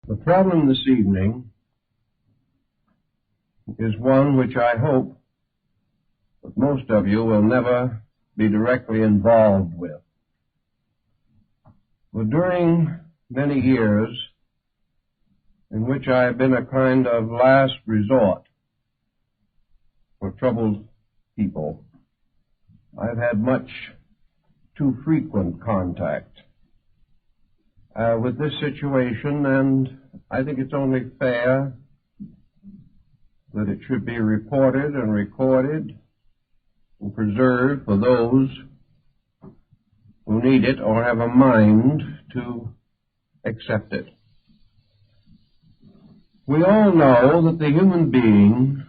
The problem this evening is one which I hope that most of you will never be directly involved with. For during many years in which I have been a kind of last resort for troubled people, I've had much too frequent contact with this situation, and I think it's only fair that it should be reported and recorded and preserved for those who need it or have a mind to accept it. We all know that the human being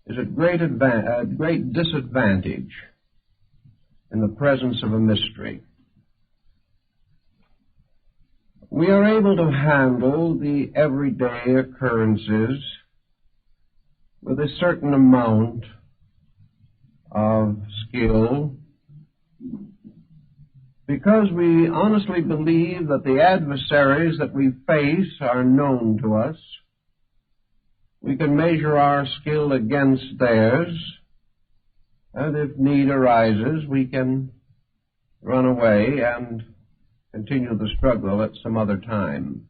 is at great disadvantage in the presence of a mystery. We are able to handle the everyday occurrences with a certain amount of skill because we honestly believe that the adversaries that we face are known to us. We can measure our skill against theirs, and if need arises, we can run away and continue the struggle at some other time.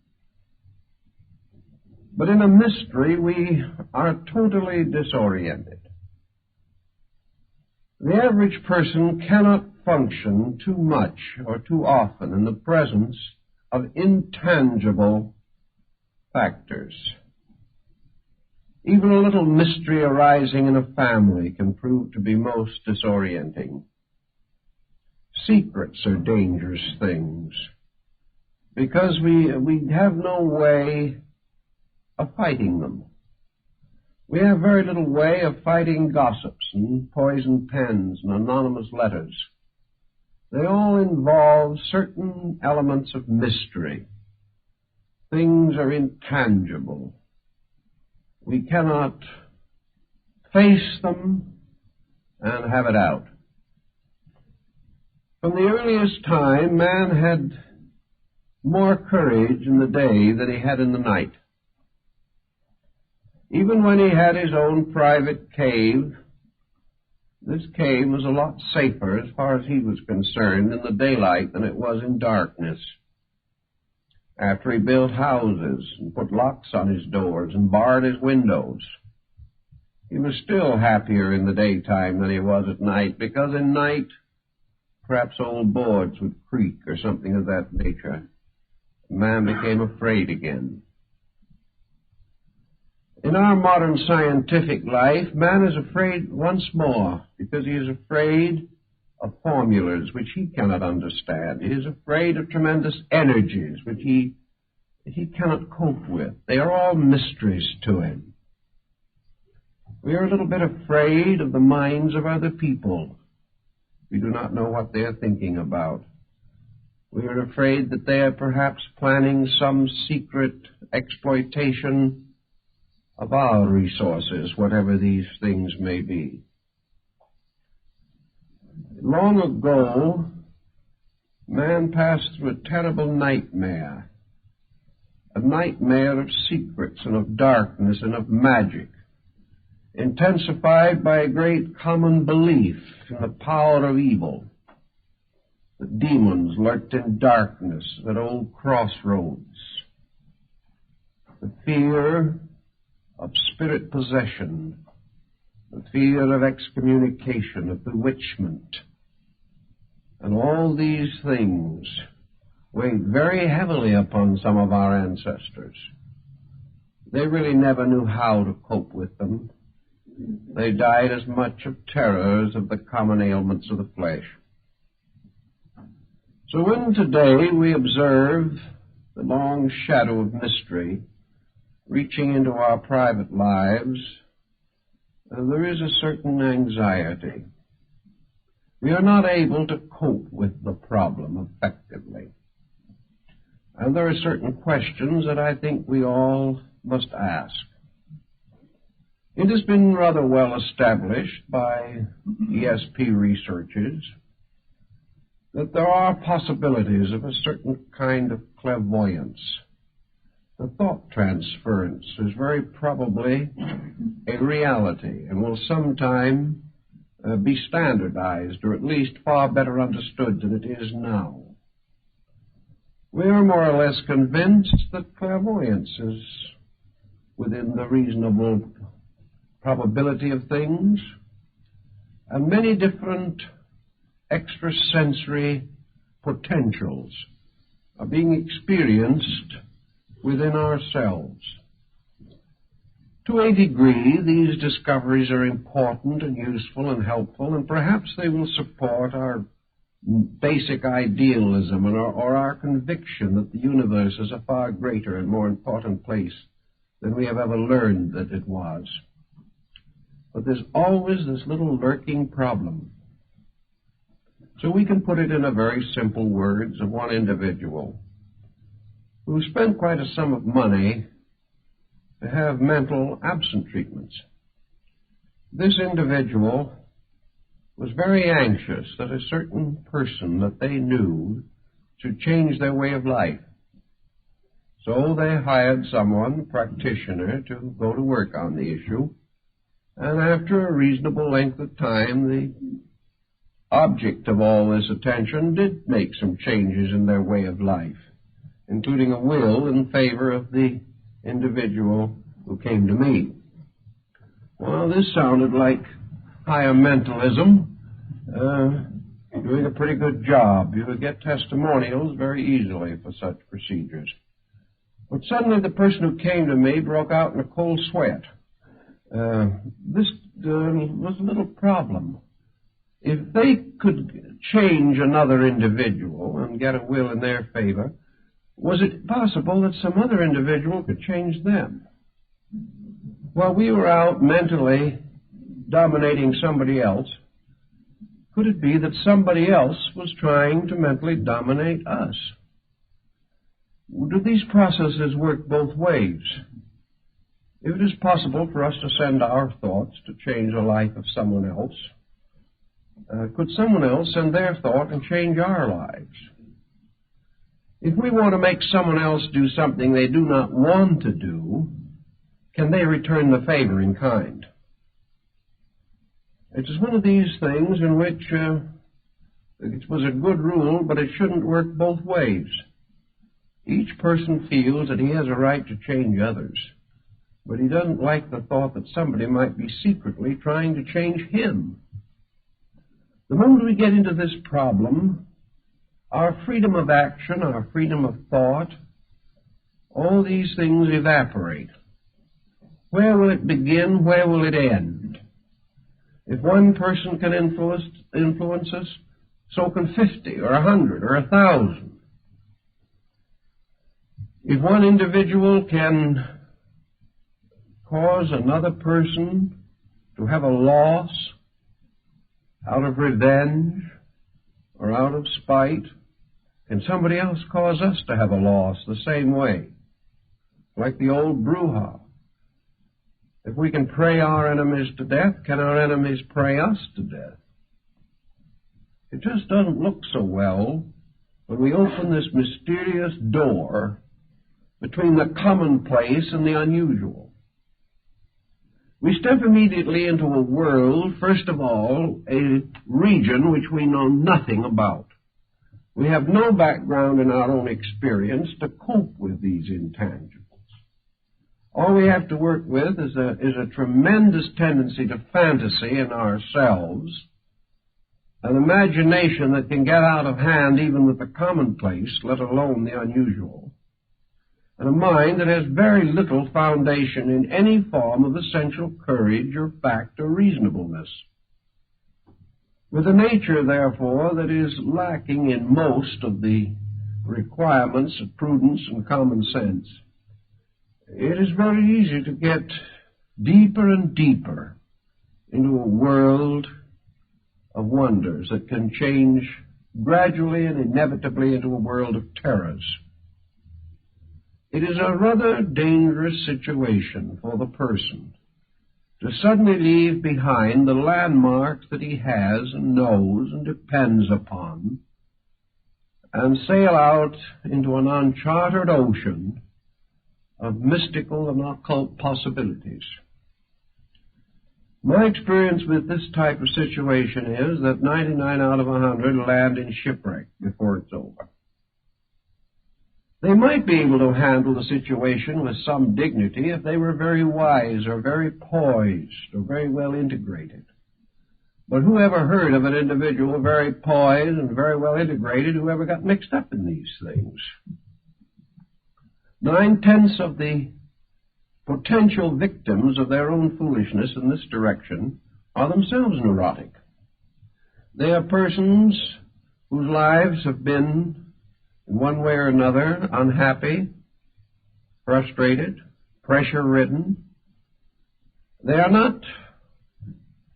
But in a mystery, we are totally disoriented. The average person cannot function too much or too often in the presence of intangible factors. Even a little mystery arising in a family can prove to be most disorienting. Secrets are dangerous things because we have no way of fighting them. We have very little way of fighting gossips and poisoned pens and anonymous letters. They all involve certain elements of mystery. Things are intangible. We cannot face them and have it out. From the earliest time, man had more courage in the day than he had in the night. Even when he had his own private cave, this cave was a lot safer as far as he was concerned in the daylight than it was in darkness. After he built houses and put locks on his doors and barred his windows, he was still happier in the daytime than he was at night, because in night perhaps old boards would creak or something of that nature. Man became afraid again. In our modern scientific life, man is afraid once more because he is afraid of formulas which he cannot understand. He is afraid of tremendous energies which he cannot cope with. They are all mysteries to him. We are a little bit afraid of the minds of other people. We do not know what they are thinking about. We are afraid that they are perhaps planning some secret exploitation of our resources, whatever these things may be. Long ago, man passed through a terrible nightmare, a nightmare of secrets and of darkness and of magic, intensified by a great common belief in the power of evil. The demons lurked in darkness at old crossroads. The fear of spirit possession, the fear of excommunication, of bewitchment, and all these things weighed very heavily upon some of our ancestors. They really never knew how to cope with them. They died as much of terror as of the common ailments of the flesh. So when today we observe the long shadow of mystery reaching into our private lives, there is a certain anxiety. We are not able to cope with the problem effectively. And there are certain questions that I think we all must ask. It has been rather well established by ESP researchers that there are possibilities of a certain kind of clairvoyance The thought transference is very probably a reality and will sometime be standardized, or at least far better understood than it is now. We are more or less convinced that clairvoyance is within the reasonable probability of things, and many different extrasensory potentials are being experienced within ourselves. To a degree, these discoveries are important and useful and helpful, and perhaps they will support our basic idealism or our conviction that the universe is a far greater and more important place than we have ever learned that it was. But there's always this little lurking problem. So we can put it in a very simple words of one individual who spent quite a sum of money to have mental absent treatments. This individual was very anxious that a certain person that they knew should change their way of life. So they hired someone, a practitioner, to go to work on the issue, and after a reasonable length of time, the object of all this attention did make some changes in their way of life, including a will in favor of the individual who came to me. Well, this sounded like higher mentalism, doing a pretty good job. You would get testimonials very easily for such procedures. But suddenly the person who came to me broke out in a cold sweat. This was a little problem. If they could change another individual and get a will in their favor, was it possible that some other individual could change them? While we were out mentally dominating somebody else, could it be that somebody else was trying to mentally dominate us? Do these processes work both ways? If it is possible for us to send our thoughts to change the life of someone else, could someone else send their thought and change our lives? If we want to make someone else do something they do not want to do, can they return the favor in kind? It is one of these things in which it was a good rule, but it shouldn't work both ways. Each person feels that he has a right to change others, but he doesn't like the thought that somebody might be secretly trying to change him. The moment we get into this problem, our freedom of action, our freedom of thought, all these things evaporate. Where will it begin? Where will it end? If one person can influence us, so can 50 or 100 or 1,000. If one individual can cause another person to have a loss out of revenge or out of spite, can somebody else cause us to have a loss the same way? Like the old brouhaha. If we can pray our enemies to death, can our enemies pray us to death? It just doesn't look so well when we open this mysterious door between the commonplace and the unusual. We step immediately into a world, first of all, a region which we know nothing about. We have no background in our own experience to cope with these intangibles. All we have to work with is a tremendous tendency to fantasy in ourselves, an imagination that can get out of hand even with the commonplace, let alone the unusual, and a mind that has very little foundation in any form of essential courage or fact or reasonableness. With a nature, therefore, that is lacking in most of the requirements of prudence and common sense, it is very easy to get deeper and deeper into a world of wonders that can change gradually and inevitably into a world of terrors. It is a rather dangerous situation for the person to suddenly leave behind the landmarks that he has and knows and depends upon and sail out into an uncharted ocean of mystical and occult possibilities. My experience with this type of situation is that 99 out of 100 land in shipwreck before it's over. They might be able to handle the situation with some dignity if they were very wise or very poised or very well integrated. But who ever heard of an individual very poised and very well integrated who ever got mixed up in these things? 9/10 of the potential victims of their own foolishness in this direction are themselves neurotic. They are persons whose lives have been, in one way or another, unhappy, frustrated, pressure-ridden. They are not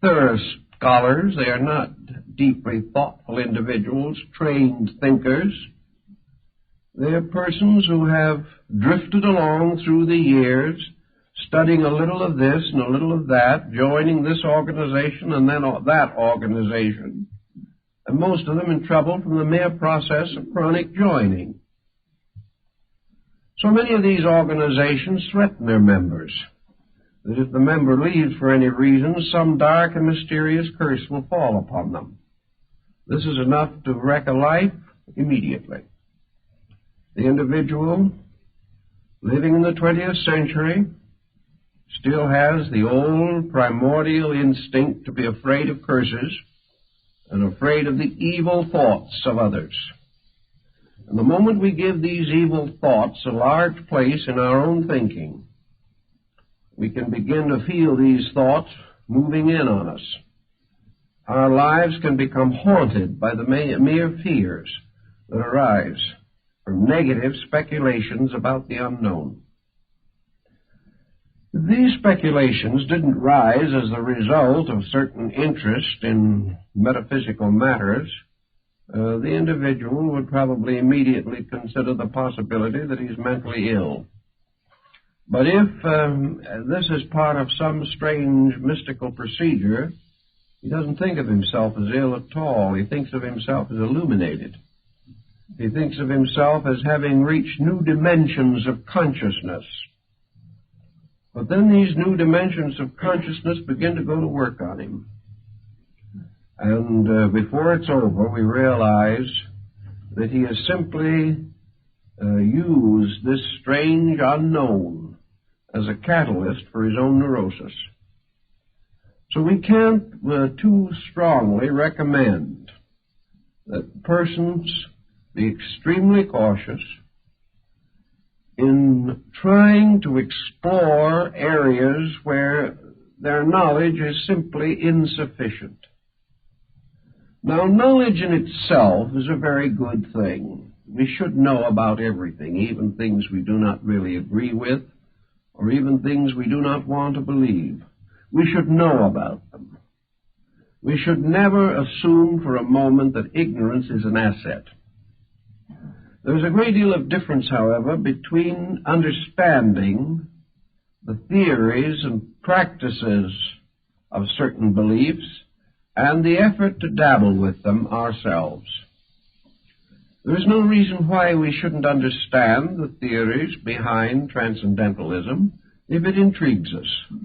thorough scholars. They are not deeply thoughtful individuals, trained thinkers. They are persons who have drifted along through the years, studying a little of this and a little of that, joining this organization and then that organization, and most of them in trouble from the mere process of chronic joining. So many of these organizations threaten their members that if the member leaves for any reason, some dark and mysterious curse will fall upon them. This is enough to wreck a life immediately. The individual living in the 20th century still has the old primordial instinct to be afraid of curses and afraid of the evil thoughts of others. And the moment we give these evil thoughts a large place in our own thinking, we can begin to feel these thoughts moving in on us. Our lives can become haunted by the mere fears that arise from negative speculations about the unknown. These speculations didn't rise as the result of certain interest in metaphysical matters. The individual would probably immediately consider the possibility that he's mentally ill. But if this is part of some strange mystical procedure, he doesn't think of himself as ill at all. He thinks of himself as illuminated. He thinks of himself as having reached new dimensions of consciousness. But then these new dimensions of consciousness begin to go to work on him. And before it's over, we realize that he has simply used this strange unknown as a catalyst for his own neurosis. So we can't too strongly recommend that persons be extremely cautious in trying to explore areas where their knowledge is simply insufficient. Now, knowledge in itself is a very good thing. We should know about everything, even things we do not really agree with, or even things we do not want to believe. We should know about them. We should never assume for a moment that ignorance is an asset. There's a great deal of difference, however, between understanding the theories and practices of certain beliefs and the effort to dabble with them ourselves. There is no reason why we shouldn't understand the theories behind transcendentalism if it intrigues us.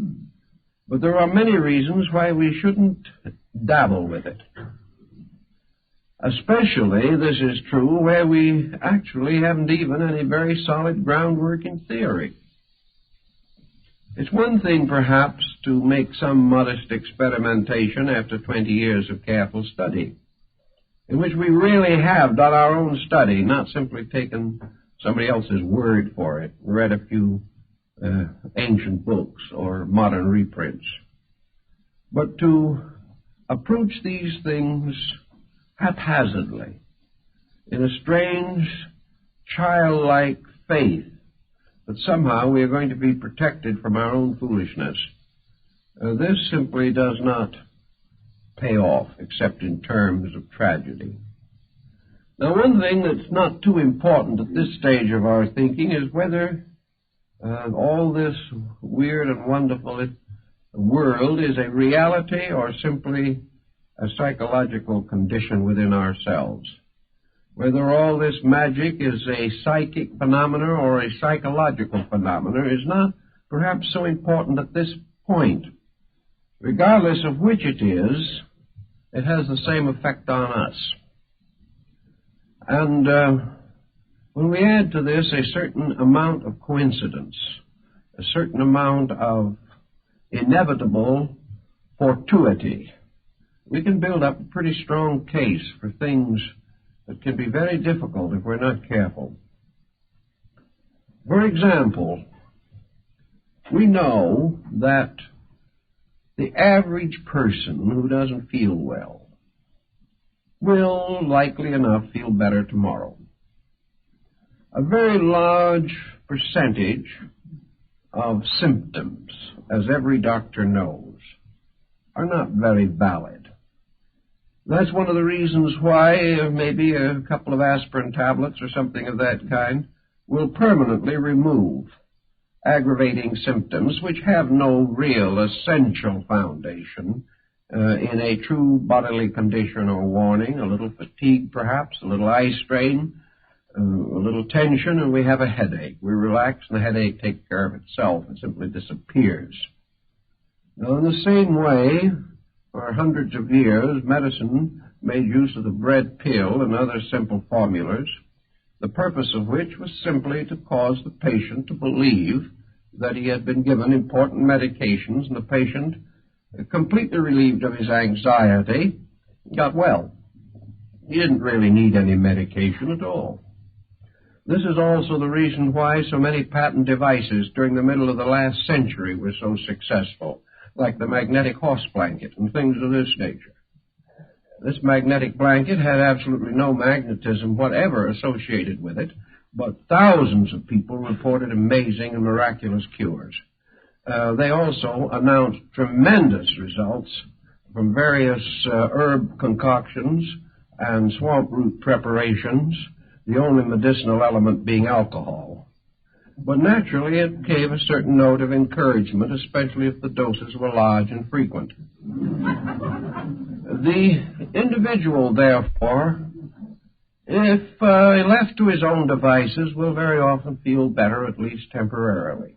But there are many reasons why we shouldn't dabble with it. Especially this is true where we actually haven't even any very solid groundwork in theory. It's one thing, perhaps, to make some modest experimentation after 20 years of careful study, in which we really have done our own study, not simply taken somebody else's word for it, read a few ancient books or modern reprints, but to approach these things haphazardly, in a strange, childlike faith that somehow we are going to be protected from our own foolishness. This simply does not pay off, except in terms of tragedy. Now, one thing that's not too important at this stage of our thinking is whether all this weird and wonderful world is a reality or simply a psychological condition within ourselves. Whether all this magic is a psychic phenomena or a psychological phenomena is not perhaps so important at this point. Regardless of which it is, it has the same effect on us. And when we add to this a certain amount of coincidence, a certain amount of inevitable fortuity, we can build up a pretty strong case for things that can be very difficult if we're not careful. For example, we know that the average person who doesn't feel well will, likely enough, feel better tomorrow. A very large percentage of symptoms, as every doctor knows, are not very valid. That's one of the reasons why maybe a couple of aspirin tablets or something of that kind will permanently remove aggravating symptoms which have no real essential foundation in a true bodily condition or warning. A little fatigue perhaps, a little eye strain, a little tension, and we have a headache. We relax and the headache takes care of itself. It simply disappears. Now, in the same way, for hundreds of years, medicine made use of the bread pill and other simple formulas, the purpose of which was simply to cause the patient to believe that he had been given important medications, and the patient, completely relieved of his anxiety, got well. He didn't really need any medication at all. This is also the reason why so many patent devices during the middle of the last century were so successful, like the magnetic horse blanket and things of this nature. This magnetic blanket had absolutely no magnetism whatever associated with it, but thousands of people reported amazing and miraculous cures. They also announced tremendous results from various herb concoctions and swamp root preparations, the only medicinal element being alcohol. But naturally it gave a certain note of encouragement, especially if the doses were large and frequent. The individual, therefore, if left to his own devices, will very often feel better, at least temporarily.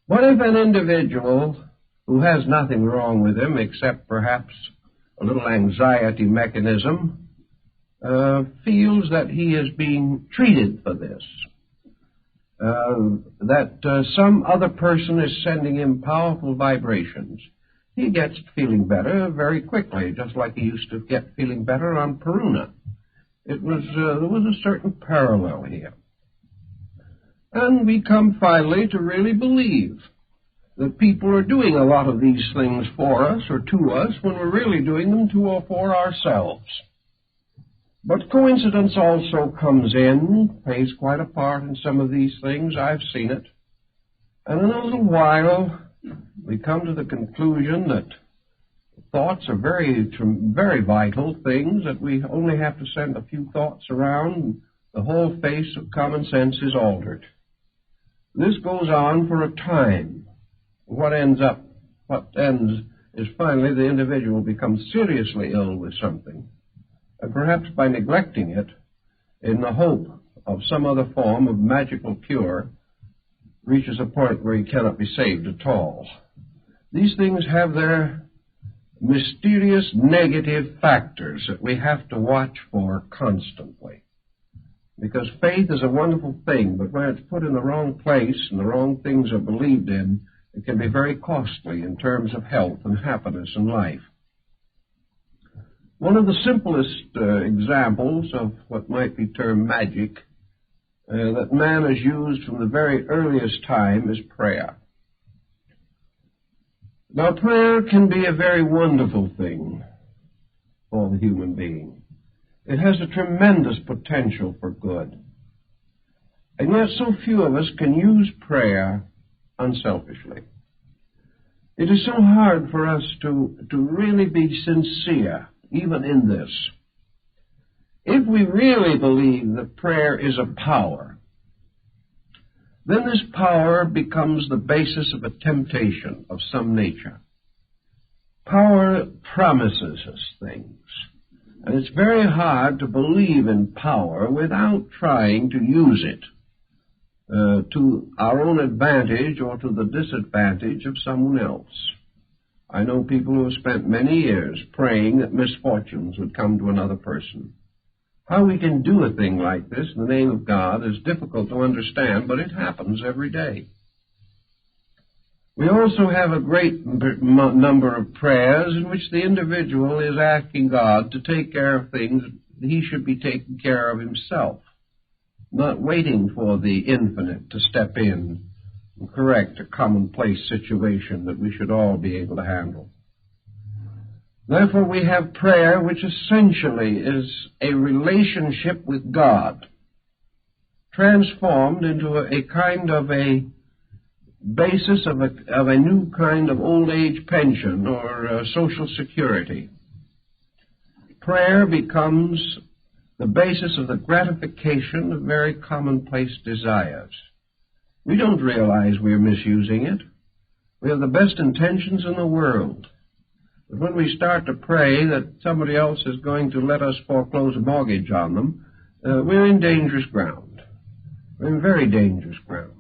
But if an individual who has nothing wrong with him except perhaps a little anxiety mechanism feels that he is being treated for this, that some other person is sending him powerful vibrations, he gets feeling better very quickly, just like he used to get feeling better on Peruna. There was a certain parallel here. And we come finally to really believe that people are doing a lot of these things for us or to us when we're really doing them to or for ourselves. But coincidence also comes in, plays quite a part in some of these things. I've seen it. And in a little while, we come to the conclusion that thoughts are very, very vital things, that we only have to send a few thoughts around, and the whole face of common sense is altered. This goes on for a time. What ends is finally the individual becomes seriously ill with something, and perhaps by neglecting it, in the hope of some other form of magical cure, reaches a point where he cannot be saved at all. These things have their mysterious negative factors that we have to watch for constantly. Because faith is a wonderful thing, but when it's put in the wrong place and the wrong things are believed in, it can be very costly in terms of health and happiness in life. One of the simplest examples of what might be termed magic that man has used from the very earliest time is prayer. Now, prayer can be a very wonderful thing for the human being. It has a tremendous potential for good. And yet so few of us can use prayer unselfishly. It is so hard for us to really be sincere, even in this. If we really believe that prayer is a power, then this power becomes the basis of a temptation of some nature. Power promises us things, And it's very hard to believe in power without trying to use it to our own advantage or to the disadvantage of someone else. I know people who have spent many years praying that misfortunes would come to another person. How we can do a thing like this in the name of God is difficult to understand, but it happens every day. We also have a great number of prayers in which the individual is asking God to take care of things he should be taking care of himself, not waiting for the infinite to step in and correct a commonplace situation that we should all be able to handle. Therefore, we have prayer which essentially is a relationship with God, transformed into a kind of a basis of a new kind of old age pension or social security. Prayer becomes the basis of the gratification of very commonplace desires. We don't realize we're misusing it. We have the best intentions in the world. But when we start to pray that somebody else is going to let us foreclose a mortgage on them, we're in dangerous ground. We're in very dangerous ground.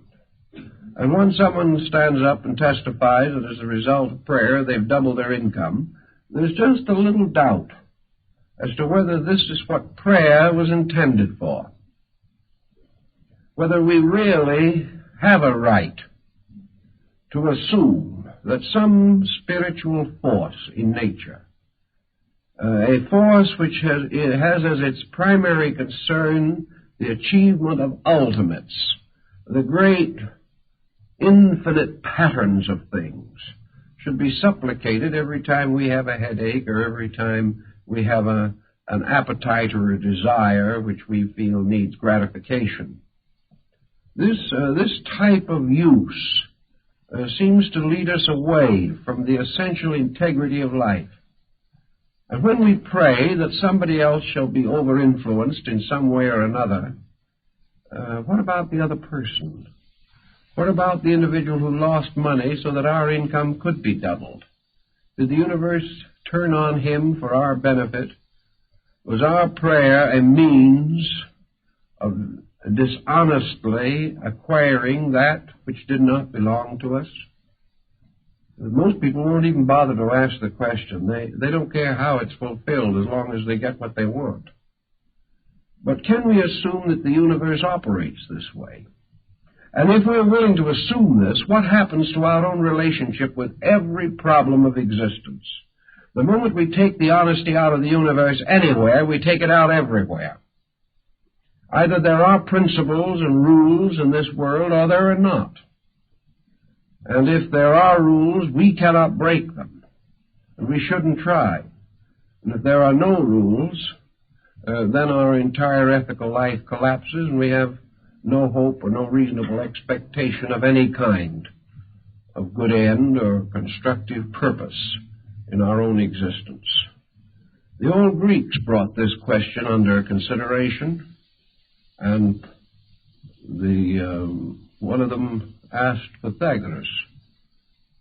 And when someone stands up and testifies that as a result of prayer they've doubled their income, there's just a little doubt as to whether this is what prayer was intended for. Whether we really have a right to assume that some spiritual force in nature, a force which has as its primary concern the achievement of ultimates, the great infinite patterns of things, should be supplicated every time we have a headache or every time we have an appetite or a desire which we feel needs gratification. This type of use seems to lead us away from the essential integrity of life. And when we pray that somebody else shall be over-influenced in some way or another, what about the other person? What about the individual who lost money so that our income could be doubled? Did the universe turn on him for our benefit? Was our prayer a means of dishonestly acquiring that which did not belong to us? Most people won't even bother to ask the question. They don't care how it's fulfilled as long as they get what they want. But can we assume that the universe operates this way? And if we're willing to assume this, what happens to our own relationship with every problem of existence? The moment we take the honesty out of the universe anywhere, we take it out everywhere. Either there are principles and rules in this world, or there are not. And if there are rules, we cannot break them, and we shouldn't try. And if there are no rules, then our entire ethical life collapses, and we have no hope or no reasonable expectation of any kind of good end or constructive purpose in our own existence. The old Greeks brought this question under consideration, and one of them asked Pythagoras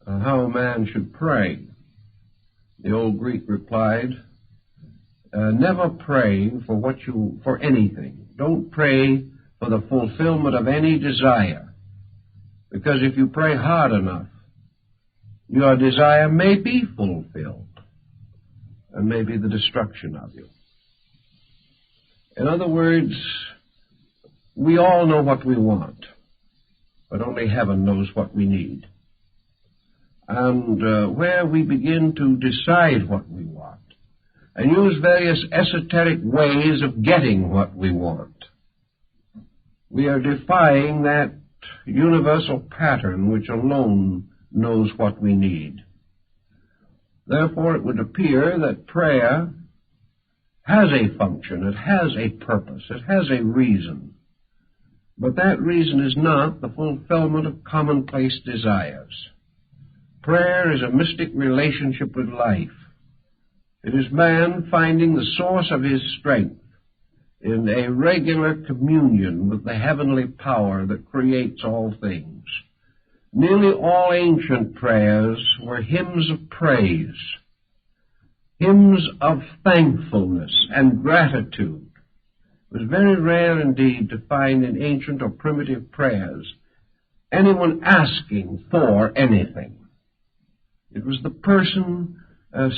how a man should pray. The old Greek replied, never pray for anything. Don't pray for the fulfillment of any desire, because if you pray hard enough, your desire may be fulfilled, and may be the destruction of you. In other words, we all know what we want, but only heaven knows what we need. And where we begin to decide what we want, and use various esoteric ways of getting what we want, we are defying that universal pattern which alone knows what we need. Therefore, it would appear that prayer has a function, it has a purpose, it has a reason. But that reason is not the fulfillment of commonplace desires. Prayer is a mystic relationship with life. It is man finding the source of his strength in a regular communion with the heavenly power that creates all things. Nearly all ancient prayers were hymns of praise. hymns of thankfulness and gratitude. It was very rare indeed to find in ancient or primitive prayers anyone asking for anything. It was the person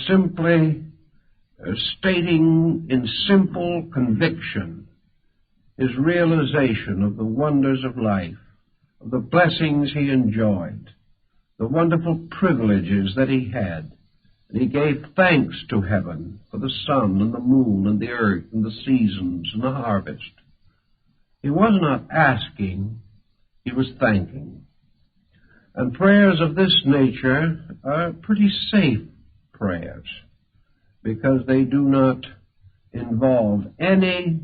simply stating in simple conviction his realization of the wonders of life, of the blessings he enjoyed, the wonderful privileges that he had. And he gave thanks to heaven for the sun and the moon and the earth and the seasons and the harvest. He was not asking, he was thanking. And prayers of this nature are pretty safe prayers because they do not involve any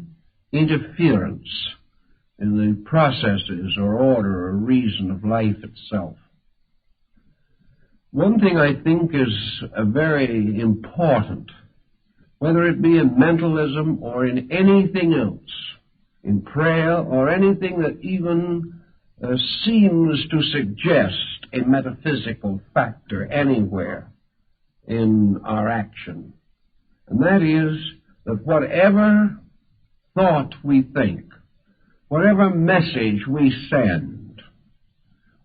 interference in the processes or order or reason of life itself. One thing I think is very important, whether it be in mentalism or in anything else, in prayer or anything that even seems to suggest a metaphysical factor anywhere in our action. And that is that whatever thought we think, whatever message we send,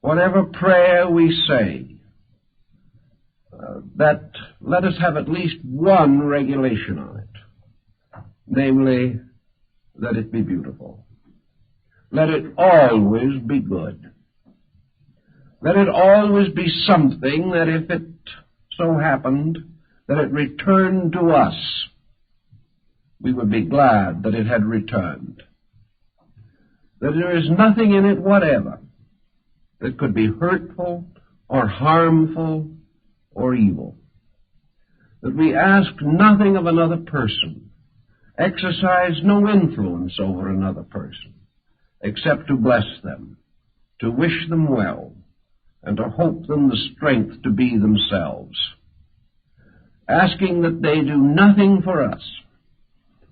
whatever prayer we say, that let us have at least one regulation on it, namely, that it be beautiful. Let it always be good. Let it always be something that if it so happened that it returned to us, we would be glad that it had returned. That there is nothing in it whatever that could be hurtful or harmful or evil. That we ask nothing of another person, exercise no influence over another person, except to bless them, to wish them well, and to hope them the strength to be themselves. Asking that they do nothing for us,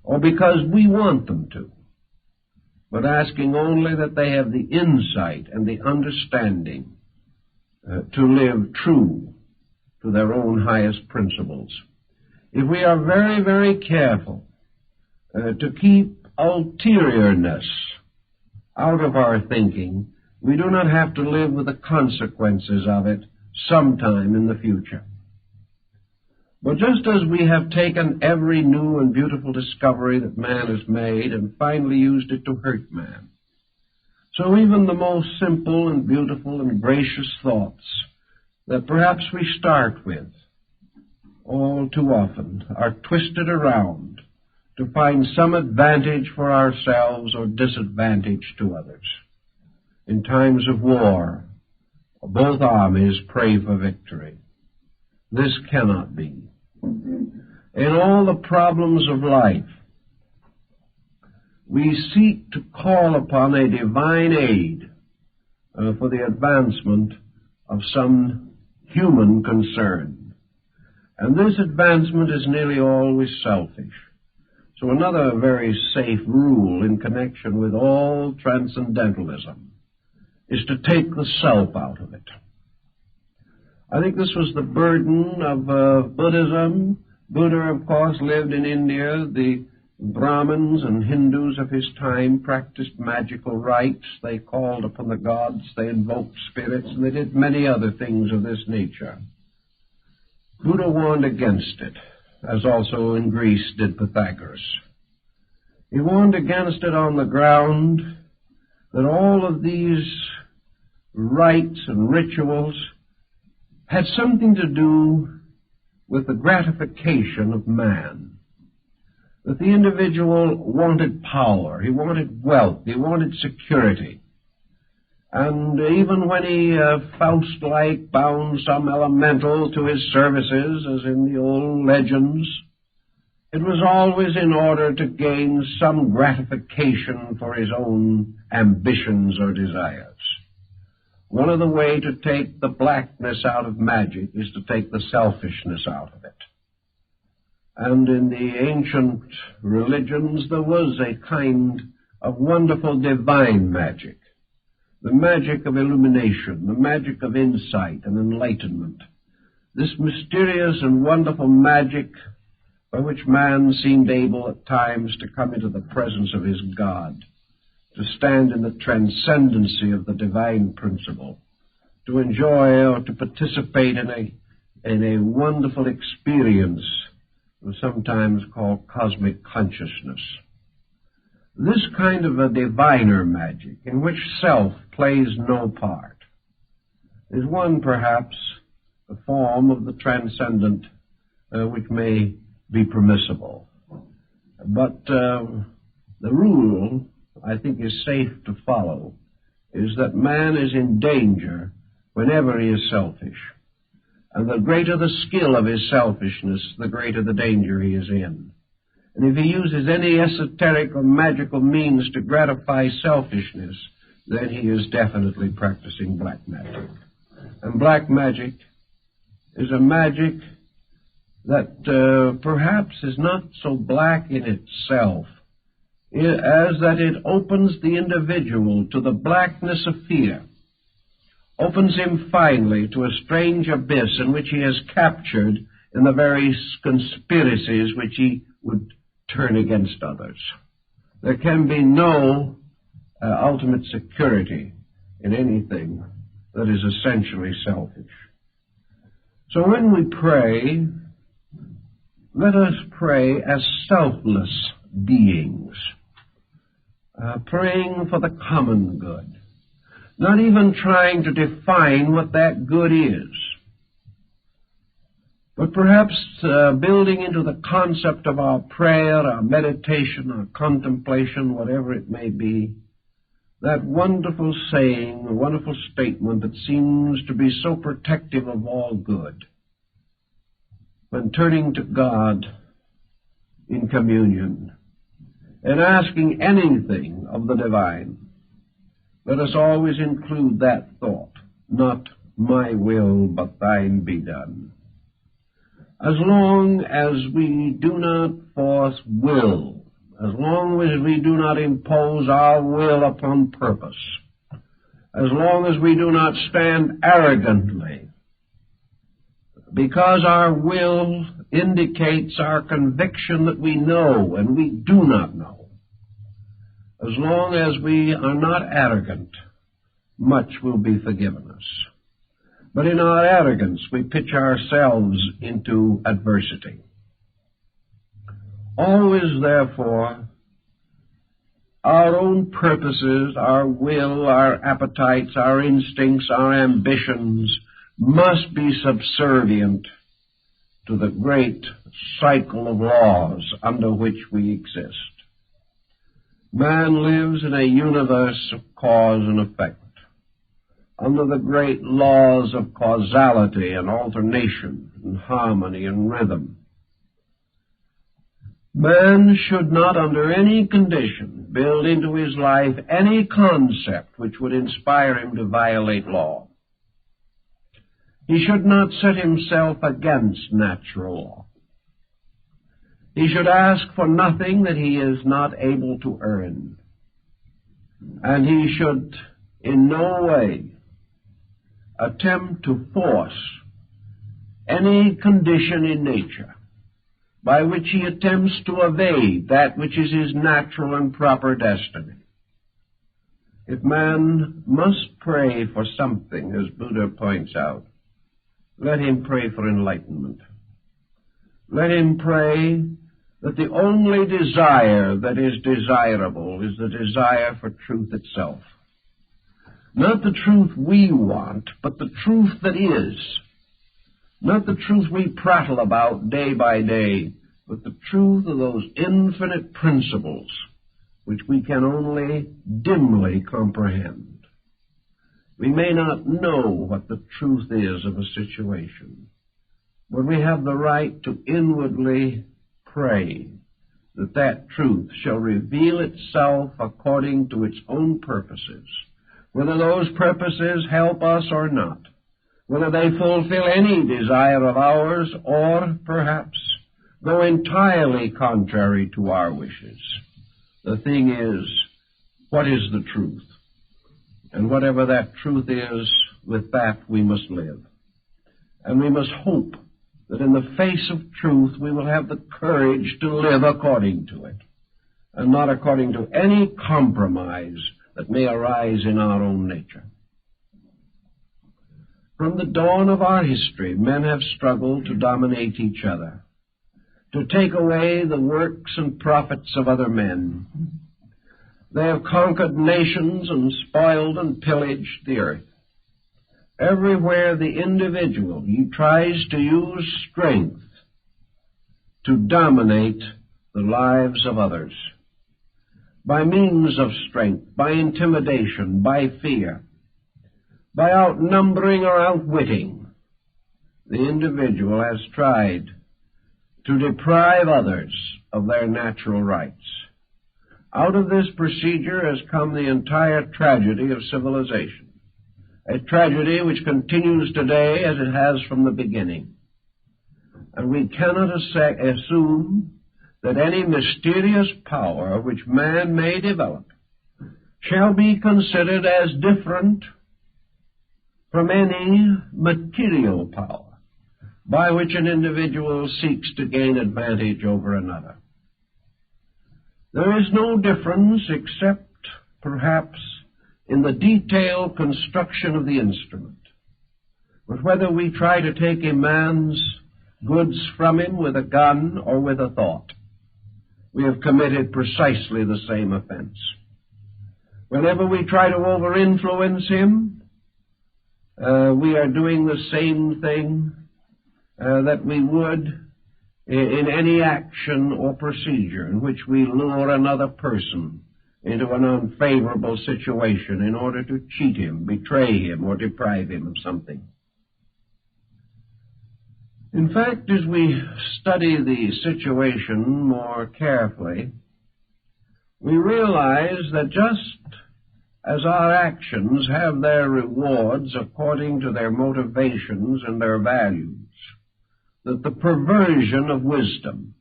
or because we want them to, but asking only that they have the insight and the understanding to live true to their own highest principles. If we are very, very careful to keep ulteriourness out of our thinking, we do not have to live with the consequences of it sometime in the future. But just as we have taken every new and beautiful discovery that man has made and finally used it to hurt man, so even the most simple and beautiful and gracious thoughts that perhaps we start with all too often are twisted around to find some advantage for ourselves or disadvantage to others. In times of war, both armies pray for victory. This cannot be. In all the problems of life, we seek to call upon a divine aid for the advancement of some human concern. And this advancement is nearly always selfish. So another very safe rule in connection with all transcendentalism is to take the self out of it. I think this was the burden of Buddhism. Buddha, of course, lived in India. The Brahmins and Hindus of his time practiced magical rites. They called upon the gods, they invoked spirits, and they did many other things of this nature. Buddha warned against it, as also in Greece did Pythagoras. He warned against it on the ground that all of these rites and rituals had something to do with the gratification of man. That the individual wanted power, he wanted wealth, he wanted security. And even when he, Faust-like, bound some elemental to his services, as in the old legends, it was always in order to gain some gratification for his own ambitions or desires. One of the ways to take the blackness out of magic is to take the selfishness out of it. And in the ancient religions, there was a kind of wonderful divine magic. The magic of illumination, the magic of insight and enlightenment. This mysterious and wonderful magic by which man seemed able at times to come into the presence of his God, to stand in the transcendency of the divine principle, to enjoy or to participate in a wonderful experience sometimes called cosmic consciousness. This kind of a diviner magic, in which self plays no part, is one, perhaps, a form of the transcendent which may be permissible. But the rule, I think, is safe to follow, is that man is in danger whenever he is selfish. And the greater the skill of his selfishness, the greater the danger he is in. And if he uses any esoteric or magical means to gratify selfishness, then he is definitely practicing black magic. And black magic is a magic that perhaps is not so black in itself, as that it opens the individual to the blackness of fear, opens him finally to a strange abyss in which he is captured in the very conspiracies which he would turn against others. There can be no ultimate security in anything that is essentially selfish. So when we pray, let us pray as selfless beings, praying for the common good, not even trying to define what that good is, but perhaps building into the concept of our prayer, our meditation, our contemplation, whatever it may be, that wonderful saying, a wonderful statement that seems to be so protective of all good. When turning to God in communion and asking anything of the divine, let us always include that thought, not my will, but thine be done. As long as we do not force will, as long as we do not impose our will upon purpose, as long as we do not stand arrogantly, because our will indicates our conviction that we know and we do not know, as long as we are not arrogant, much will be forgiven us. But in our arrogance, we pitch ourselves into adversity. Always, therefore, our own purposes, our will, our appetites, our instincts, our ambitions must be subservient to the great cycle of laws under which we exist. Man lives in a universe of cause and effect, under the great laws of causality and alternation and harmony and rhythm. Man should not under any condition build into his life any concept which would inspire him to violate law. He should not set himself against natural law. He should ask for nothing that he is not able to earn. And he should in no way attempt to force any condition in nature by which he attempts to evade that which is his natural and proper destiny. If man must pray for something, as Buddha points out, let him pray for enlightenment. Let him pray that the only desire that is desirable is the desire for truth itself. Not the truth we want, but the truth that is. Not the truth we prattle about day by day, but the truth of those infinite principles which we can only dimly comprehend. We may not know what the truth is of a situation, but we have the right to inwardly pray that that truth shall reveal itself according to its own purposes, whether those purposes help us or not, whether they fulfill any desire of ours or perhaps go entirely contrary to our wishes. The thing is, what is the truth? And whatever that truth is, with that we must live. And we must hope that in the face of truth we will have the courage to live according to it, and not according to any compromise that may arise in our own nature. From the dawn of our history, men have struggled to dominate each other, to take away the works and profits of other men. They have conquered nations and spoiled and pillaged the earth. Everywhere the individual tries to use strength to dominate the lives of others, by means of strength, by intimidation, by fear, by outnumbering or outwitting, the individual has tried to deprive others of their natural rights. Out of this procedure has come the entire tragedy of civilization, a tragedy which continues today as it has from the beginning. And we cannot assume that any mysterious power which man may develop shall be considered as different from any material power by which an individual seeks to gain advantage over another. There is no difference except, perhaps, in the detailed construction of the instrument. But whether we try to take a man's goods from him with a gun or with a thought, we have committed precisely the same offense. Whenever we try to over-influence him, we are doing the same thing that we would in any action or procedure in which we lure another person into an unfavorable situation in order to cheat him, betray him, or deprive him of something. In fact, as we study the situation more carefully, we realize that just as our actions have their rewards according to their motivations and their values, that the perversion of wisdom,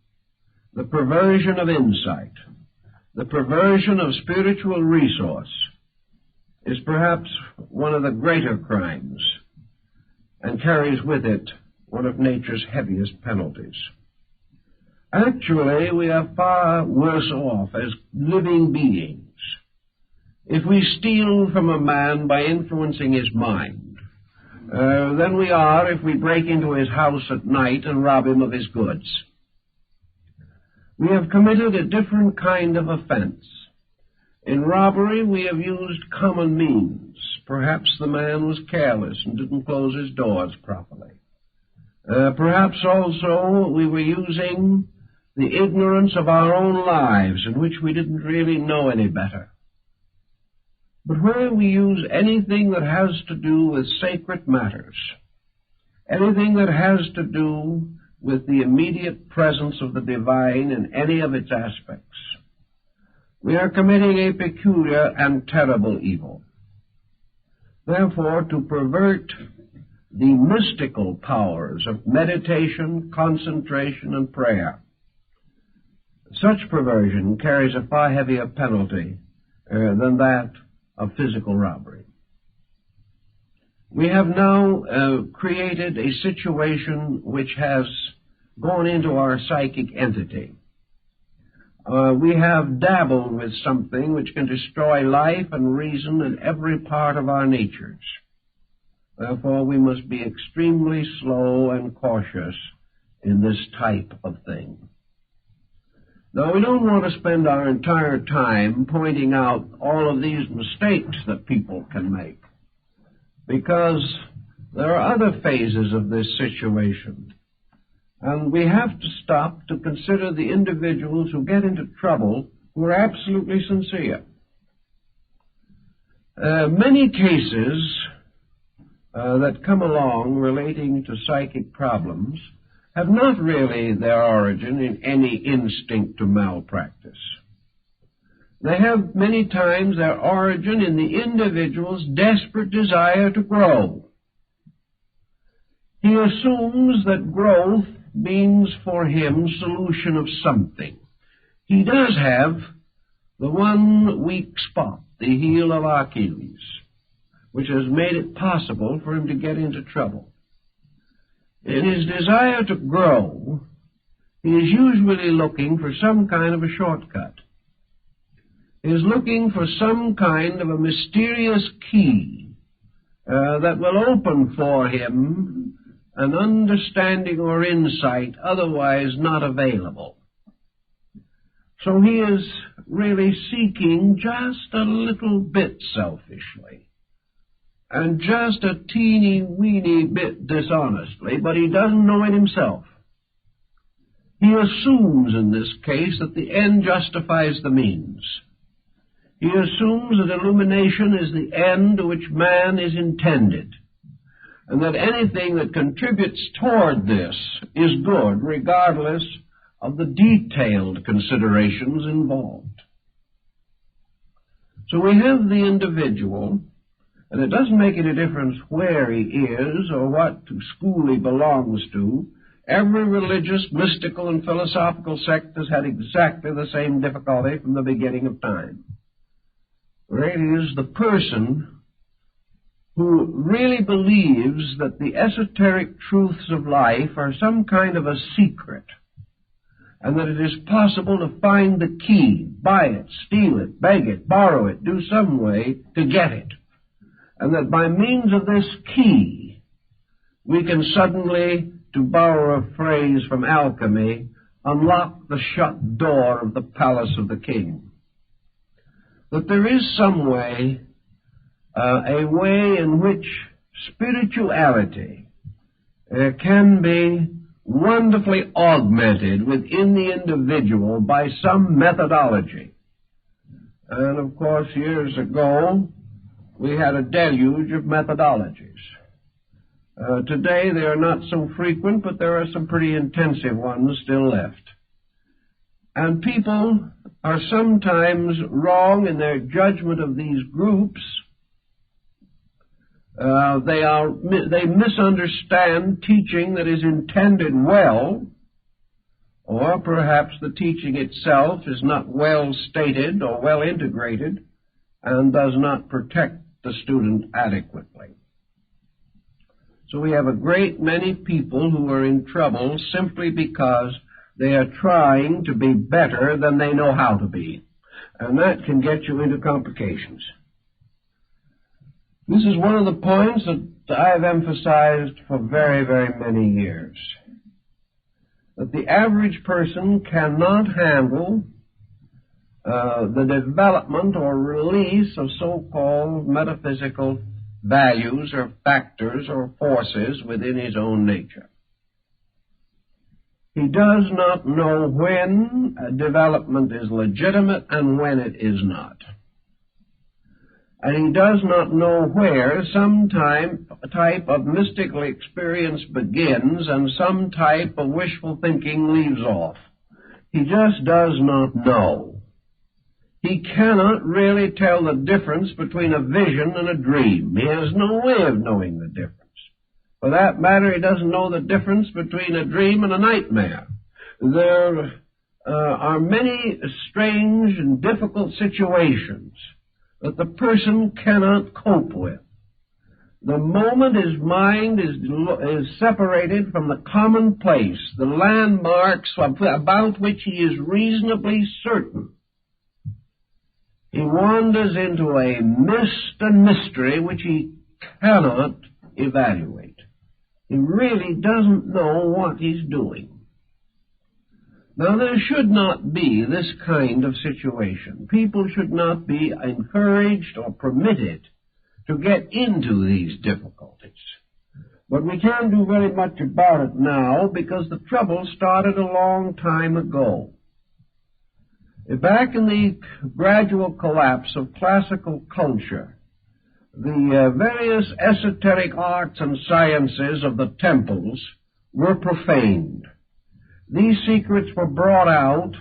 the perversion of insight, the perversion of spiritual resource is perhaps one of the greater crimes and carries with it one of nature's heaviest penalties. Actually, we are far worse off as living beings if we steal from a man by influencing his mind than we are if we break into his house at night and rob him of his goods. We have committed a different kind of offense. In robbery, we have used common means. Perhaps the man was careless and didn't close his doors properly. Perhaps also we were using the ignorance of our own lives in which we didn't really know any better. But where we use anything that has to do with sacred matters, anything that has to do with the immediate presence of the divine in any of its aspects, we are committing a peculiar and terrible evil. Therefore, to pervert the mystical powers of meditation, concentration, and prayer, such perversion carries a far heavier penalty than that of physical robbery. We have now created a situation which has gone into our psychic entity. We have dabbled with something which can destroy life and reason in every part of our natures. Therefore, we must be extremely slow and cautious in this type of thing. Now, we don't want to spend our entire time pointing out all of these mistakes that people can make, because there are other phases of this situation, and we have to stop to consider the individuals who get into trouble who are absolutely sincere. Many cases that come along relating to psychic problems have not really their origin in any instinct to malpractice. They have many times their origin in the individual's desperate desire to grow. He assumes that growth means for him solution of something. He does have the one weak spot, the heel of Achilles, which has made it possible for him to get into trouble. In his desire to grow, he is usually looking for some kind of a shortcut. He is looking for some kind of a mysterious key that will open for him an understanding or insight otherwise not available. So he is really seeking just a little bit selfishly, and just a teeny-weeny bit dishonestly, but he doesn't know it himself. He assumes in this case that the end justifies the means. He assumes that illumination is the end to which man is intended, and that anything that contributes toward this is good, regardless of the detailed considerations involved. So we have the individual, and it doesn't make any difference where he is or what school he belongs to. Every religious, mystical, and philosophical sect has had exactly the same difficulty from the beginning of time. It is the person who really believes that the esoteric truths of life are some kind of a secret, and that it is possible to find the key, buy it, steal it, beg it, borrow it, do some way to get it, and that by means of this key we can suddenly, to borrow a phrase from alchemy, unlock the shut door of the palace of the king. That there is some way, a way in which spirituality can be wonderfully augmented within the individual by some methodology. And of course, years ago, we had a deluge of methodologies. Today, they are not so frequent, but there are some pretty intensive ones still left. And people are sometimes wrong in their judgment of these groups. They misunderstand teaching that is intended well, or perhaps the teaching itself is not well stated or well integrated and does not protect the student adequately. So we have a great many people who are in trouble simply because they are trying to be better than they know how to be. And that can get you into complications. This is one of the points that I have emphasized for very, very many years. That the average person cannot handle the development or release of so-called metaphysical values or factors or forces within his own nature. He does not know when a development is legitimate and when it is not. And he does not know where some type of mystical experience begins and some type of wishful thinking leaves off. He just does not know. He cannot really tell the difference between a vision and a dream. He has no way of knowing the difference. For that matter, he doesn't know the difference between a dream and a nightmare. There are many strange and difficult situations that the person cannot cope with. The moment his mind is separated from the commonplace, the landmarks about which he is reasonably certain, he wanders into a mist and mystery which he cannot evaluate. He really doesn't know what he's doing. Now, there should not be this kind of situation. People should not be encouraged or permitted to get into these difficulties. But we can't do very much about it now because the trouble started a long time ago. Back in the gradual collapse of classical culture, the various esoteric arts and sciences of the temples were profaned. These secrets were brought out.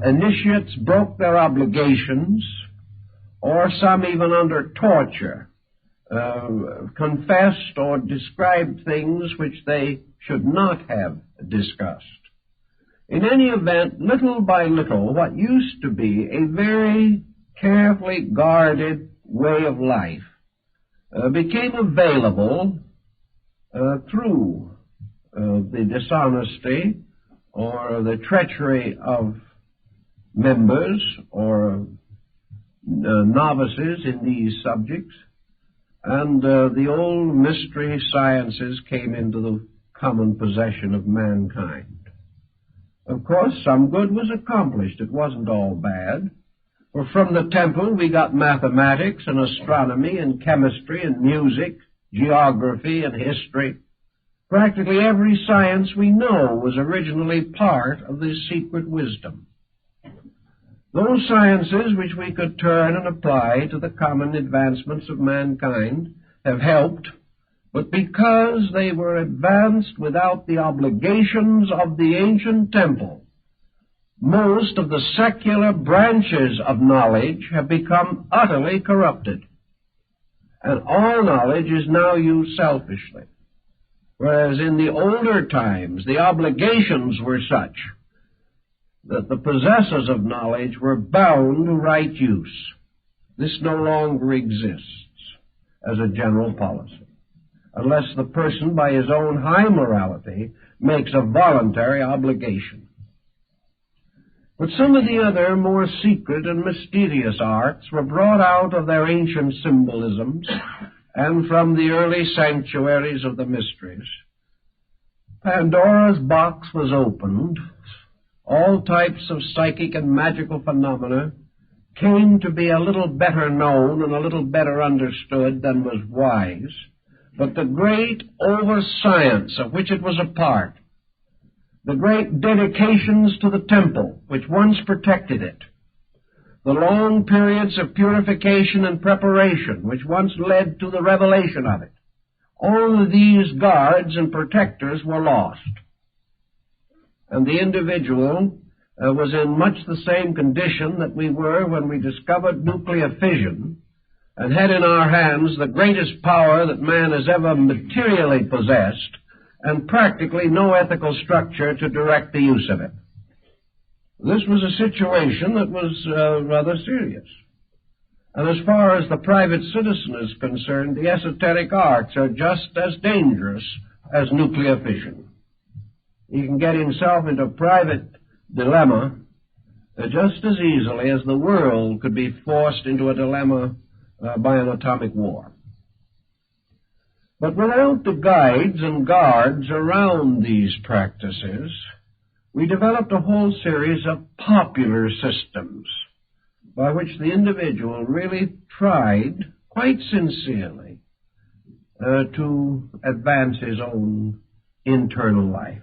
Initiates broke their obligations, or some even under torture confessed or described things which they should not have discussed. In any event, little by little, what used to be a very carefully guarded way of life became available through the dishonesty or the treachery of members or novices in these subjects, and the old mystery sciences came into the common possession of mankind. Of course, some good was accomplished. It wasn't all bad. For from the temple we got mathematics and astronomy and chemistry and music, geography and history. Practically every science we know was originally part of this secret wisdom. Those sciences which we could turn and apply to the common advancements of mankind have helped, but because they were advanced without the obligations of the ancient temple, most of the secular branches of knowledge have become utterly corrupted, and all knowledge is now used selfishly, whereas in the older times the obligations were such that the possessors of knowledge were bound to right use. This no longer exists as a general policy, unless the person by his own high morality makes a voluntary obligation. But some of the other more secret and mysterious arts were brought out of their ancient symbolisms and from the early sanctuaries of the mysteries. Pandora's box was opened. All types of psychic and magical phenomena came to be a little better known and a little better understood than was wise. But the great over-science of which it was a part, the great dedications to the temple which once protected it, the long periods of purification and preparation which once led to the revelation of it, all of these guards and protectors were lost. And the individual was in much the same condition that we were when we discovered nuclear fission and had in our hands the greatest power that man has ever materially possessed and practically no ethical structure to direct the use of it. This was a situation that was rather serious. And as far as the private citizen is concerned, the esoteric arts are just as dangerous as nuclear fission. He can get himself into a private dilemma just as easily as the world could be forced into a dilemma by an atomic war. But without the guides and guards around these practices, we developed a whole series of popular systems by which the individual really tried, quite sincerely, to advance his own internal life.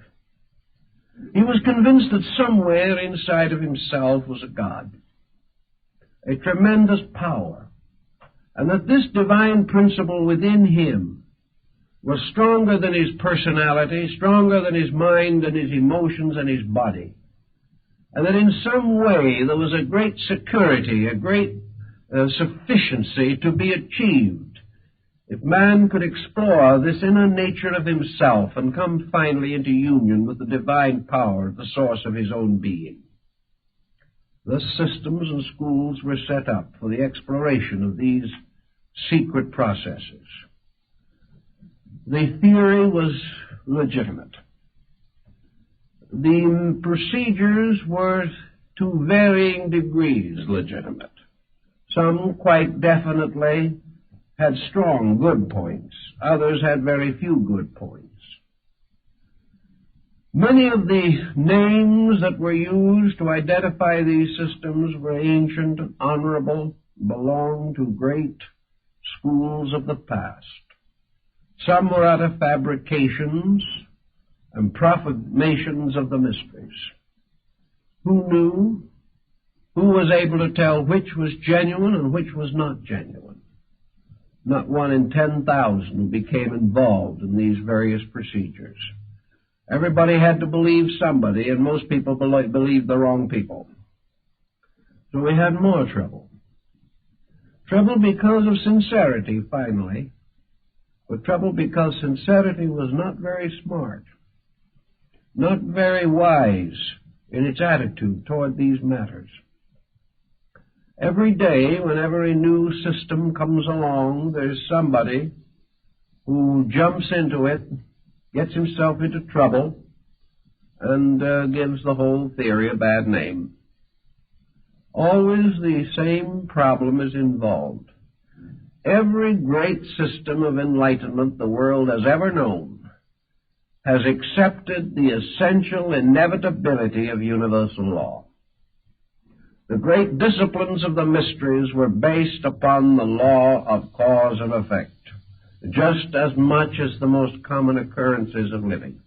He was convinced that somewhere inside of himself was a God, a tremendous power, and that this divine principle within him was stronger than his personality, stronger than his mind and his emotions and his body, and that in some way there was a great security, a great sufficiency to be achieved if man could explore this inner nature of himself and come finally into union with the divine power at the source of his own being. Thus systems and schools were set up for the exploration of these secret processes. The theory was legitimate. The procedures were to varying degrees legitimate. Some quite definitely had strong good points. Others had very few good points. Many of the names that were used to identify these systems were ancient and honorable, belonged to great schools of the past. Some were out of fabrications and proclamations of the mysteries. Who knew? Who was able to tell which was genuine and which was not genuine? Not 1 in 10,000 who became involved in these various procedures. Everybody had to believe somebody, and most people believed the wrong people. So we had more trouble. Trouble because of sincerity, finally, but trouble because sincerity was not very smart, not very wise in its attitude toward these matters. Every day, whenever a new system comes along, there's somebody who jumps into it, gets himself into trouble, and gives the whole theory a bad name. Always the same problem is involved. Every great system of enlightenment the world has ever known has accepted the essential inevitability of universal law. The great disciplines of the mysteries were based upon the law of cause and effect, just as much as the most common occurrences of living.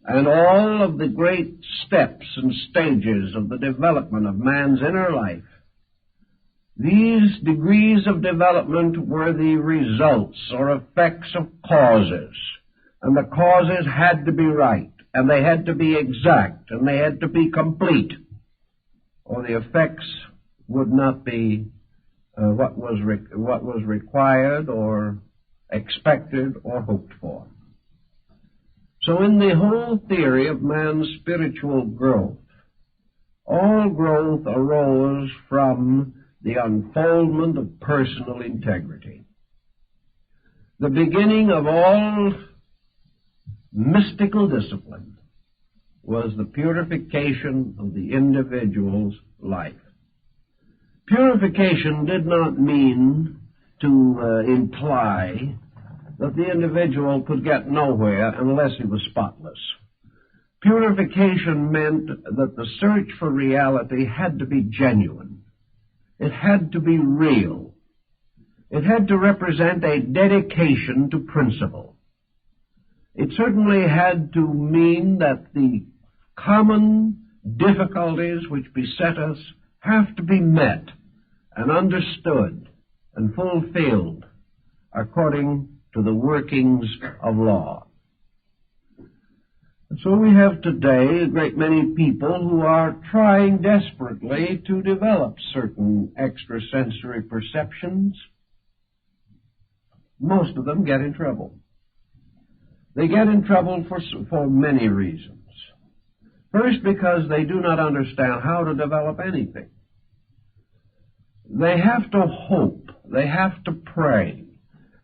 And all of the great steps and stages of the development of man's inner life, these degrees of development were the results or effects of causes. And the causes had to be right, and they had to be exact, and they had to be complete, or the effects would not be what was required or expected or hoped for. So in the whole theory of man's spiritual growth, all growth arose from the unfoldment of personal integrity. The beginning of all mystical discipline was the purification of the individual's life. Purification did not mean to imply that the individual could get nowhere unless he was spotless. Purification meant that the search for reality had to be genuine. It had to be real. It had to represent a dedication to principle. It certainly had to mean that the common difficulties which beset us have to be met and understood and fulfilled according to the workings of law. And so we have today a great many people who are trying desperately to develop certain extrasensory perceptions. Most of them get in trouble. They get in trouble for many reasons. First, because they do not understand how to develop anything. They have to hope. They have to pray.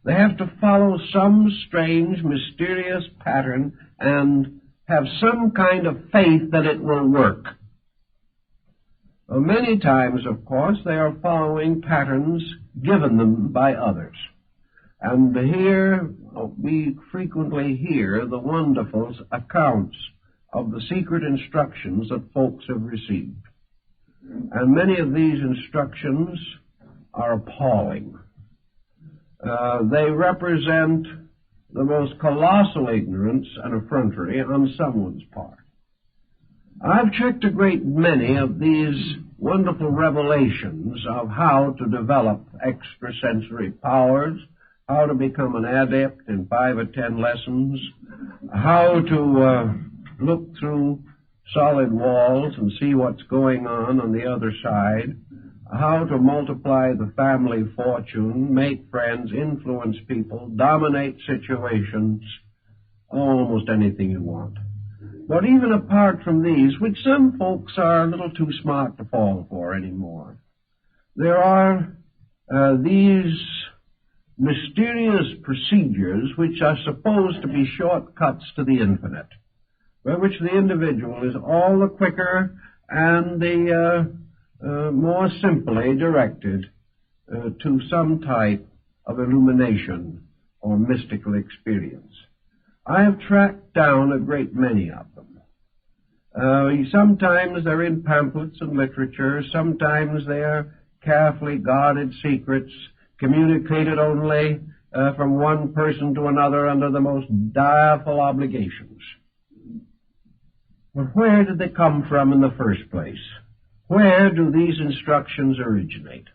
They have to follow some strange, mysterious pattern and have some kind of faith that it will work. Well, many times, of course, they are following patterns given them by others. And here we frequently hear the wonderful accounts of the secret instructions that folks have received. And many of these instructions are appalling. They represent the most colossal ignorance and effrontery on someone's part. I've checked a great many of these wonderful revelations of how to develop extrasensory powers, how to become an adept in 5 or 10 lessons, how to look through solid walls and see what's going on the other side, how to multiply the family fortune, make friends, influence people, dominate situations, almost anything you want. But even apart from these, which some folks are a little too smart to fall for anymore, there are these mysterious procedures which are supposed to be shortcuts to the infinite, by which the individual is all the quicker and the more simply directed to some type of illumination or mystical experience. I have tracked down a great many of them. Sometimes they're in pamphlets and literature, sometimes they're carefully guarded secrets, communicated only from one person to another under the most direful obligations. But where did they come from in the first place? Where do these instructions originate?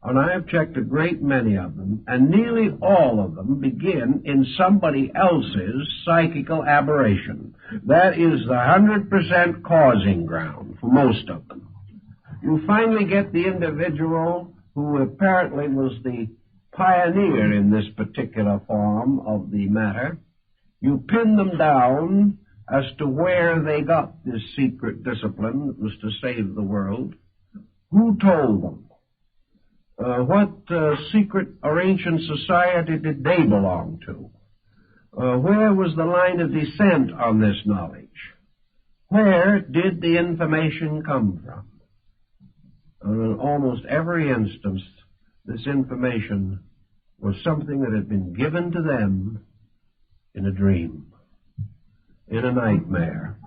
And I have checked a great many of them, and nearly all of them begin in somebody else's psychical aberration. That is the 100% causing ground for most of them. You finally get the individual who apparently was the pioneer in this particular form of the matter. You pin them down as to where they got this secret discipline that was to save the world. Who told them? What secret or ancient society did they belong to? Where was the line of descent on this knowledge? Where did the information come from? In almost every instance, this information was something that had been given to them in a dream, in a nightmare,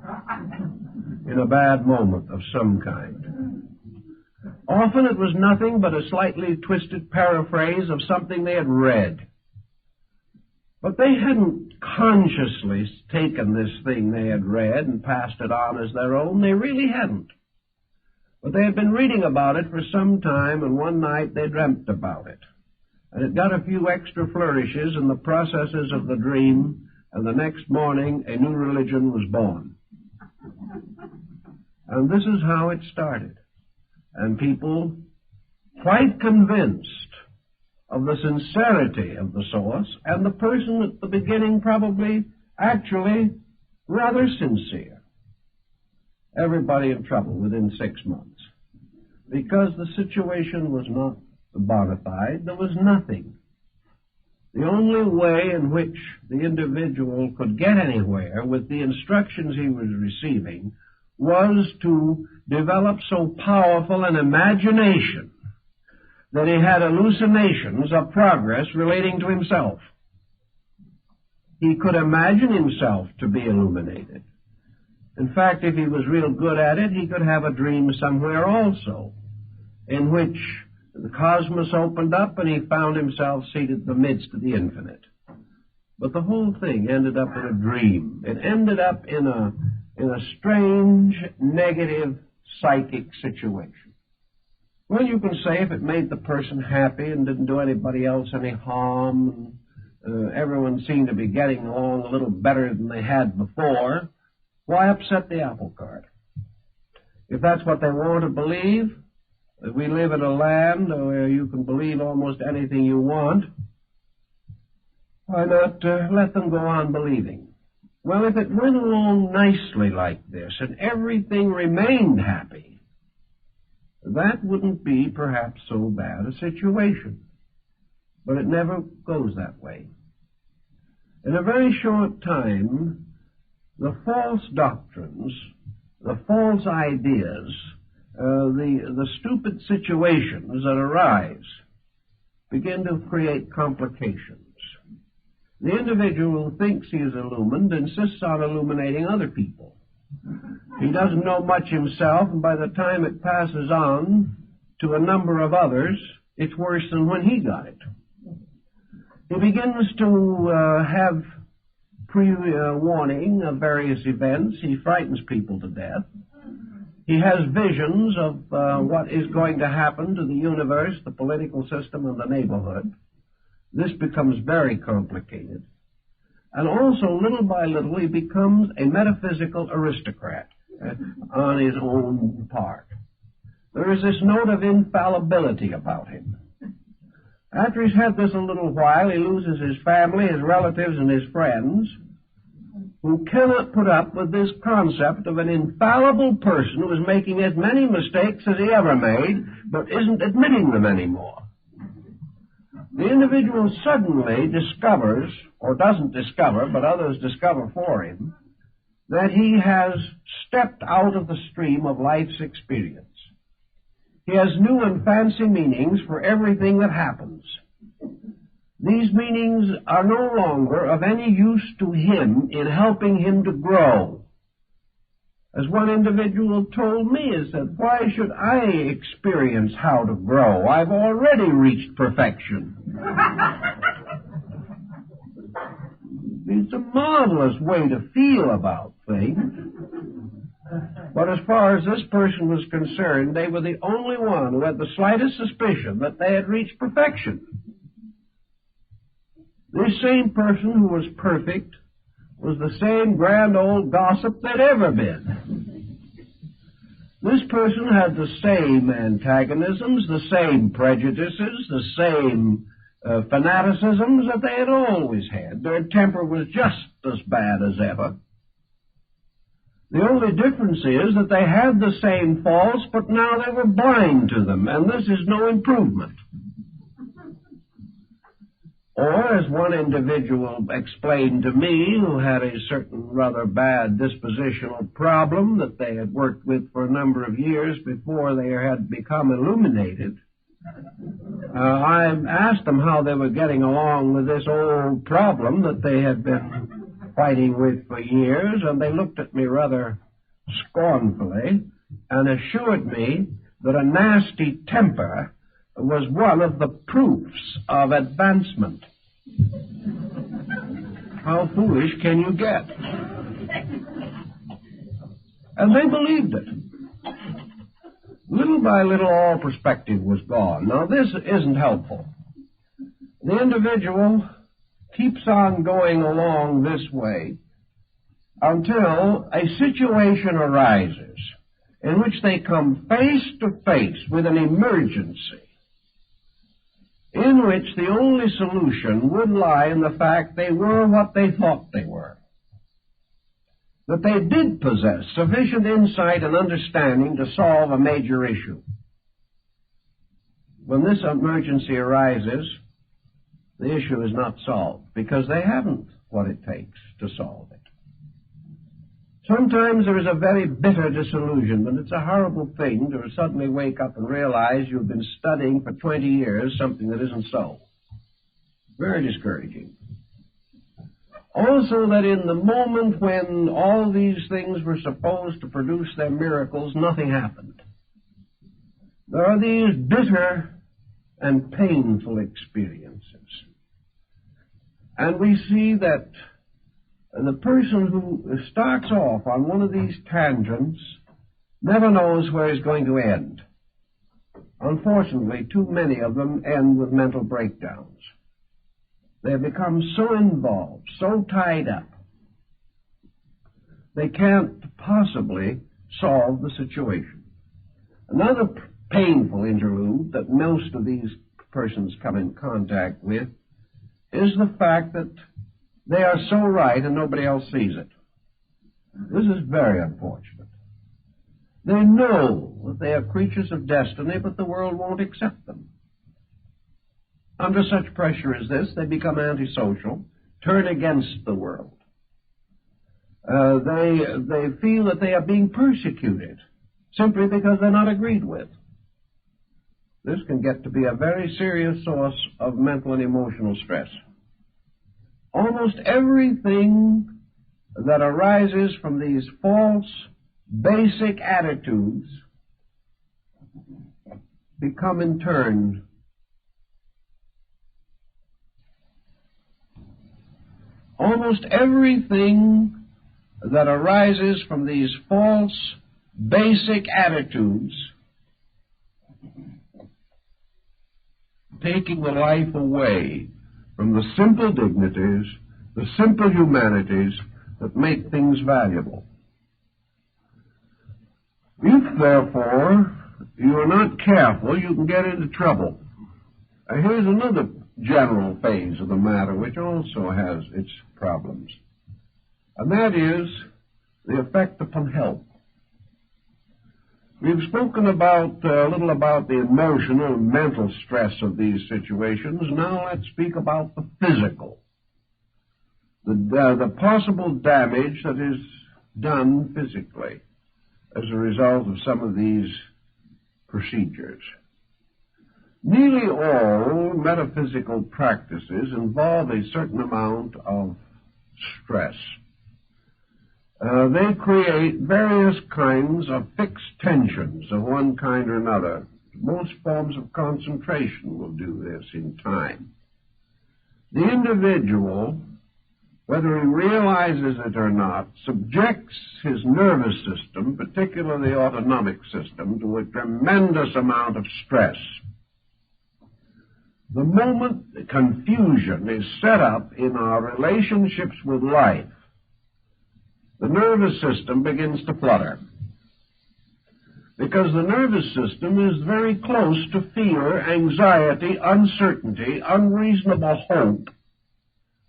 in a bad moment of some kind. Often it was nothing but a slightly twisted paraphrase of something they had read. But they hadn't consciously taken this thing they had read and passed it on as their own. They really hadn't. But they had been reading about it for some time, and one night they dreamt about it. And it got a few extra flourishes in the processes of the dream, and the next morning a new religion was born. And this is how it started. And people, quite convinced of the sincerity of the source, and the person at the beginning probably actually rather sincere. Everybody in trouble within 6 months. Because the situation was not bona fide, there was nothing. The only way in which the individual could get anywhere with the instructions he was receiving was to develop so powerful an imagination that he had hallucinations of progress relating to himself. He could imagine himself to be illuminated. In fact, if he was real good at it, he could have a dream somewhere also, in which the cosmos opened up and he found himself seated in the midst of the infinite. But the whole thing ended up in a dream. It ended up in a strange, negative, psychic situation. Well, you can say if it made the person happy and didn't do anybody else any harm, and everyone seemed to be getting along a little better than they had before, why upset the apple cart? If that's what they want to believe, that we live in a land where you can believe almost anything you want, why not let them go on believing? Well, if it went along nicely like this and everything remained happy, that wouldn't be perhaps so bad a situation. But it never goes that way. In a very short time, the false doctrines, the false ideas, the stupid situations that arise begin to create complications. The individual who thinks he is illumined insists on illuminating other people. He doesn't know much himself, and by the time it passes on to a number of others, it's worse than when he got it. He begins to have pre-warning of various events. He frightens people to death. He has visions of what is going to happen to the universe, the political system, and the neighborhood. This becomes very complicated. And also, little by little, he becomes a metaphysical aristocrat on his own part. There is this note of infallibility about him. After he's had this a little while, he loses his family, his relatives, and his friends, who cannot put up with this concept of an infallible person who is making as many mistakes as he ever made, but isn't admitting them anymore. The individual suddenly discovers, or doesn't discover, but others discover for him, that he has stepped out of the stream of life's experience. He has new and fancy meanings for everything that happens. These meanings are no longer of any use to him in helping him to grow. As one individual told me, he said, "Why should I experience how to grow? I've already reached perfection." It's a marvelous way to feel about things. But as far as this person was concerned, they were the only one who had the slightest suspicion that they had reached perfection. This same person who was perfect was the same grand old gossip they'd ever been. This person had the same antagonisms, the same prejudices, the same fanaticisms that they had always had. Their temper was just as bad as ever. The only difference is that they had the same faults, but now they were blind to them, and this is no improvement. Or, as one individual explained to me, who had a certain rather bad dispositional problem that they had worked with for a number of years before they had become illuminated, I asked them how they were getting along with this old problem that they had been fighting with for years, and they looked at me rather scornfully and assured me that a nasty temper was one of the proofs of advancement. How foolish can you get? And they believed it. Little by little, all perspective was gone. Now, this isn't helpful. The individual keeps on going along this way until a situation arises in which they come face to face with an emergency, in which the only solution would lie in the fact they were what they thought they were. That they did possess sufficient insight and understanding to solve a major issue. When this emergency arises, the issue is not solved because they haven't what it takes to solve it. Sometimes there is a very bitter disillusionment. It's a horrible thing to suddenly wake up and realize you've been studying for 20 years something that isn't so. Very discouraging. Also, that in the moment when all these things were supposed to produce their miracles, nothing happened. There are these bitter and painful experiences. And we see that the person who starts off on one of these tangents never knows where he's going to end. Unfortunately, too many of them end with mental breakdowns. They have become so involved, so tied up, they can't possibly solve the situation. Another painful interlude that most of these persons come in contact with is the fact that they are so right and nobody else sees it. This is very unfortunate. They know that they are creatures of destiny, but the world won't accept them. Under such pressure as this, they become antisocial, turn against the world. They feel that they are being persecuted simply because they're not agreed with. This can get to be a very serious source of mental and emotional stress. Almost everything that arises from these false, basic attitudes become in turn almost everything that arises from these false, basic attitudes taking the life away from the simple dignities, the simple humanities that make things valuable. If, therefore, you are not careful, you can get into trouble. Here's another general phase of the matter which also has its problems, and that is the effect upon health. We've spoken about a little about the emotional and mental stress of these situations. Now let's speak about the physical, the possible damage that is done physically as a result of some of these procedures. Nearly all metaphysical practices involve a certain amount of stress. They create various kinds of fixed tensions of one kind or another. Most forms of concentration will do this in time. The individual, whether he realizes it or not, subjects his nervous system, particularly the autonomic system, to a tremendous amount of stress. The moment the confusion is set up in our relationships with life, the nervous system begins to flutter. Because the nervous system is very close to fear, anxiety, uncertainty, unreasonable hope,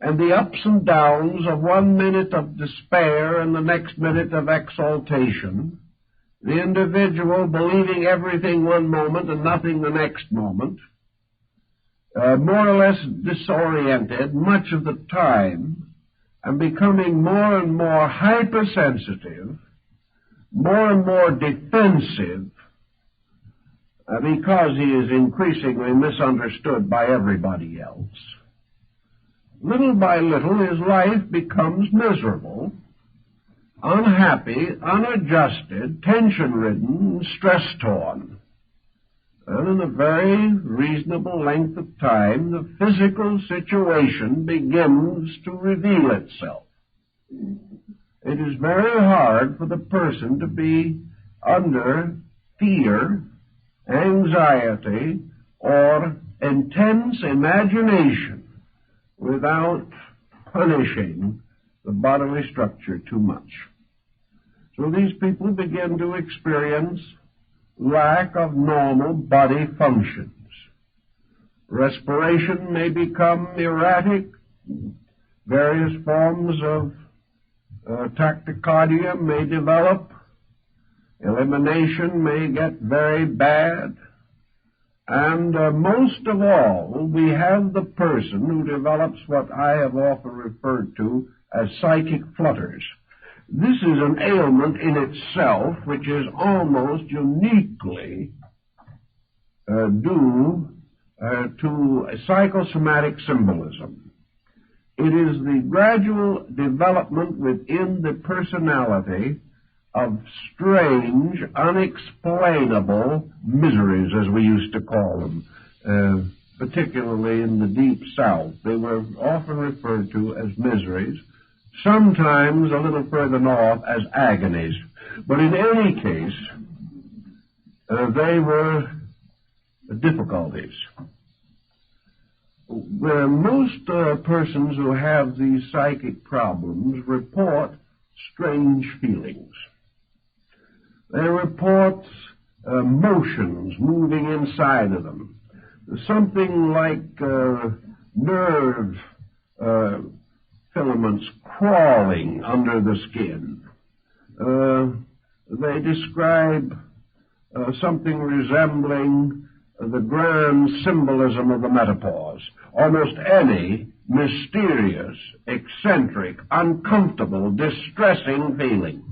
and the ups and downs of 1 minute of despair and the next minute of exaltation, the individual believing everything one moment and nothing the next moment, more or less disoriented much of the time, and becoming more and more hypersensitive, more and more defensive, because he is increasingly misunderstood by everybody else. Little by little, his life becomes miserable, unhappy, unadjusted, tension-ridden, stress-torn. And in a very reasonable length of time, the physical situation begins to reveal itself. It is very hard for the person to be under fear, anxiety, or intense imagination without punishing the bodily structure too much. So these people begin to experience lack of normal body functions. Respiration may become erratic. Various forms of tachycardia may develop. Elimination may get very bad. And most of all, we have the person who develops what I have often referred to as psychic flutters. This is an ailment in itself which is almost uniquely due to psychosomatic symbolism. It is the gradual development within the personality of strange, unexplainable miseries, as we used to call them, particularly in the Deep South. They were often referred to as miseries, sometimes a little further north as agonies. But in any case, they were difficulties. Most persons who have these psychic problems report strange feelings. They report motions moving inside of them, something like nerve filaments crawling under the skin. They describe something resembling the grand symbolism of the metaphors. Almost any mysterious, eccentric, uncomfortable, distressing feeling.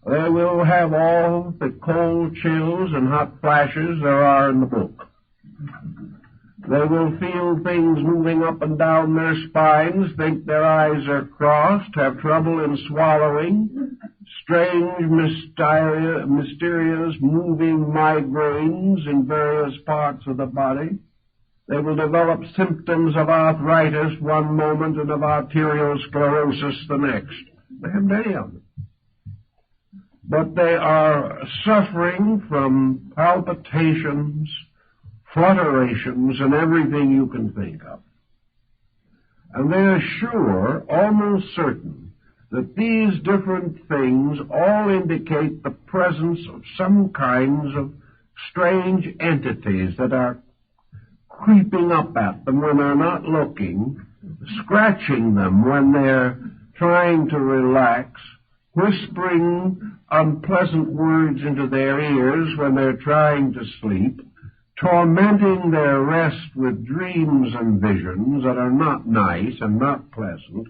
They will have all the cold chills and hot flashes there are in the book. They will feel things moving up and down their spines, think their eyes are crossed, have trouble in swallowing, strange, mysterious moving migraines in various parts of the body. They will develop symptoms of arthritis one moment and of arteriosclerosis the next. They have many of them. But they are suffering from palpitations, flutterations, and everything you can think of. And they are sure, almost certain, that these different things all indicate the presence of some kinds of strange entities that are creeping up at them when they're not looking, scratching them when they're trying to relax, whispering unpleasant words into their ears when they're trying to sleep, tormenting their rest with dreams and visions that are not nice and not pleasant,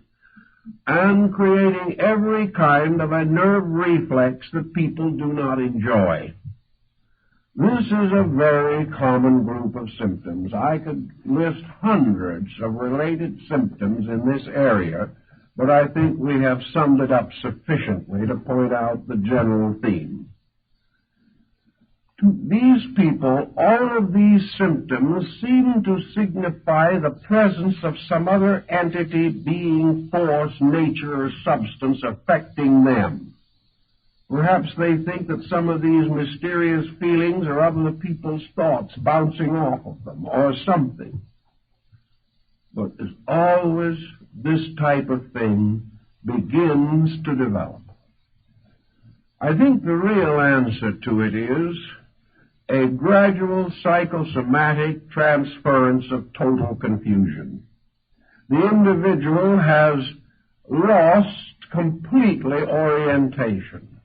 and creating every kind of a nerve reflex that people do not enjoy. This is a very common group of symptoms. I could list hundreds of related symptoms in this area, but I think we have summed it up sufficiently to point out the general theme. To these people, all of these symptoms seem to signify the presence of some other entity, being, force, nature, or substance affecting them. Perhaps they think that some of these mysterious feelings are other people's thoughts bouncing off of them, or something. But as always, this type of thing begins to develop. I think the real answer to it is a gradual psychosomatic transference of total confusion. The the individual has lost completely orientation.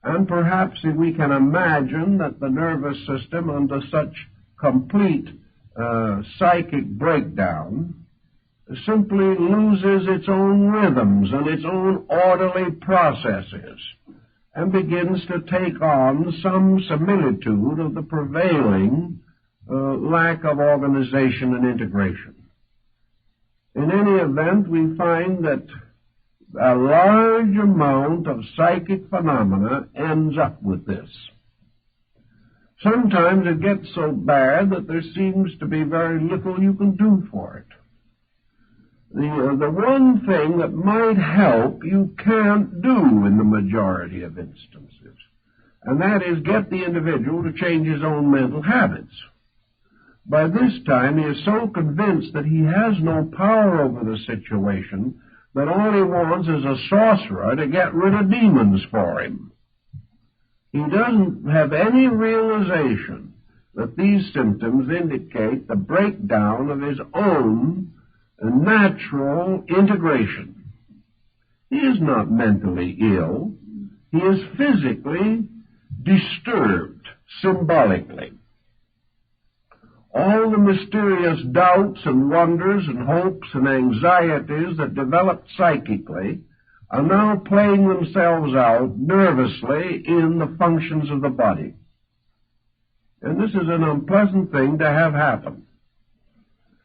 And perhaps we can imagine that the nervous system, under such complete psychic breakdown, simply loses its own rhythms and its own orderly processes, and begins to take on some similitude of the prevailing lack of organization and integration. In any event, we find that a large amount of psychic phenomena ends up with this. Sometimes it gets so bad that there seems to be very little you can do for it. The one thing that might help you can't do in the majority of instances, and that is get the individual to change his own mental habits. By this time, he is so convinced that he has no power over the situation that all he wants is a sorcerer to get rid of demons for him. He doesn't have any realization that these symptoms indicate the breakdown of his own natural integration. He is not mentally ill. He is physically disturbed, symbolically. All the mysterious doubts and wonders and hopes and anxieties that developed psychically are now playing themselves out nervously in the functions of the body. And this is an unpleasant thing to have happen.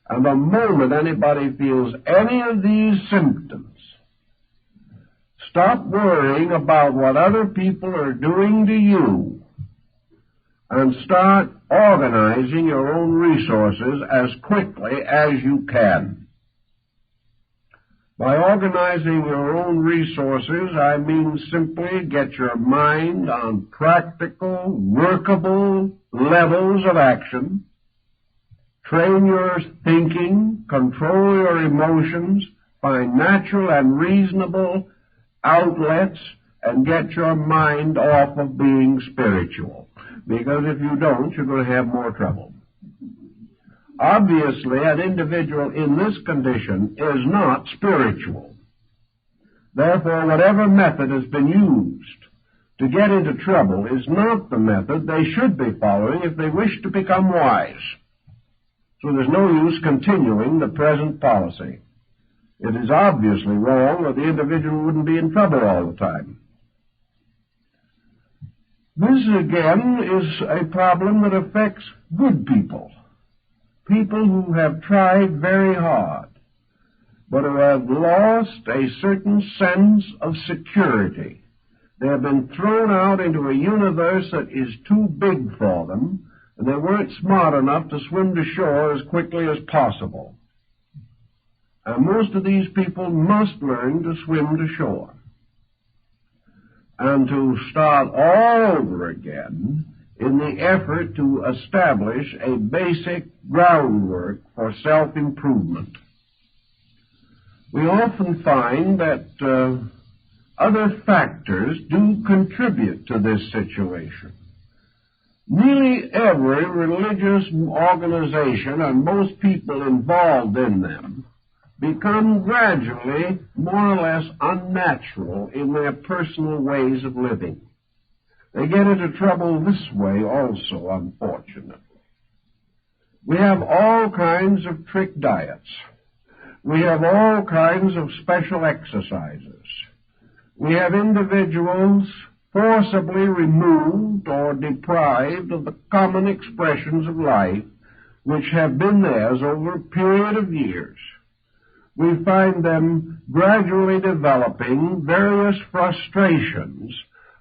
And the moment anybody feels any of these symptoms, stop worrying about what other people are doing to you and start organizing your own resources as quickly as you can. By organizing your own resources, I mean simply get your mind on practical, workable levels of action, train your thinking, control your emotions, find natural and reasonable outlets, and get your mind off of being spiritual. Because if you don't, you're going to have more trouble. Obviously, an individual in this condition is not spiritual. Therefore, whatever method has been used to get into trouble is not the method they should be following if they wish to become wise. So there's no use continuing the present policy. It is obviously wrong, or the individual wouldn't be in trouble all the time. This, again, is a problem that affects good people, people who have tried very hard, but who have lost a certain sense of security. They have been thrown out into a universe that is too big for them, and they weren't smart enough to swim to shore as quickly as possible. And most of these people must learn to swim to shore and to start all over again in the effort to establish a basic groundwork for self-improvement. We often find that other factors do contribute to this situation. Nearly every religious organization and most people involved in them become gradually more or less unnatural in their personal ways of living. They get into trouble this way also, unfortunately. We have all kinds of trick diets. We have all kinds of special exercises. We have individuals forcibly removed or deprived of the common expressions of life which have been theirs over a period of years. We find them gradually developing various frustrations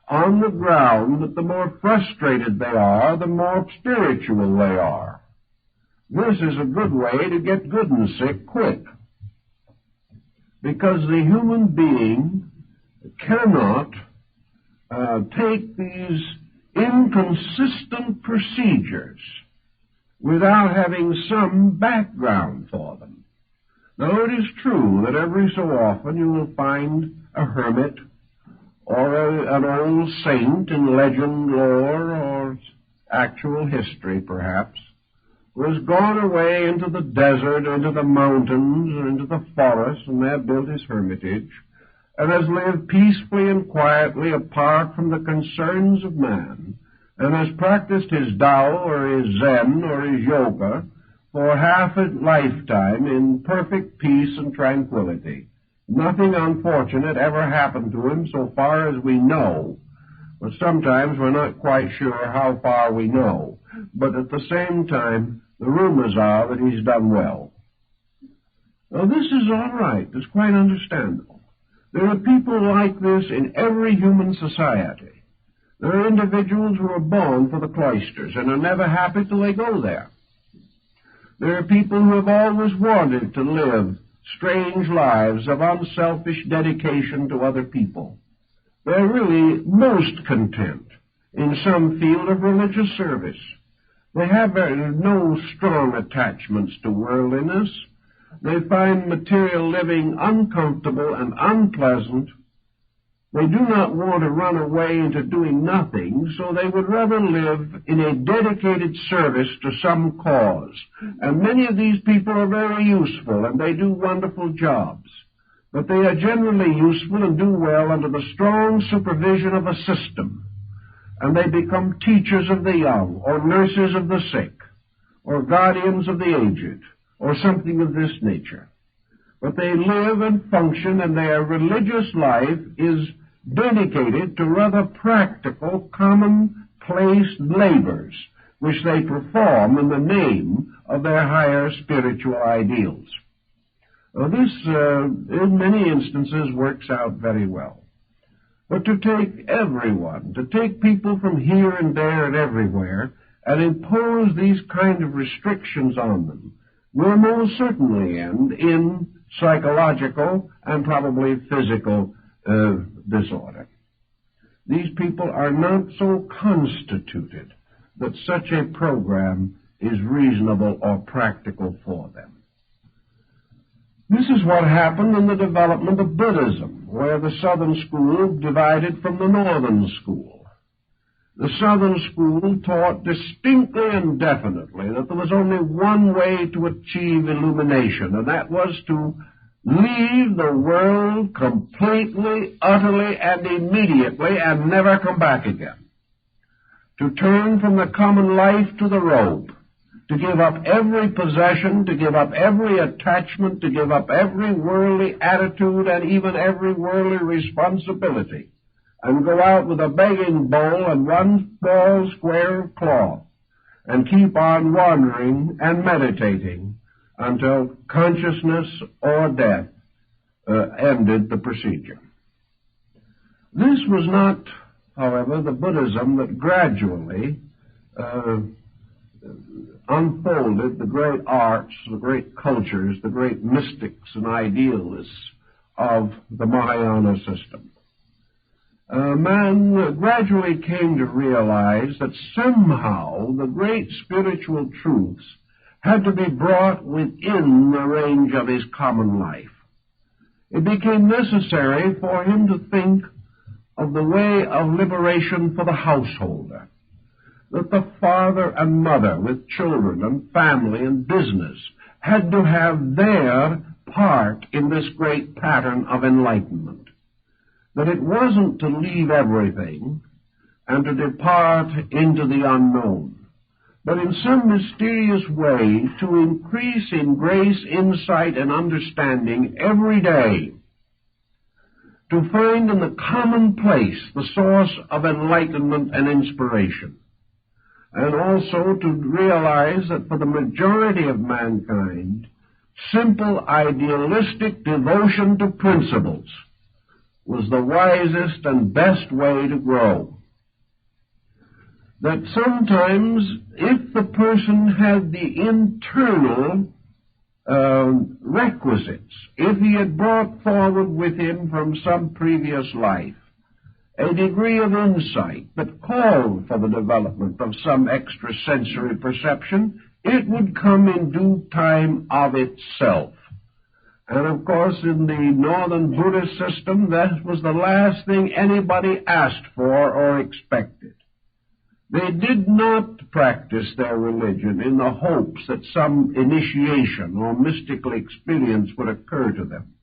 on the ground that the more frustrated they are, the more spiritual they are. This is a good way to get good and sick quick, because the human being cannot take these inconsistent procedures without having some background for them. Now, it is true that every so often you will find a hermit or an old saint in legend, lore, or actual history, perhaps, who has gone away into the desert, into the mountains, or into the forest, and there built his hermitage, and has lived peacefully and quietly apart from the concerns of man, and has practiced his Tao or his Zen or his Yoga for half a lifetime in perfect peace and tranquility. Nothing unfortunate ever happened to him so far as we know, but sometimes we're not quite sure how far we know. But at the same time, the rumors are that he's done well. Now, this is all right. It's quite understandable. There are people like this in every human society. There are individuals who are born for the cloisters and are never happy till they go there. There are people who have always wanted to live strange lives of unselfish dedication to other people. They're really most content in some field of religious service. They have no strong attachments to worldliness. They find material living uncomfortable and unpleasant. They do not want to run away into doing nothing, so they would rather live in a dedicated service to some cause. And many of these people are very useful, and they do wonderful jobs. But they are generally useful and do well under the strong supervision of a system. And they become teachers of the young, or nurses of the sick, or guardians of the aged, or something of this nature. But they live and function, and their religious life is dedicated to rather practical, commonplace labors, which they perform in the name of their higher spiritual ideals. Now, this, in many instances, works out very well. But to take everyone, to take people from here and there and everywhere, and impose these kind of restrictions on them, will most certainly end in psychological and probably physical disorder. These people are not so constituted that such a program is reasonable or practical for them. This is what happened in the development of Buddhism, where the Southern school divided from the Northern school. The Southern school taught distinctly and definitely that there was only one way to achieve illumination, and that was to leave the world completely, utterly, and immediately, and never come back again. To turn from the common life to the robe, to give up every possession, to give up every attachment, to give up every worldly attitude and even every worldly responsibility, and go out with a begging bowl and one small square of cloth, and keep on wandering and meditating until consciousness or death ended the procedure. This was not, however, the Buddhism that gradually unfolded the great arts, the great cultures, the great mystics and idealists of the Mahayana system. Man gradually came to realize that somehow the great spiritual truths had to be brought within the range of his common life. It became necessary for him to think of the way of liberation for the householder, that the father and mother with children and family and business had to have their part in this great pattern of enlightenment, that it wasn't to leave everything and to depart into the unknown, but in some mysterious way to increase in grace, insight, and understanding every day, to find in the commonplace the source of enlightenment and inspiration, and also to realize that for the majority of mankind, simple idealistic devotion to principles was the wisest and best way to grow. That sometimes, if the person had the internal requisites, if he had brought forward with him from some previous life a degree of insight that called for the development of some extrasensory perception, it would come in due time of itself. And of course, in the Northern Buddhist system, that was the last thing anybody asked for or expected. They did not practice their religion in the hopes that some initiation or mystical experience would occur to them.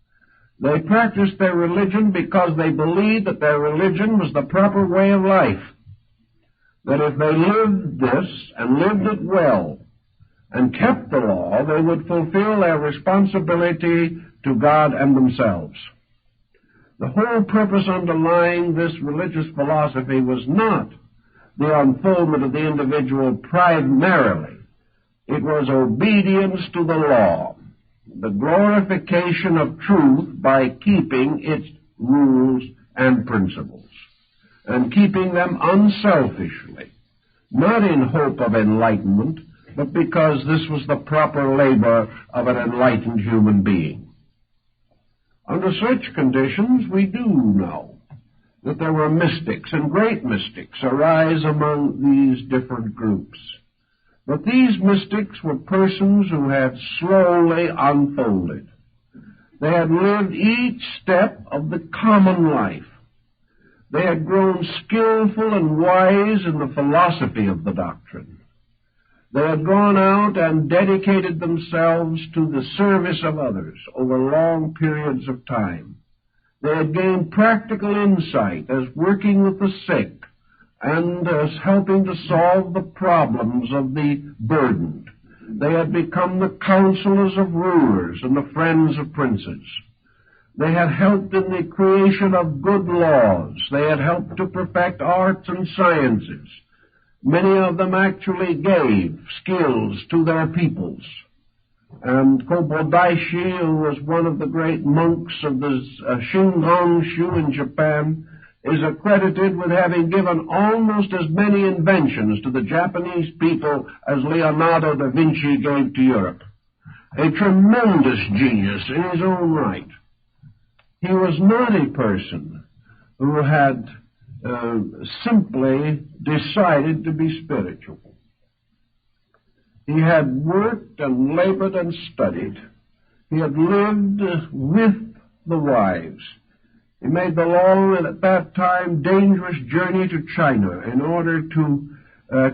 They practiced their religion because they believed that their religion was the proper way of life. That if they lived this and lived it well and kept the law, they would fulfill their responsibility to God and themselves. The whole purpose underlying this religious philosophy was not the unfoldment of the individual primarily. It was obedience to the law, the glorification of truth by keeping its rules and principles, and keeping them unselfishly, not in hope of enlightenment, but because this was the proper labor of an enlightened human being. Under such conditions, we do know that there were mystics, and great mystics arise among these different groups. But these mystics were persons who had slowly unfolded. They had lived each step of the common life. They had grown skillful and wise in the philosophy of the doctrine. They had gone out and dedicated themselves to the service of others over long periods of time. They had gained practical insight as working with the sick and as helping to solve the problems of the burdened. They had become the counselors of rulers and the friends of princes. They had helped in the creation of good laws. They had helped to perfect arts and sciences. Many of them actually gave skills to their peoples. And Kobodaishi, who was one of the great monks of the Shingon-shu in Japan, is accredited with having given almost as many inventions to the Japanese people as Leonardo da Vinci gave to Europe. A tremendous genius in his own right. He was not a person who had simply decided to be spiritual. He had worked and labored and studied. He had lived with the wise. He made the long and at that time dangerous journey to China in order to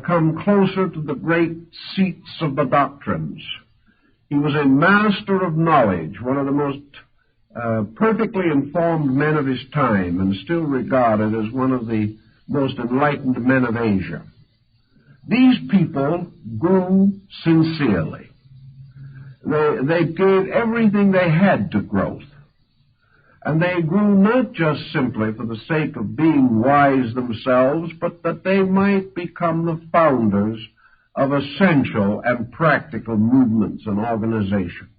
come closer to the great seats of the doctrines. He was a master of knowledge, one of the most perfectly informed men of his time, and still regarded as one of the most enlightened men of Asia. These people grew sincerely. They gave everything they had to growth. And they grew not just simply for the sake of being wise themselves, but that they might become the founders of essential and practical movements and organizations.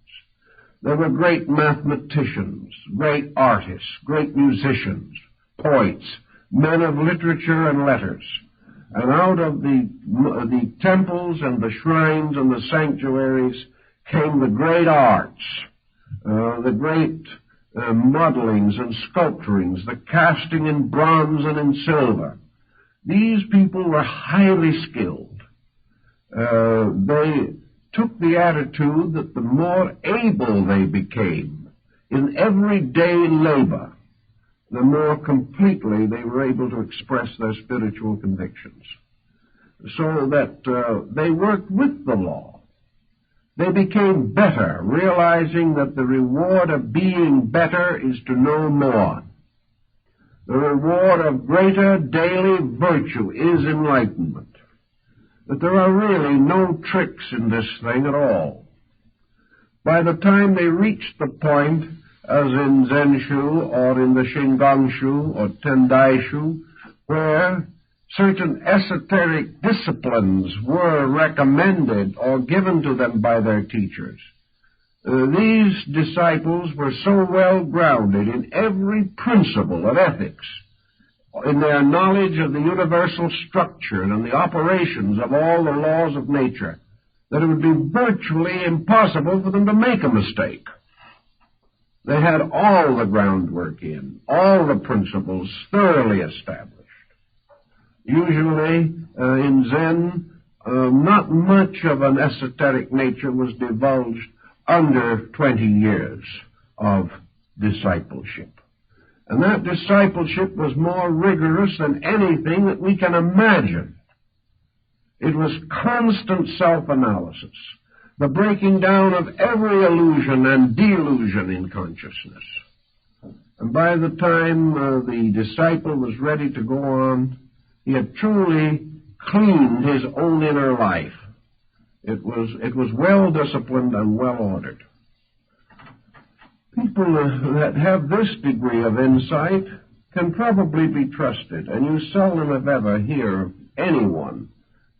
They were great mathematicians, great artists, great musicians, poets, men of literature and letters. And out of the temples and the shrines and the sanctuaries came the great arts, the great modelings and sculpturings, the casting in bronze and in silver. These people were highly skilled. They took the attitude that the more able they became in everyday labor, the more completely they were able to express their spiritual convictions. So that they worked with the law. They became better, realizing that the reward of being better is to know more. The reward of greater daily virtue is enlightenment. That there are really no tricks in this thing at all. By the time they reached the point, as in Zenshu or in the Shingon-shu or Tendai-shu, where certain esoteric disciplines were recommended or given to them by their teachers, these disciples were so well grounded in every principle of ethics, in their knowledge of the universal structure and the operations of all the laws of nature, that it would be virtually impossible for them to make a mistake. They had all the groundwork in, all the principles thoroughly established. Usually, in Zen, not much of an esoteric nature was divulged under 20 years of discipleship. And that discipleship was more rigorous than anything that we can imagine. It was constant self-analysis, the breaking down of every illusion and delusion in consciousness. And by the time the disciple was ready to go on, he had truly cleaned his own inner life. It was well disciplined and well ordered. People that have this degree of insight can probably be trusted, and you seldom if ever hear of anyone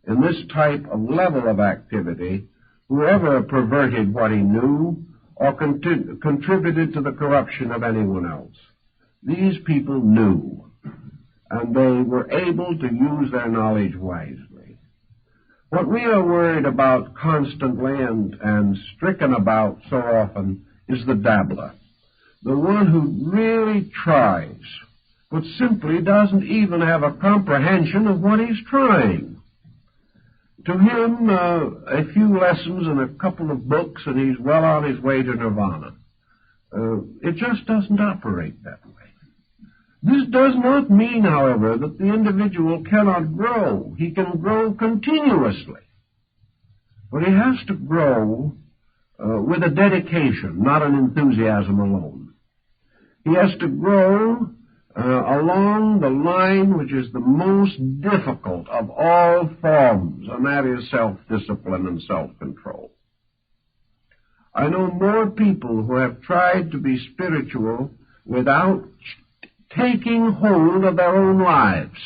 in this type of level of activity who ever perverted what he knew or contributed to the corruption of anyone else. These people knew, and they were able to use their knowledge wisely. What we are worried about constantly and stricken about so often is the dabbler, the one who really tries, but simply doesn't even have a comprehension of what he's trying. To him, a few lessons and a couple of books, and he's well on his way to nirvana. It just doesn't operate that way. This does not mean, however, that the individual cannot grow. He can grow continuously. But he has to grow with a dedication, not an enthusiasm alone. He has to grow along the line which is the most difficult of all forms, and that is self-discipline and self-control. I know more people who have tried to be spiritual without taking hold of their own lives.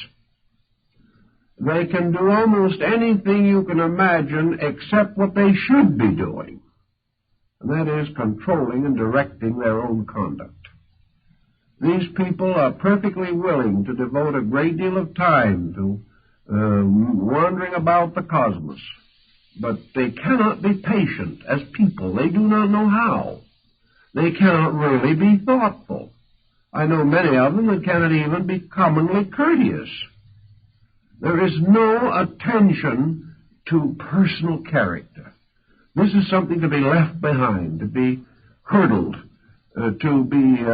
They can do almost anything you can imagine except what they should be doing, and that is controlling and directing their own conduct. These people are perfectly willing to devote a great deal of time to wandering about the cosmos, but they cannot be patient as people. They do not know how. They cannot really be thoughtful. I know many of them that cannot even be commonly courteous. There is no attention to personal character. This is something to be left behind, to be hurdled, to be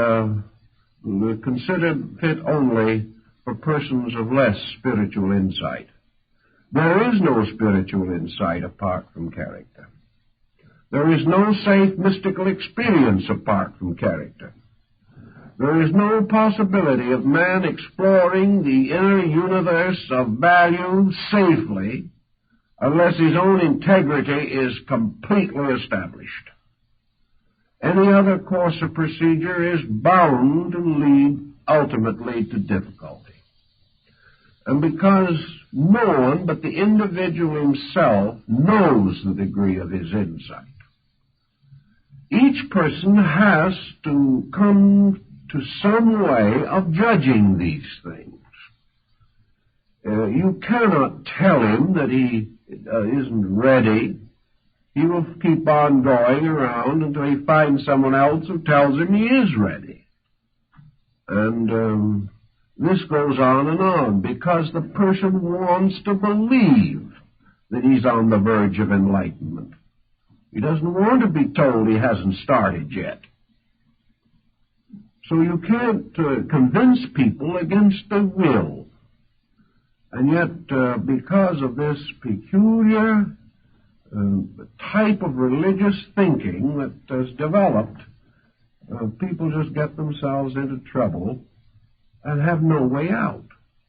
considered fit only for persons of less spiritual insight. There is no spiritual insight apart from character. There is no safe mystical experience apart from character. There is no possibility of man exploring the inner universe of value safely unless his own integrity is completely established. Any other course of procedure is bound to lead ultimately to difficulty. And because no one but the individual himself knows the degree of his insight, each person has to come to some way of judging these things. You cannot tell him that he isn't ready. He will keep on going around until he finds someone else who tells him he is ready. And this goes on because the person wants to believe that he's on the verge of enlightenment. He doesn't want to be told he hasn't started yet. So you can't convince people against their will. And yet, because of this peculiar type of religious thinking that has developed, people just get themselves into trouble and have no way out.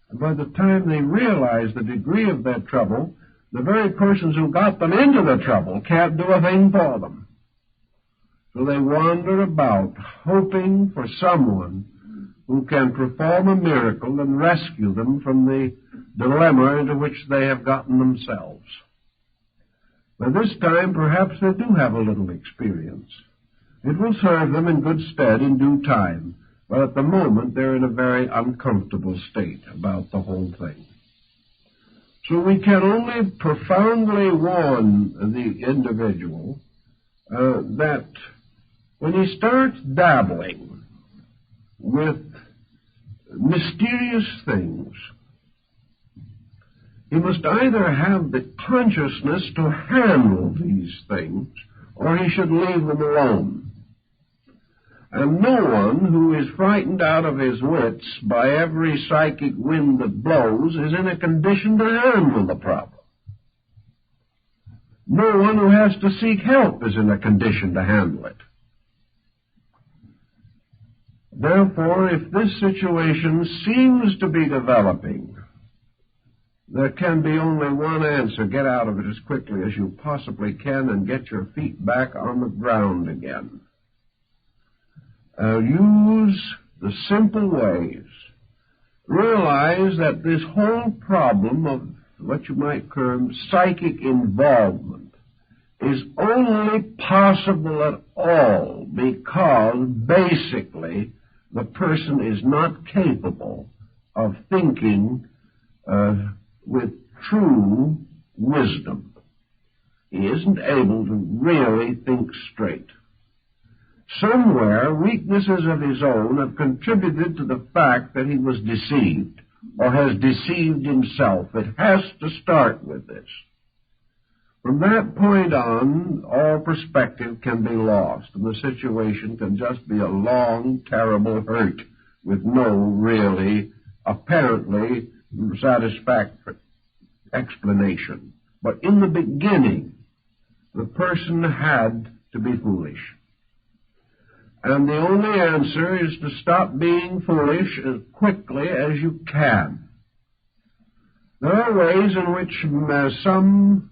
And by the time they realize the degree of their trouble, the very persons who got them into the trouble can't do a thing for them. So they wander about, hoping for someone who can perform a miracle and rescue them from the dilemma into which they have gotten themselves. By this time, perhaps they do have a little experience. It will serve them in good stead in due time, but at the moment they're in a very uncomfortable state about the whole thing. So we can only profoundly warn the individual that when he starts dabbling with mysterious things, he must either have the consciousness to handle these things, or he should leave them alone. And no one who is frightened out of his wits by every psychic wind that blows is in a condition to handle the problem. No one who has to seek help is in a condition to handle it. Therefore, if this situation seems to be developing, there can be only one answer. Get out of it as quickly as you possibly can and get your feet back on the ground again. Use the simple ways. Realize that this whole problem of what you might term psychic involvement is only possible at all because basically the person is not capable of thinking with true wisdom. He isn't able to really think straight. Somewhere, weaknesses of his own have contributed to the fact that he was deceived, or has deceived himself. It has to start with this. From that point on, all perspective can be lost, and the situation can just be a long, terrible hurt with no really, apparently, satisfactory explanation. But in the beginning, the person had to be foolish. And the only answer is to stop being foolish as quickly as you can. There are ways in which some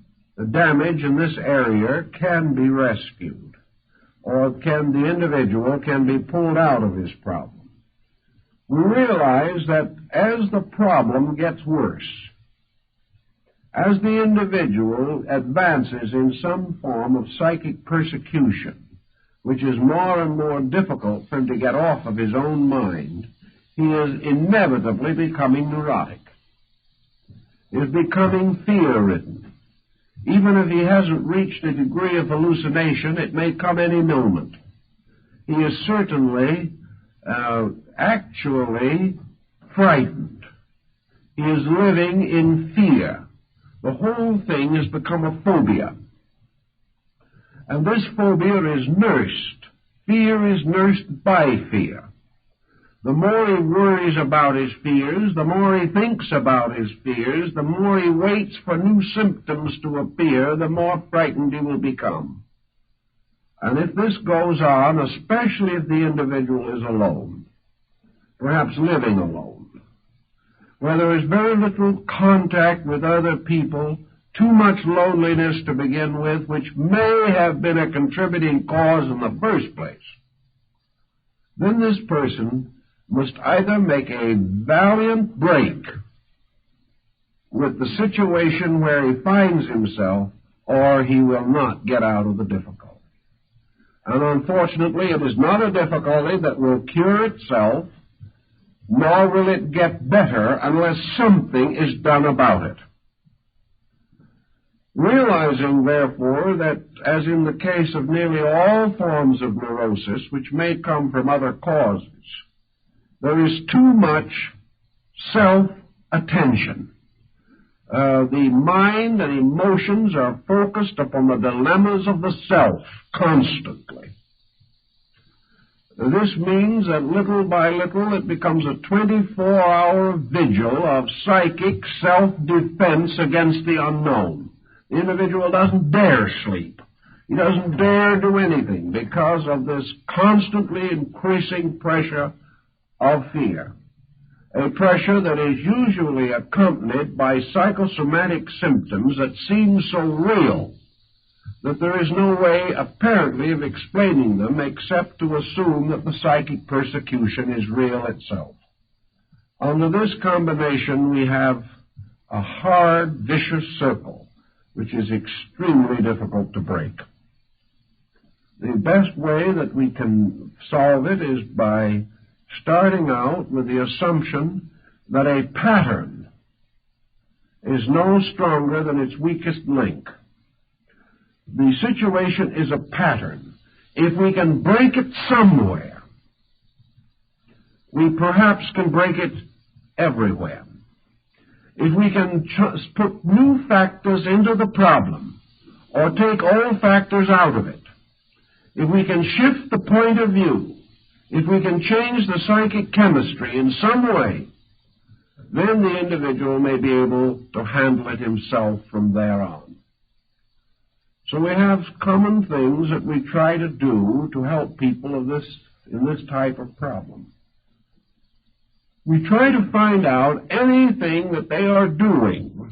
damage in this area can be rescued, or the individual can be pulled out of his problem. We realize that as the problem gets worse, as the individual advances in some form of psychic persecution, which is more and more difficult for him to get off of his own mind, he is inevitably becoming neurotic. He is becoming fear-ridden. Even if he hasn't reached a degree of hallucination, it may come any moment. He is certainly actually frightened. He is living in fear. The whole thing has become a phobia. And this phobia is nursed. Fear is nursed by fear. The more he worries about his fears, the more he thinks about his fears, the more he waits for new symptoms to appear, the more frightened he will become. And if this goes on, especially if the individual is alone, perhaps living alone, where there is very little contact with other people, too much loneliness to begin with, which may have been a contributing cause in the first place, then this person must either make a valiant break with the situation where he finds himself, or he will not get out of the difficulty. And unfortunately, it is not a difficulty that will cure itself, nor will it get better unless something is done about it. Realizing, therefore, that as in the case of nearly all forms of neurosis, which may come from other causes, there is too much self-attention. The mind and emotions are focused upon the dilemmas of the self constantly. This means that little by little it becomes a 24-hour vigil of psychic self-defense against the unknown. The individual doesn't dare sleep. He doesn't dare do anything because of this constantly increasing pressure of fear. A pressure that is usually accompanied by psychosomatic symptoms that seem so real that there is no way, apparently, of explaining them except to assume that the psychic persecution is real itself. Under this combination, we have a hard, vicious circle, which is extremely difficult to break. The best way that we can solve it is by starting out with the assumption that a pattern is no stronger than its weakest link. The situation is a pattern. If we can break it somewhere, we perhaps can break it everywhere. If we can put new factors into the problem, or take old factors out of it, if we can shift the point of view, if we can change the psychic chemistry in some way, then the individual may be able to handle it himself from there on. So we have common things that we try to do to help people in this type of problem. We try to find out anything that they are doing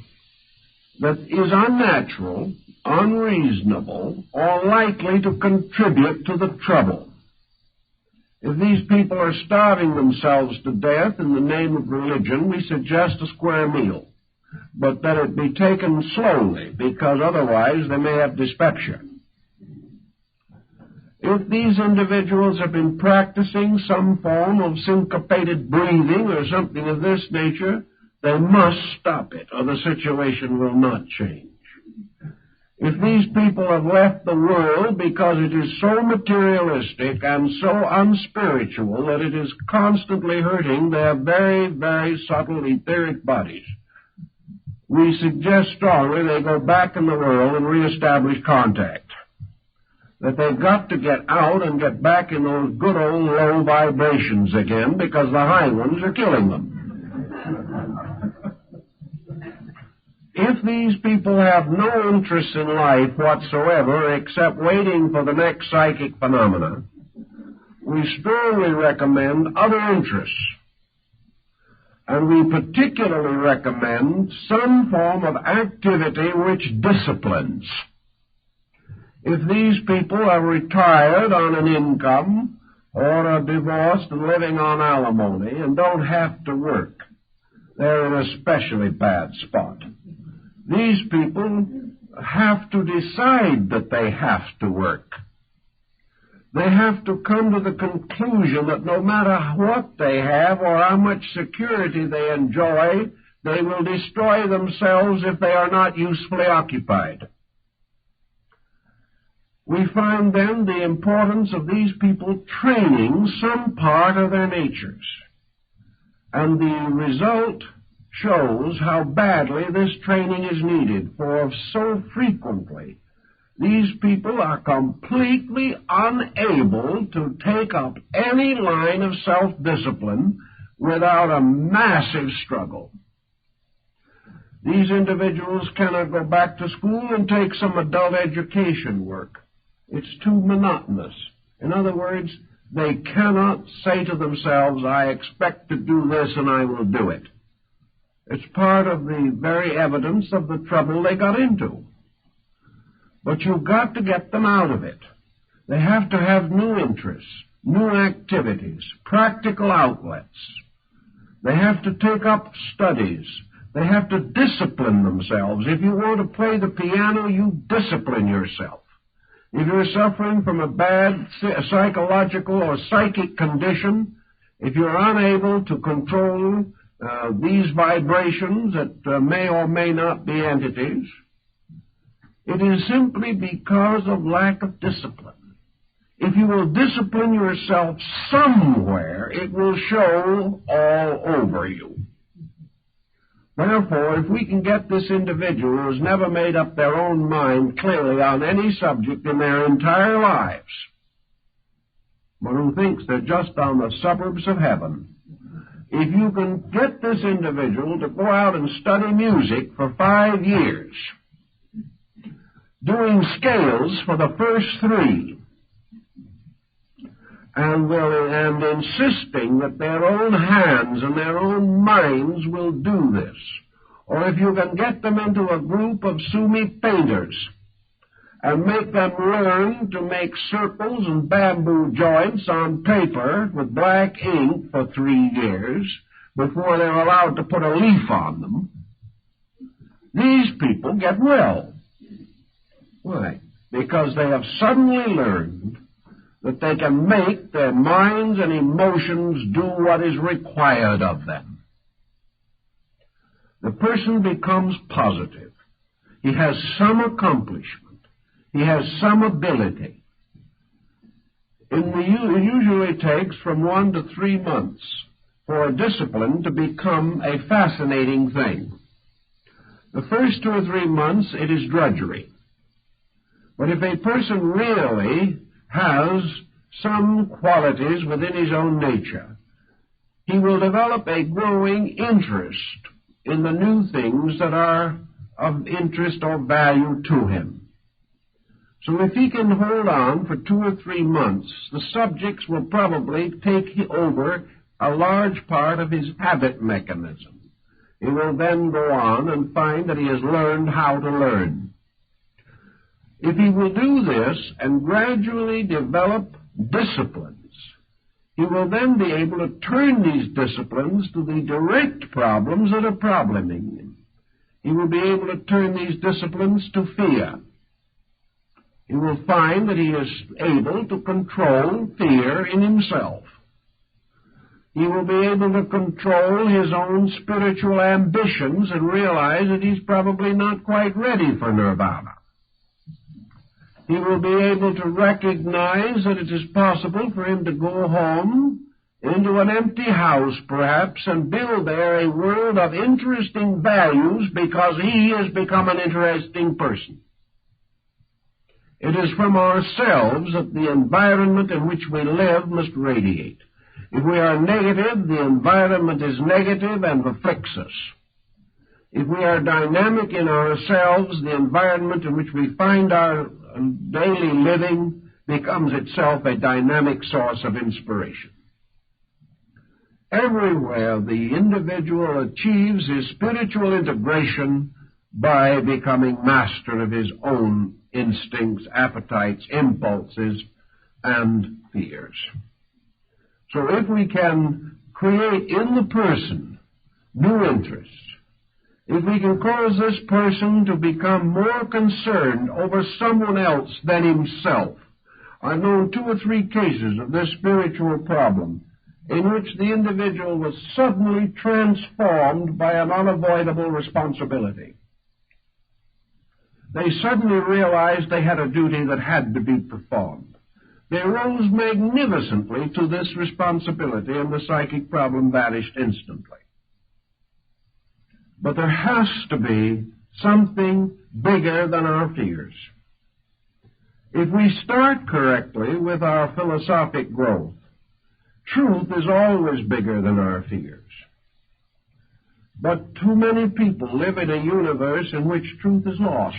that is unnatural, unreasonable, or likely to contribute to the trouble. If these people are starving themselves to death in the name of religion, we suggest a square meal, but that it be taken slowly, because otherwise they may have dyspepsia. If these individuals have been practicing some form of syncopated breathing or something of this nature, they must stop it, or the situation will not change. If these people have left the world because it is so materialistic and so unspiritual that it is constantly hurting their very, very subtle etheric bodies, we suggest strongly they go back in the world and reestablish contact. That they've got to get out and get back in those good old low vibrations again, because the high ones are killing them. If these people have no interest in life whatsoever except waiting for the next psychic phenomena, we strongly recommend other interests. And we particularly recommend some form of activity which disciplines. If these people are retired on an income or are divorced and living on alimony and don't have to work, they're in a especially bad spot. These people have to decide that they have to work. They have to come to the conclusion that no matter what they have or how much security they enjoy, they will destroy themselves if they are not usefully occupied. We find then the importance of these people training some part of their natures. And the result shows how badly this training is needed, for so frequently these people are completely unable to take up any line of self-discipline without a massive struggle. These individuals cannot go back to school and take some adult education work. It's too monotonous. In other words, they cannot say to themselves, I expect to do this and I will do it. It's part of the very evidence of the trouble they got into. But you've got to get them out of it. They have to have new interests, new activities, practical outlets. They have to take up studies. They have to discipline themselves. If you want to play the piano, you discipline yourself. If you're suffering from a bad psychological or psychic condition, if you're unable to control these vibrations that may or may not be entities, it is simply because of lack of discipline. If you will discipline yourself somewhere, it will show all over you. Therefore, if we can get this individual who has never made up their own mind clearly on any subject in their entire lives, but who thinks they're just on the suburbs of heaven, if you can get this individual to go out and study music for 5 years, doing scales for the first 3, and insisting that their own hands and their own minds will do this, or if you can get them into a group of Sumi painters and make them learn to make circles and bamboo joints on paper with black ink for 3 years before they're allowed to put a leaf on them, these people get well. Why? Because they have suddenly learned that they can make their minds and emotions do what is required of them. The person becomes positive. He has some accomplishment. He has some ability. It usually takes from 1 to 3 months for a discipline to become a fascinating thing. The first 2 or 3 months, it is drudgery. But if a person really has some qualities within his own nature, he will develop a growing interest in the new things that are of interest or value to him. So if he can hold on for 2 or 3 months, the subjects will probably take over a large part of his habit mechanism. He will then go on and find that he has learned how to learn. If he will do this and gradually develop disciplines, he will then be able to turn these disciplines to the direct problems that are probleming him. He will be able to turn these disciplines to fear. He will find that he is able to control fear in himself. He will be able to control his own spiritual ambitions and realize that he's probably not quite ready for nirvana. He will be able to recognize that it is possible for him to go home into an empty house, perhaps, and build there a world of interesting values because he has become an interesting person. It is from ourselves that the environment in which we live must radiate. If we are negative, the environment is negative and afflicts us. If we are dynamic in ourselves, the environment in which we find our daily living becomes itself a dynamic source of inspiration. Everywhere the individual achieves his spiritual integration by becoming master of his own instincts, appetites, impulses, and fears. So if we can create in the person new interests, if we can cause this person to become more concerned over someone else than himself. I've known 2 or 3 cases of this spiritual problem in which the individual was suddenly transformed by an unavoidable responsibility. They suddenly realized they had a duty that had to be performed. They rose magnificently to this responsibility, and the psychic problem vanished instantly. But there has to be something bigger than our fears. If we start correctly with our philosophic growth, truth is always bigger than our fears. But too many people live in a universe in which truth is lost.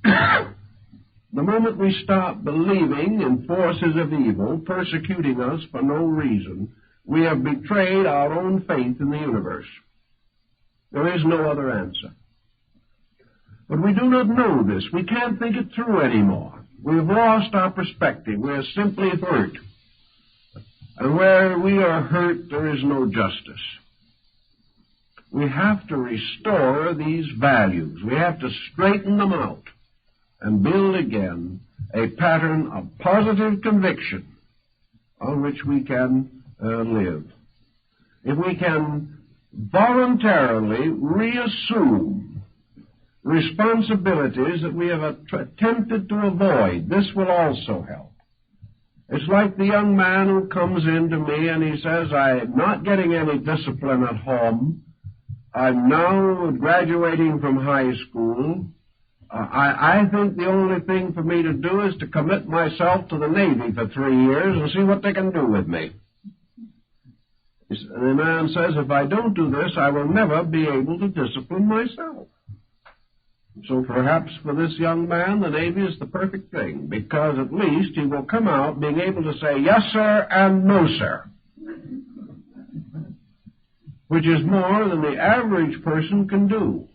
The moment we stop believing in forces of evil persecuting us for no reason, we have betrayed our own faith in the universe. There is no other answer. But we do not know this. We can't think it through anymore. We've lost our perspective. We are simply hurt. And where we are hurt, there is no justice. We have to restore these values. We have to straighten them out and build again a pattern of positive conviction on which we can live. If we can voluntarily reassume responsibilities that we have attempted to avoid, this will also help. It's like the young man who comes in to me and he says, I'm not getting any discipline at home. I'm now graduating from high school. I think the only thing for me to do is to commit myself to the Navy for 3 years and see what they can do with me. The man says, if I don't do this, I will never be able to discipline myself. So perhaps for this young man, the Navy is the perfect thing, because at least he will come out being able to say yes, sir, and no, sir, which is more than the average person can do.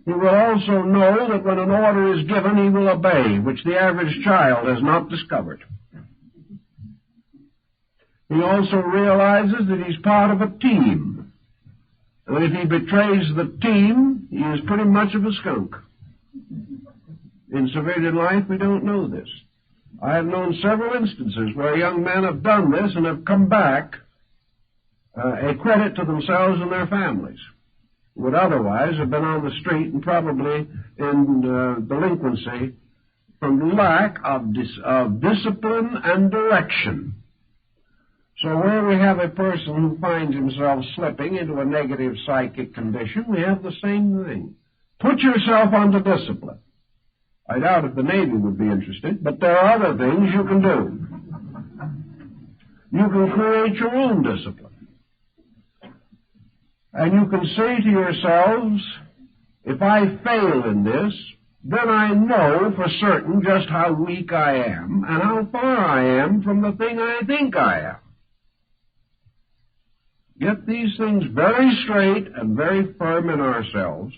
He will also know that when an order is given, he will obey, which the average child has not discovered. He also realizes that he's part of a team. And if he betrays the team, he is pretty much of a skunk. In civilian life, we don't know this. I have known several instances where young men have done this and have come back a credit to themselves and their families, who would otherwise have been on the street and probably in delinquency from lack of discipline and direction. So where we have a person who finds himself slipping into a negative psychic condition, we have the same thing. Put yourself under discipline. I doubt if the Navy would be interested, but there are other things you can do. You can create your own discipline. And you can say to yourselves, if I fail in this, then I know for certain just how weak I am and how far I am from the thing I think I am. Get these things very straight and very firm in ourselves,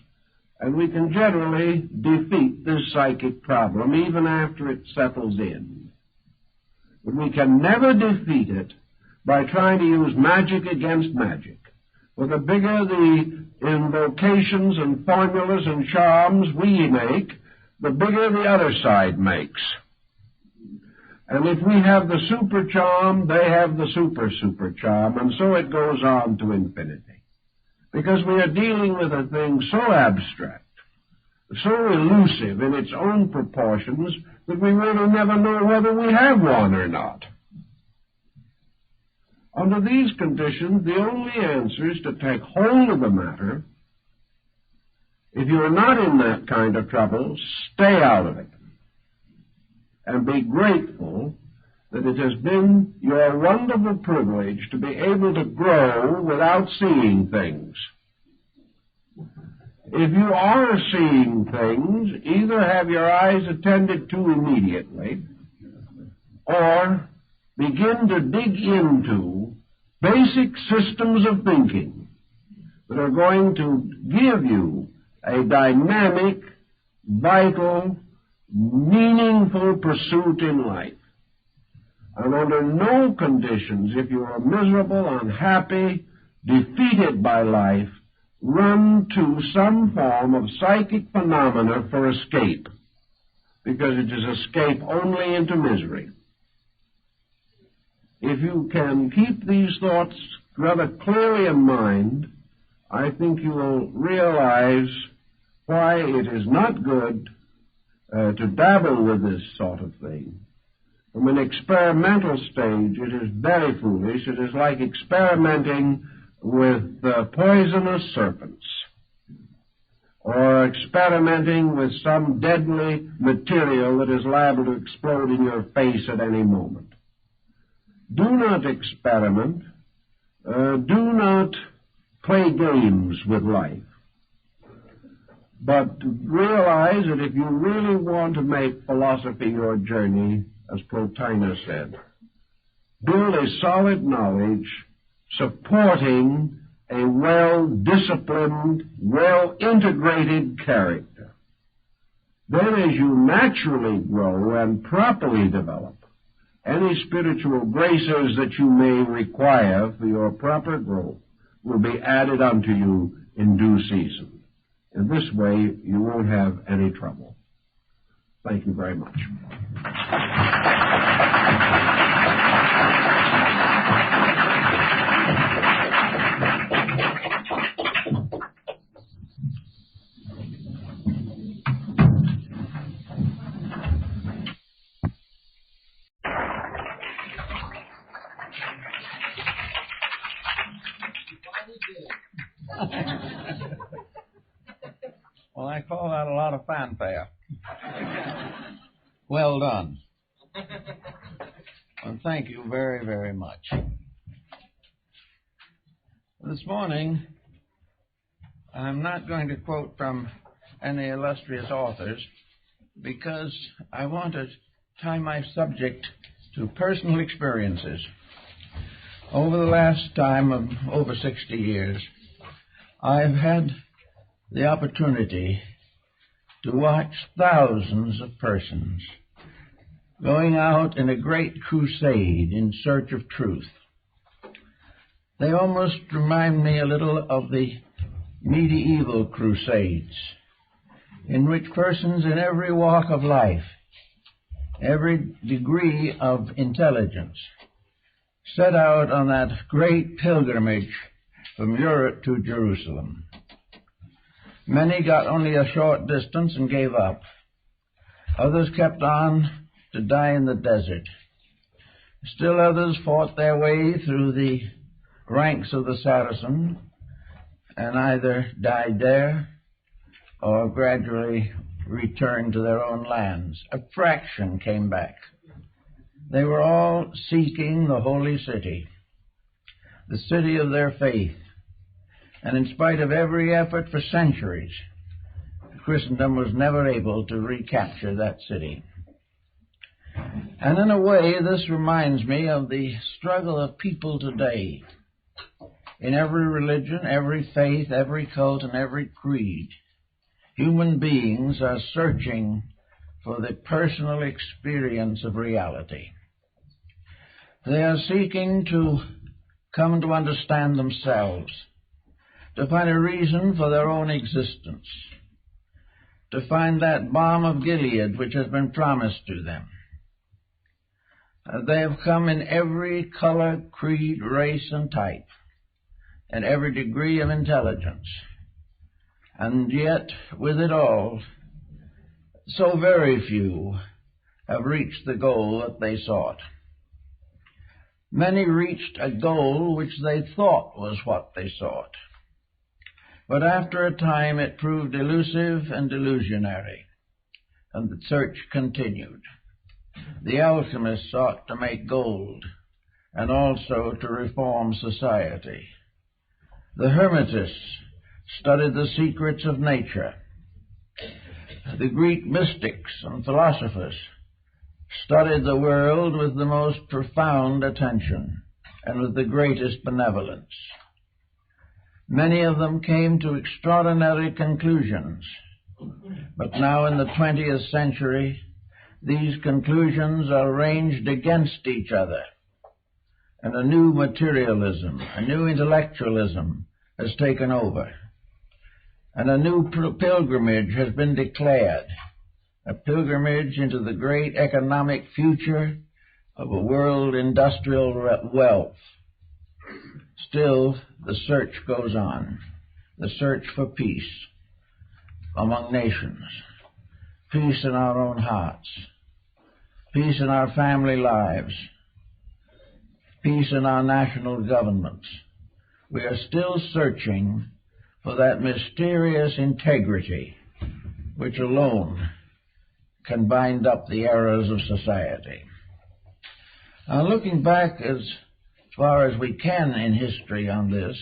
and we can generally defeat this psychic problem even after it settles in. But we can never defeat it by trying to use magic against magic. For the bigger the invocations and formulas and charms we make, the bigger the other side makes. And if we have the super charm, they have the super charm, and so it goes on to infinity. Because we are dealing with a thing so abstract, so elusive in its own proportions, that we really never know whether we have one or not. Under these conditions, the only answer is to take hold of the matter. If you are not in that kind of trouble, stay out of it. And be grateful that it has been your wonderful privilege to be able to grow without seeing things. If you are seeing things, either have your eyes attended to immediately, or begin to dig into basic systems of thinking that are going to give you a dynamic, vital, meaningful pursuit in life. And under no conditions, if you are miserable, unhappy, defeated by life, run to some form of psychic phenomena for escape, because it is escape only into misery. If you can keep these thoughts rather clearly in mind, I think you will realize why it is not good to dabble with this sort of thing. From an experimental stage, it is very foolish. It is like experimenting with poisonous serpents, or experimenting with some deadly material that is liable to explode in your face at any moment. Do not experiment. Do not play games with life. But realize that if you really want to make philosophy your journey, as Plotinus said, build a solid knowledge supporting a well-disciplined, well-integrated character. Then as you naturally grow and properly develop, any spiritual graces that you may require for your proper growth will be added unto you in due season. In this way, you won't have any trouble. Thank you very much. Well, I call that a lot of fanfare. Well done. And thank you very, very much. This morning, I'm not going to quote from any illustrious authors because I want to tie my subject to personal experiences. Over the last time of over 60 years, I've had the opportunity to watch thousands of persons going out in a great crusade in search of truth. They almost remind me a little of the medieval crusades, in which persons in every walk of life, every degree of intelligence, set out on that great pilgrimage from Europe to Jerusalem. Many got only a short distance and gave up. Others kept on to die in the desert. Still others fought their way through the ranks of the Saracen and either died there or gradually returned to their own lands. A fraction came back. They were all seeking the holy city, the city of their faith. And in spite of every effort for centuries, Christendom was never able to recapture that city. And in a way, this reminds me of the struggle of people today. In every religion, every faith, every cult, and every creed, human beings are searching for the personal experience of reality. They are seeking to come to understand themselves, to find a reason for their own existence, to find that balm of Gilead which has been promised to them. They have come in every color, creed, race, and type, and every degree of intelligence. And yet, with it all, so very few have reached the goal that they sought. Many reached a goal which they thought was what they sought. But after a time it proved elusive and illusionary, and the search continued. The alchemists sought to make gold, and also to reform society. The Hermetists studied the secrets of nature. The Greek mystics and philosophers studied the world with the most profound attention and with the greatest benevolence. Many of them came to extraordinary conclusions, but now in the 20th century, these conclusions are ranged against each other, and a new materialism, a new intellectualism has taken over, and a new pilgrimage has been declared, a pilgrimage into the great economic future of a world industrial wealth. Still, the search goes on, the search for peace among nations, peace in our own hearts, peace in our family lives, peace in our national governments. We are still searching for that mysterious integrity which alone can bind up the errors of society. Now, looking back as far as we can in history on this,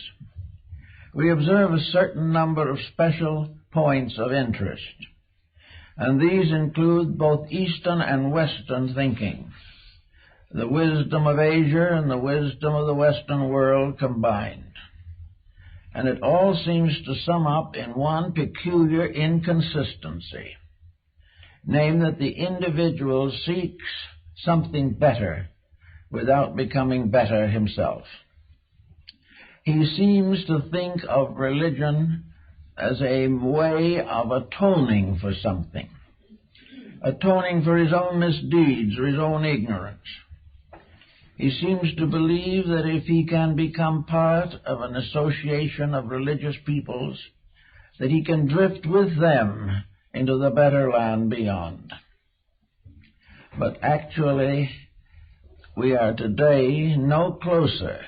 we observe a certain number of special points of interest, and these include both Eastern and Western thinking, the wisdom of Asia and the wisdom of the Western world combined. And it all seems to sum up in one peculiar inconsistency, namely that the individual seeks something better without becoming better himself. He seems to think of religion as a way of atoning for something, atoning for his own misdeeds or his own ignorance. He seems to believe that if he can become part of an association of religious peoples, that he can drift with them into the better land beyond. But actually, we are today no closer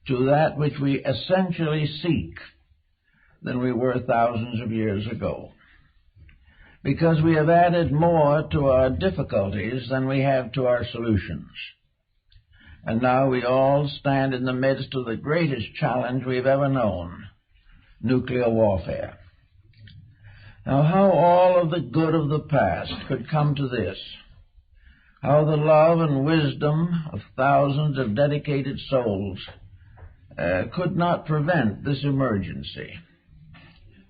to that which we essentially seek than we were thousands of years ago, because we have added more to our difficulties than we have to our solutions. And now we all stand in the midst of the greatest challenge we've ever known, nuclear warfare. Now, how all of the good of the past could come to this, how the love and wisdom of thousands of dedicated souls could not prevent this emergency,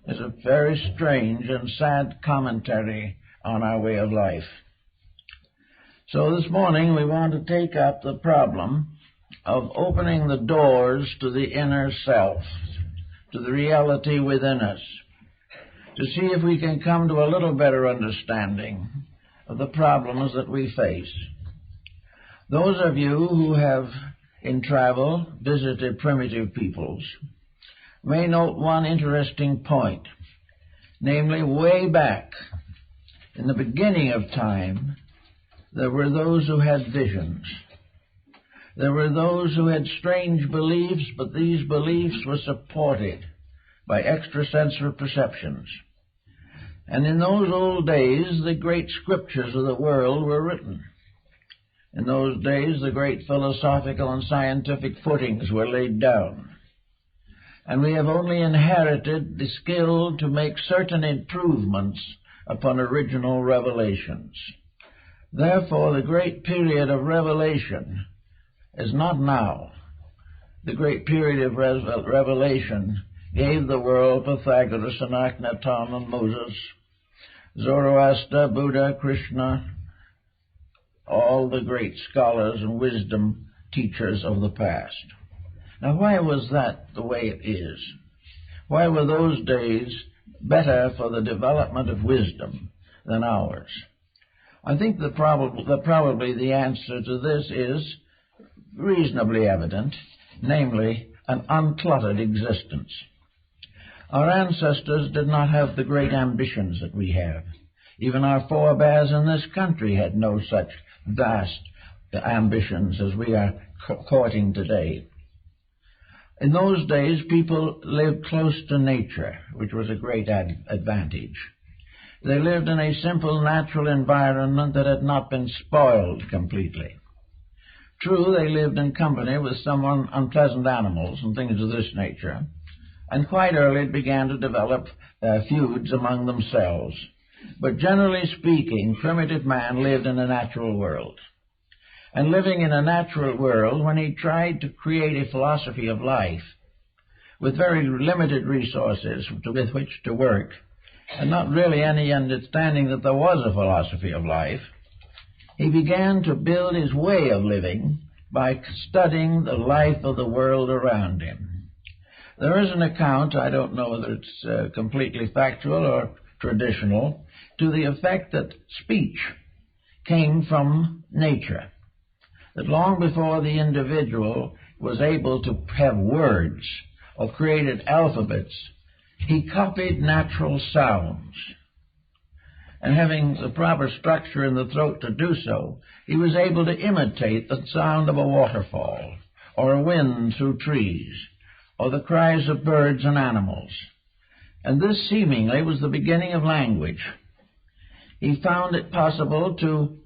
is a very strange and sad commentary on our way of life. So this morning we want to take up the problem of opening the doors to the inner self, to the reality within us, to see if we can come to a little better understanding of the problems that we face. Those of you who have, in travel, visited primitive peoples may note one interesting point, namely, way back in the beginning of time, there were those who had visions. There were those who had strange beliefs, but these beliefs were supported by extrasensory perceptions. And in those old days, the great scriptures of the world were written. In those days, the great philosophical and scientific footings were laid down. and we have only inherited the skill to make certain improvements upon original revelations. Therefore, the great period of revelation is not now. The great period of revelation gave the world Pythagoras and Akhenaton and Moses, Zoroaster, Buddha, Krishna, all the great scholars and wisdom teachers of the past. Now, why was that the way it is? Why were those days better for the development of wisdom than ours? I think probably the answer to this is reasonably evident, namely, an uncluttered existence. Our ancestors did not have the great ambitions that we have. Even our forebears in this country had no such vast ambitions as we are courting today. In those days, people lived close to nature, which was a great advantage. They lived in a simple, natural environment that had not been spoiled completely. True, they lived in company with some unpleasant animals and things of this nature, and quite early began to develop feuds among themselves. But generally speaking, primitive man lived in a natural world. And living in a natural world, when he tried to create a philosophy of life with very limited resources with which to work, and not really any understanding that there was a philosophy of life, he began to build his way of living by studying the life of the world around him. There is an account, I don't know whether it's completely factual or traditional, to the effect that speech came from nature. That long before the individual was able to have words or created alphabets, he copied natural sounds. And having the proper structure in the throat to do so, he was able to imitate the sound of a waterfall, or a wind through trees, or the cries of birds and animals. And this seemingly was the beginning of language. He found it possible to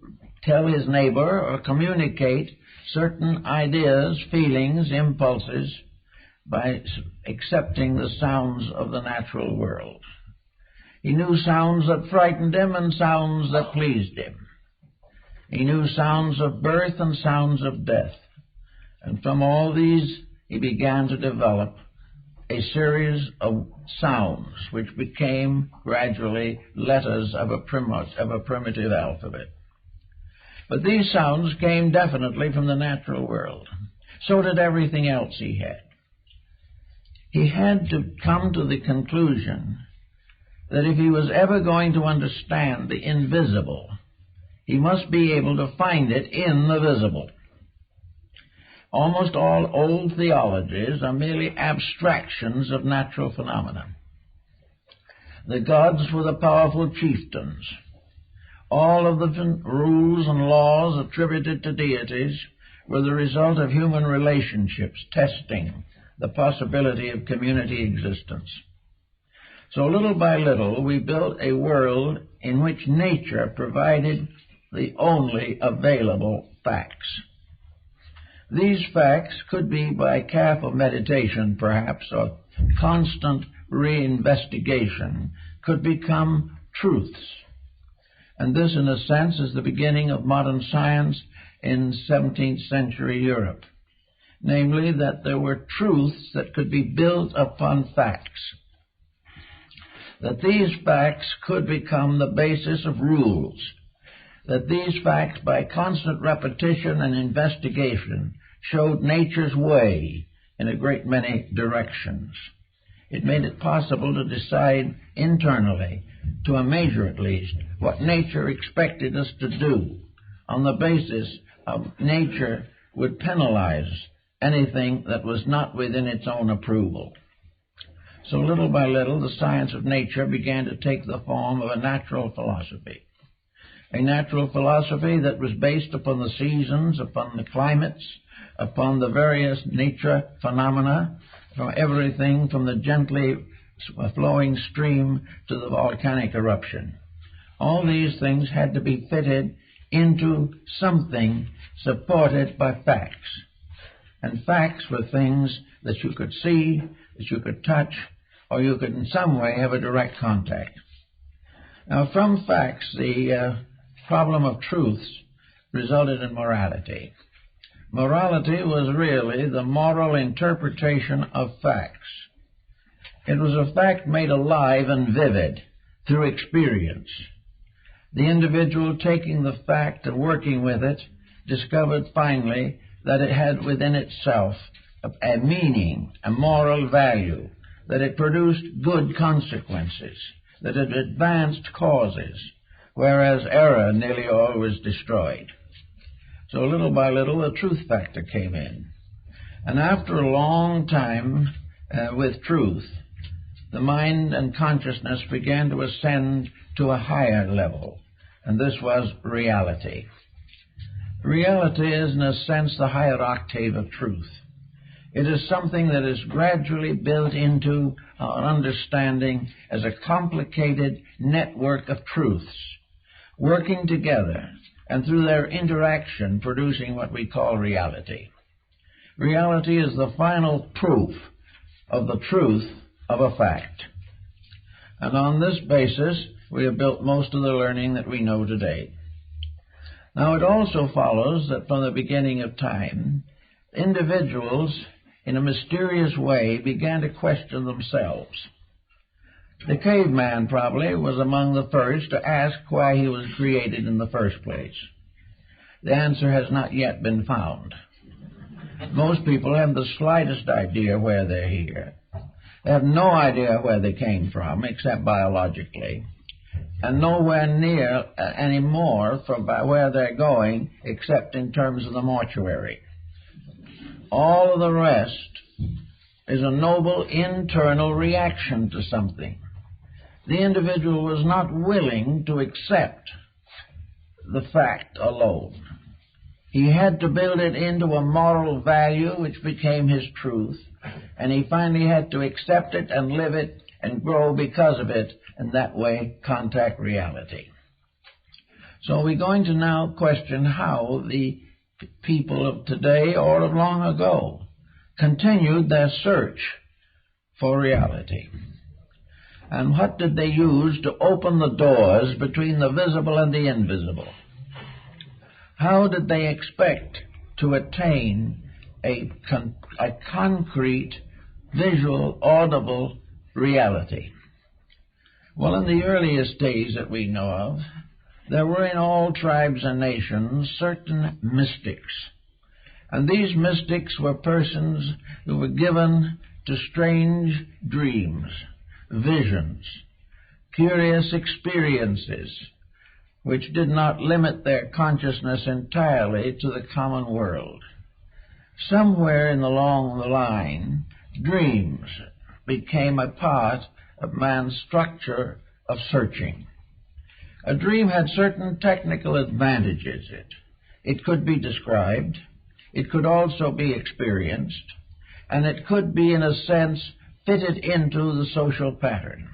tell his neighbor or communicate certain ideas, feelings, impulses by accepting the sounds of the natural world. He knew sounds that frightened him and sounds that pleased him. He knew sounds of birth and sounds of death. And from all these, he began to develop a series of sounds which became gradually letters of a primitive alphabet. But these sounds came definitely from the natural world. So did everything else he had. He had to come to the conclusion that if he was ever going to understand the invisible, he must be able to find it in the visible. Almost all old theologies are merely abstractions of natural phenomena. The gods were the powerful chieftains. All of the rules and laws attributed to deities were the result of human relationships testing the possibility of community existence. So little by little, we built a world in which nature provided the only available facts. These facts could be by careful meditation, perhaps, or constant reinvestigation, could become truths. And this, in a sense, is the beginning of modern science in 17th century Europe. Namely, that there were truths that could be built upon facts. That these facts could become the basis of rules. That these facts, by constant repetition and investigation, showed nature's way in a great many directions. It made it possible to decide internally, to a measure at least, what nature expected us to do. On the basis of nature would penalize anything that was not within its own approval. So little by little, the science of nature began to take the form of a natural philosophy. A natural philosophy that was based upon the seasons, upon the climates, upon the various nature phenomena, from everything from the gently flowing stream to the volcanic eruption. All these things had to be fitted into something supported by facts. And facts were things that you could see, that you could touch, or you could in some way have a direct contact. Now, from facts, the problem of truths resulted in morality. Morality was really the moral interpretation of facts. It was a fact made alive and vivid through experience. The individual taking the fact and working with it discovered finally that it had within itself a meaning, a moral value, that it produced good consequences, that it advanced causes, whereas error nearly always destroyed. So little by little the truth factor came in. And after a long time with truth, the mind and consciousness began to ascend to a higher level, and this was reality. Reality is, in a sense, the higher octave of truth. It is something that is gradually built into our understanding as a complicated network of truths, working together, and through their interaction producing what we call reality. Reality is the final proof of the truth of a fact. And on this basis, we have built most of the learning that we know today. Now, it also follows that from the beginning of time, individuals, in a mysterious way, began to question themselves. The caveman probably was among the first to ask why he was created in the first place. The answer has not yet been found. Most people have the slightest idea where they're here. They have no idea where they came from, except biologically, and nowhere near any more from where they're going, except in terms of the mortuary. All of the rest is a noble internal reaction to something. The individual was not willing to accept the fact alone. He had to build it into a moral value which became his truth, and he finally had to accept it and live it and grow because of it, and that way contact reality. So we're going to now question how the people of today or of long ago continued their search for reality. And what did they use to open the doors between the visible and the invisible? How did they expect to attain a concrete, visual, audible reality? Well, in the earliest days that we know of, there were in all tribes and nations certain mystics. And these mystics were persons who were given to strange dreams, visions, curious experiences, which did not limit their consciousness entirely to the common world. Somewhere along the line, dreams became a part of man's structure of searching. A dream had certain technical advantages. It could be described, it could also be experienced, and it could be, in a sense, fitted into the social pattern.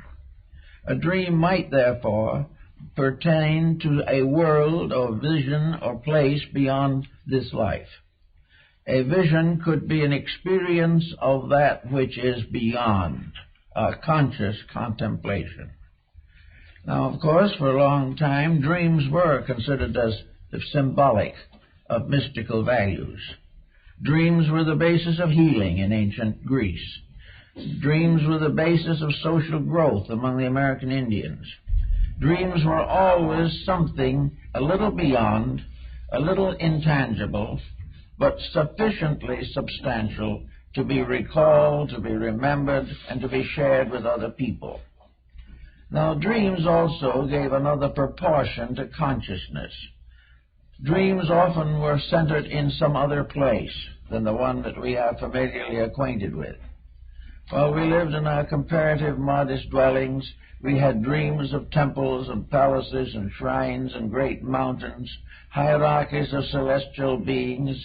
A dream might, therefore, pertain to a world or vision or place beyond this life. A vision could be an experience of that which is beyond conscious contemplation. Now, of course, for a long time, dreams were considered as symbolic of mystical values. Dreams were the basis of healing in ancient Greece. Dreams were the basis of social growth among the American Indians. Dreams were always something a little beyond, a little intangible, but sufficiently substantial to be recalled, to be remembered, and to be shared with other people. Now, dreams also gave another proportion to consciousness. Dreams often were centered in some other place than the one that we are familiarly acquainted with. While we lived in our comparative modest dwellings, we had dreams of temples and palaces and shrines and great mountains, hierarchies of celestial beings,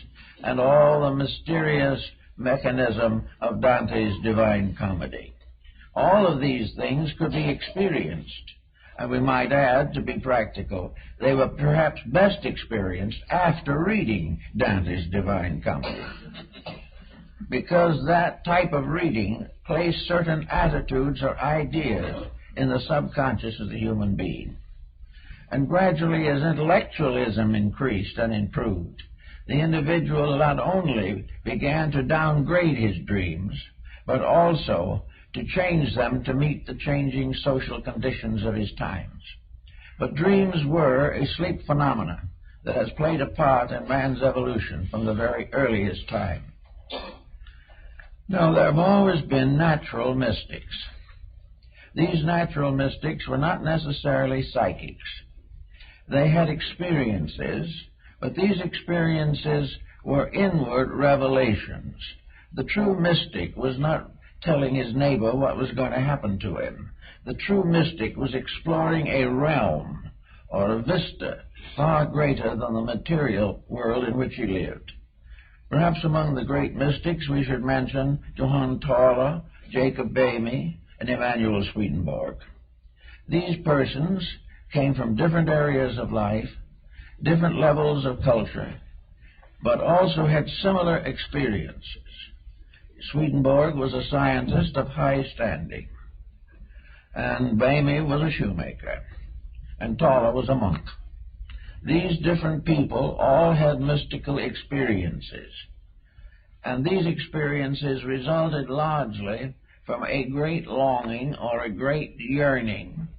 and all the mysterious mechanism of Dante's Divine Comedy. All of these things could be experienced, and we might add, to be practical, they were perhaps best experienced after reading Dante's Divine Comedy. because that type of reading placed certain attitudes or ideas in the subconscious of the human being. And gradually, as intellectualism increased and improved, the individual not only began to downgrade his dreams, but also to change them to meet the changing social conditions of his times. But dreams were a sleep phenomenon that has played a part in man's evolution from the very earliest time. Now, there have always been natural mystics. These natural mystics were not necessarily psychics. They had experiences, but these experiences were inward revelations. The true mystic was not telling his neighbor what was going to happen to him. The true mystic was exploring a realm or a vista far greater than the material world in which he lived. Perhaps among the great mystics we should mention Johann Tauler, Jacob Boehme, and Emanuel Swedenborg. These persons came from different areas of life, different levels of culture, but also had similar experiences. Swedenborg was a scientist of high standing, and Boehme was a shoemaker, and Tauler was a monk. These different people all had mystical experiences, and these experiences resulted largely from a great longing or a great yearning,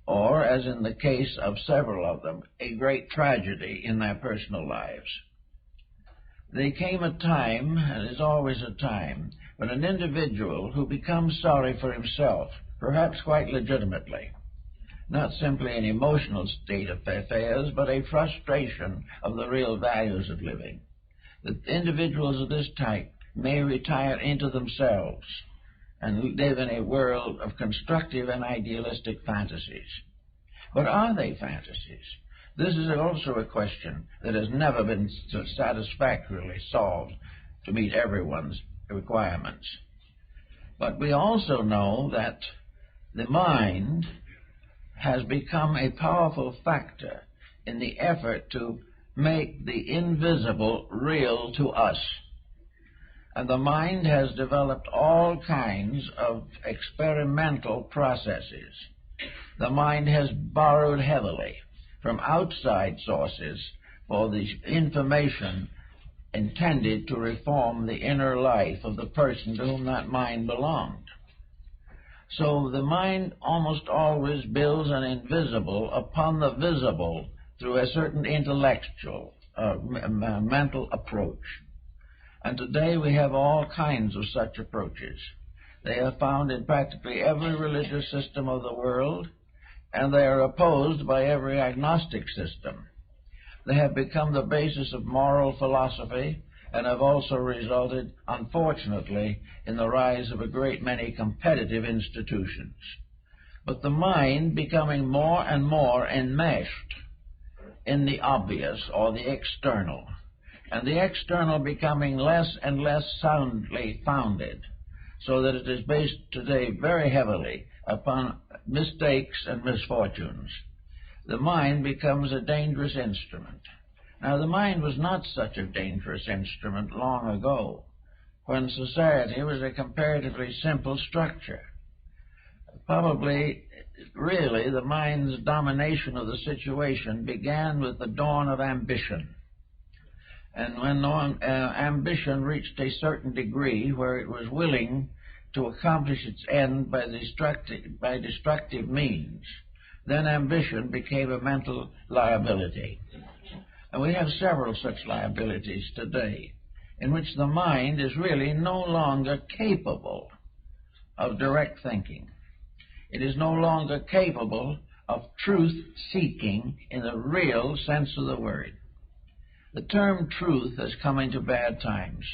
or, as in the case of several of them, a great tragedy in their personal lives. There came a time, and is always a time, when an individual who becomes sorry for himself, perhaps quite legitimately, not simply an emotional state of affairs, but a frustration of the real values of living. The individuals of this type may retire into themselves and live in a world of constructive and idealistic fantasies. But are they fantasies? This is also a question that has never been satisfactorily solved to meet everyone's requirements. But we also know that the mind has become a powerful factor in the effort to make the invisible real to us. And the mind has developed all kinds of experimental processes. The mind has borrowed heavily from outside sources for the information intended to reform the inner life of the person to whom that mind belonged. So the mind almost always builds an invisible upon the visible through a certain intellectual, mental approach. And today we have all kinds of such approaches. They are found in practically every religious system of the world, and they are opposed by every agnostic system. They have become the basis of moral philosophy and have also resulted, unfortunately, in the rise of a great many competitive institutions. But the mind becoming more and more enmeshed in the obvious or the external, and the external becoming less and less soundly founded, so that it is based today very heavily upon mistakes and misfortunes. The mind becomes a dangerous instrument. Now, the mind was not such a dangerous instrument long ago, when society was a comparatively simple structure. Probably, really, the mind's domination of the situation began with the dawn of ambition. And when ambition reached a certain degree where it was willing to accomplish its end by destructive means, then ambition became a mental liability. And we have several such liabilities today, in which the mind is really no longer capable of direct thinking. It is no longer capable of truth-seeking in the real sense of the word. The term truth has come into bad times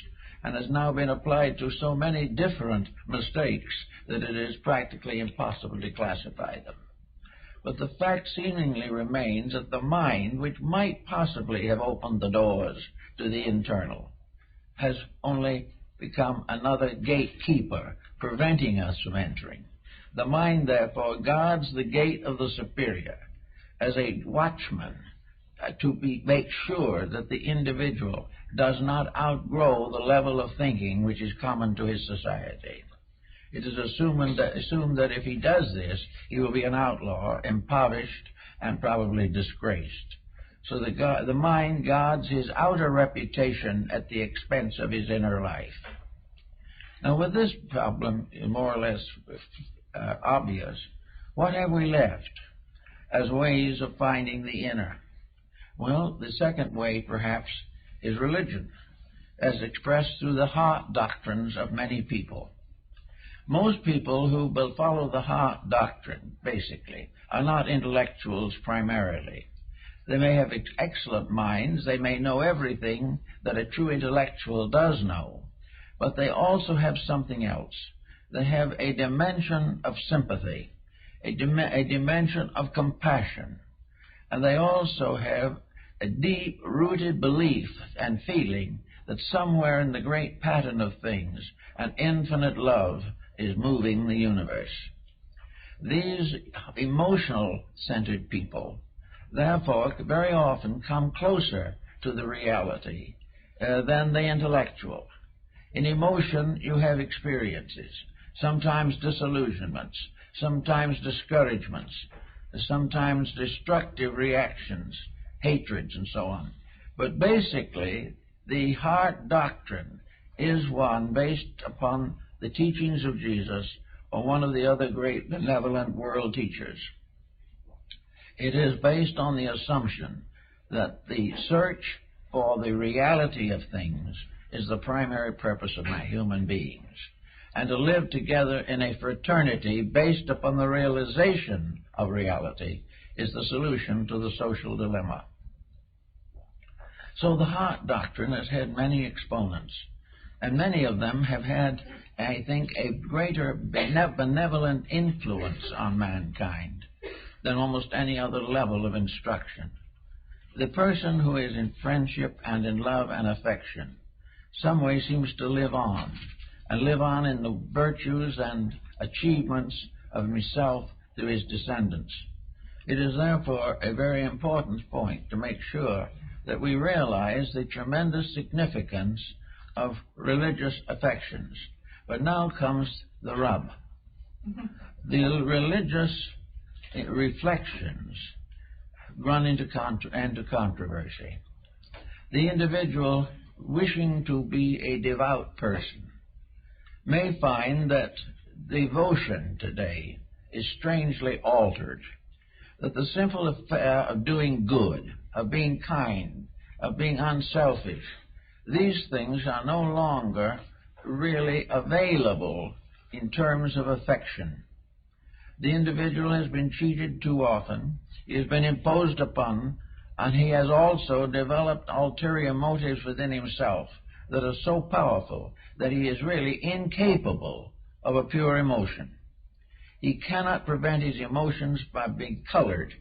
and has now been applied to so many different mistakes that it is practically impossible to classify them. But the fact seemingly remains that the mind, which might possibly have opened the doors to the internal, has only become another gatekeeper, preventing us from entering. The mind, therefore, guards the gate of the superior as a watchman to make sure that the individual does not outgrow the level of thinking which is common to his society. It is assumed that if he does this, he will be an outlaw, impoverished, and probably disgraced. So the mind guards his outer reputation at the expense of his inner life. Now, with this problem more or less obvious, what have we left as ways of finding the inner? Well, the second way, perhaps, is religion, as expressed through the heart doctrines of many people. Most people who will follow the heart doctrine, basically, are not intellectuals primarily. They may have excellent minds, they may know everything that a true intellectual does know, but they also have something else. They have a dimension of sympathy, a dimension of compassion, and they also have a deep-rooted belief and feeling that somewhere in the great pattern of things, an infinite love is moving the universe. These emotional-centered people, therefore, very often come closer to the reality than the intellectual. In emotion, you have experiences, sometimes disillusionments, sometimes discouragements, sometimes destructive reactions, hatreds, and so on. But basically, the heart doctrine is one based upon the teachings of Jesus or one of the other great benevolent world teachers. It is based on the assumption that the search for the reality of things is the primary purpose of human beings, and to live together in a fraternity based upon the realization of reality is the solution to the social dilemma. So the heart doctrine has had many exponents, and many of them have had, I think, a greater benevolent influence on mankind than almost any other level of instruction. The person who is in friendship and in love and affection some way seems to live on, and live on in the virtues and achievements of himself through his descendants. It is therefore a very important point to make sure that we realize the tremendous significance of religious affections. But now comes the rub. The religious reflections run into controversy. The individual wishing to be a devout person may find that devotion today is strangely altered, that the simple affair of doing good, of being kind, of being unselfish, these things are no longer really available in terms of affection. The individual has been cheated too often, he has been imposed upon, and he has also developed ulterior motives within himself that are so powerful that he is really incapable of a pure emotion. He cannot prevent his emotions by being colored,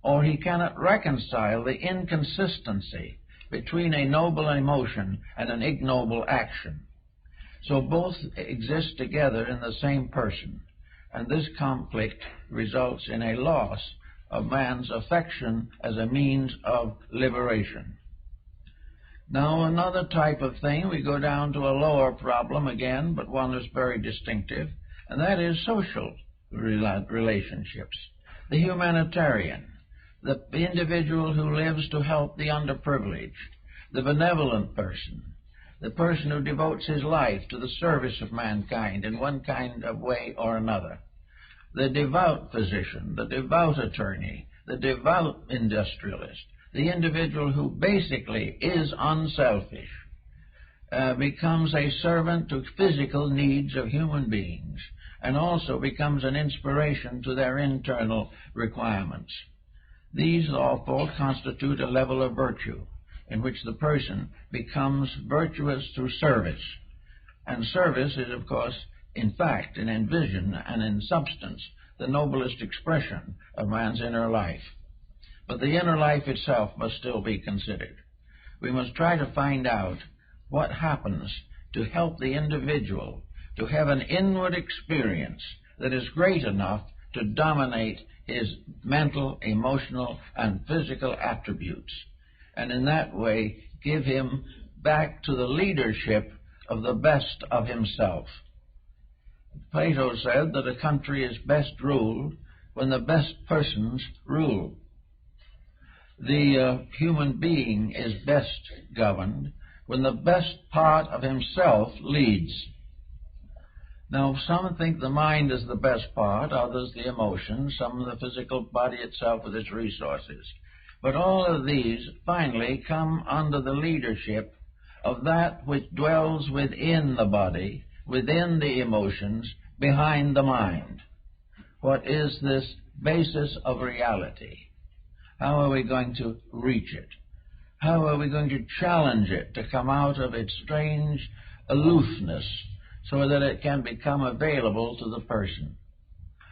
or he cannot reconcile the inconsistency between a noble emotion and an ignoble action. So both exist together in the same person, and this conflict results in a loss of man's affection as a means of liberation. Now, another type of thing, we go down to a lower problem again, but one that's very distinctive, and that is social relationships. The humanitarian, the individual who lives to help the underprivileged, the benevolent person, the person who devotes his life to the service of mankind in one kind of way or another, the devout physician, the devout attorney, the devout industrialist, the individual who basically is unselfish, becomes a servant to physical needs of human beings and also becomes an inspiration to their internal requirements. These all constitute a level of virtue in which the person becomes virtuous through service. And service is, of course, in fact, and in vision and in substance, the noblest expression of man's inner life. But the inner life itself must still be considered. We must try to find out what happens to help the individual to have an inward experience that is great enough to dominate his mental, emotional, and physical attributes, and in that way give him back to the leadership of the best of himself. Plato said that a country is best ruled when the best persons rule. The human being is best governed when the best part of himself leads. Now, some think the mind is the best part, others the emotions, some the physical body itself with its resources. But all of these finally come under the leadership of that which dwells within the body, within the emotions, behind the mind. What is this basis of reality? How are we going to reach it? How are we going to challenge it to come out of its strange aloofness so that it can become available to the person?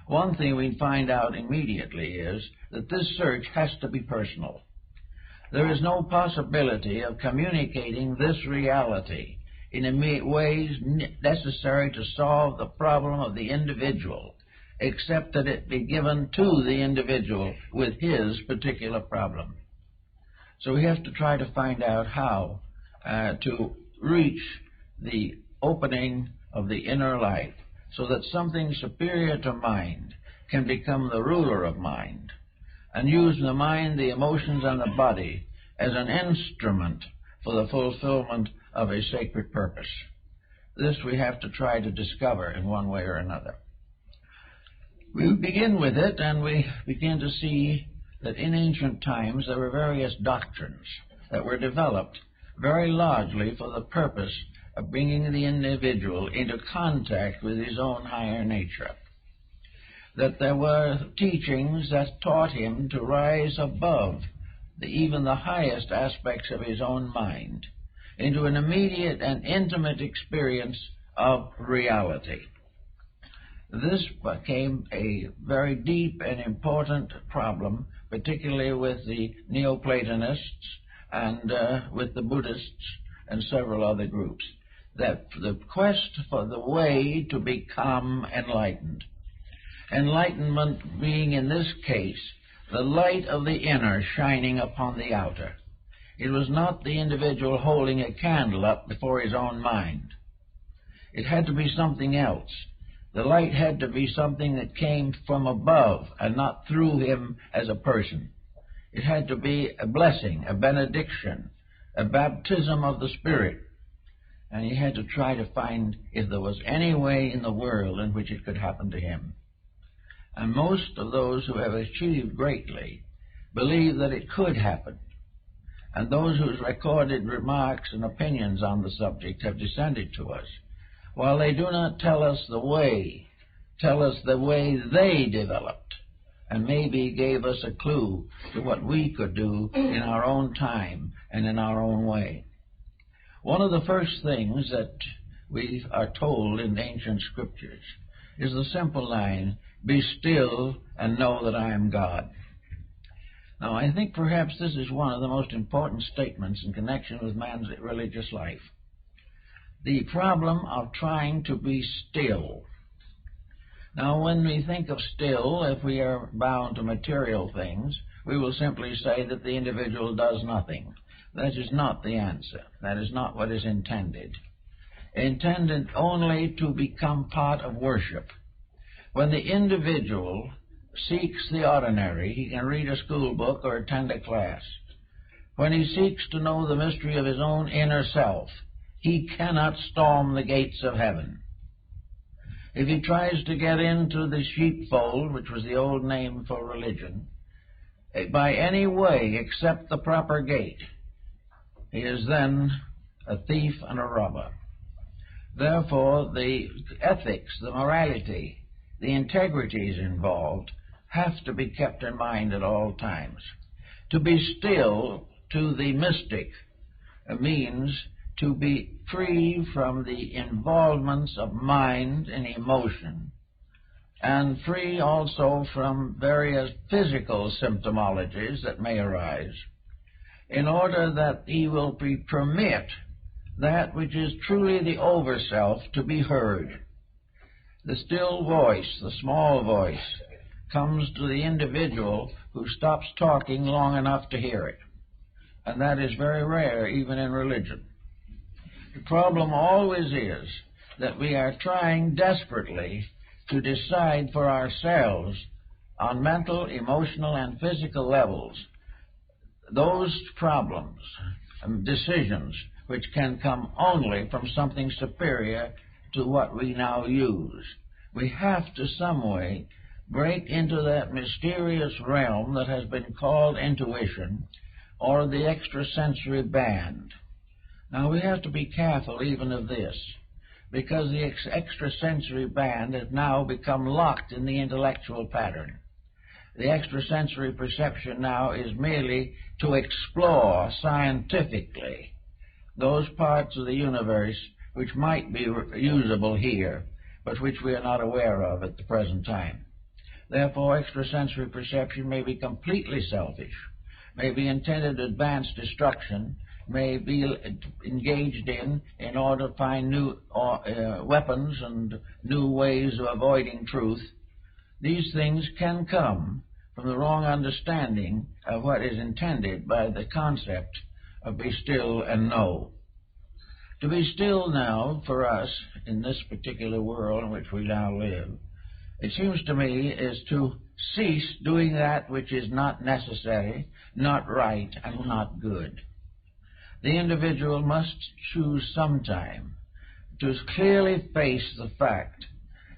One thing we find out immediately is that this search has to be personal. There is no possibility of communicating this reality in ways necessary to solve the problem of the individual, except that it be given to the individual with his particular problem. So we have to try to find out how to reach the opening of the inner life so that something superior to mind can become the ruler of mind, and use the mind, the emotions, and the body as an instrument for the fulfillment of a sacred purpose. This we have to try to discover in one way or another. We begin with it, and we begin to see that in ancient times there were various doctrines that were developed very largely for the purpose of bringing the individual into contact with his own higher nature. That there were teachings that taught him to rise above even the highest aspects of his own mind into an immediate and intimate experience of reality. This became a very deep and important problem, particularly with the Neoplatonists and with the Buddhists and several other groups, that the quest for the way to become enlightened. Enlightenment being, in this case, the light of the inner shining upon the outer. It was not the individual holding a candle up before his own mind. It had to be something else. The light had to be something that came from above and not through him as a person. It had to be a blessing, a benediction, a baptism of the Spirit. And he had to try to find if there was any way in the world in which it could happen to him. And most of those who have achieved greatly believe that it could happen. And those whose recorded remarks and opinions on the subject have descended to us, while they do not tell us the way, tell us the way they developed, and maybe gave us a clue to what we could do in our own time and in our own way. One of the first things that we are told in ancient scriptures is the simple line, "Be still and know that I am God." Now, I think perhaps this is one of the most important statements in connection with man's religious life. The problem of trying to be still. Now, when we think of still, if we are bound to material things, we will simply say that the individual does nothing. That is not the answer. That is not what is intended. Intended only to become part of worship. When the individual seeks the ordinary, he can read a school book or attend a class. When he seeks to know the mystery of his own inner self, he cannot storm the gates of heaven. If he tries to get into the sheepfold, which was the old name for religion, by any way except the proper gate, he is then a thief and a robber. Therefore, the ethics, the morality, the integrities involved have to be kept in mind at all times. To be still to the mystic means to be free from the involvements of mind and emotion, and free also from various physical symptomologies that may arise, in order that he will permit that which is truly the over-self to be heard. The still voice, the small voice, comes to the individual who stops talking long enough to hear it. and that is very rare even in religion. The problem always is that we are trying desperately to decide for ourselves on mental, emotional, and physical levels those problems and decisions which can come only from something superior to what we now use. We have to some way break into that mysterious realm that has been called intuition or the extrasensory band. Now, we have to be careful even of this, because the extrasensory band has now become locked in the intellectual pattern. The extrasensory perception now is merely to explore scientifically those parts of the universe which might be usable here, but which we are not aware of at the present time. Therefore, extrasensory perception may be completely selfish, may be intended to advance destruction, may be engaged in order to find new weapons and new ways of avoiding truth. These things can come from the wrong understanding of what is intended by the concept of be still and know. To be still now, for us, in this particular world in which we now live, it seems to me, is to cease doing that which is not necessary, not right, and not good. The individual must choose sometime to clearly face the fact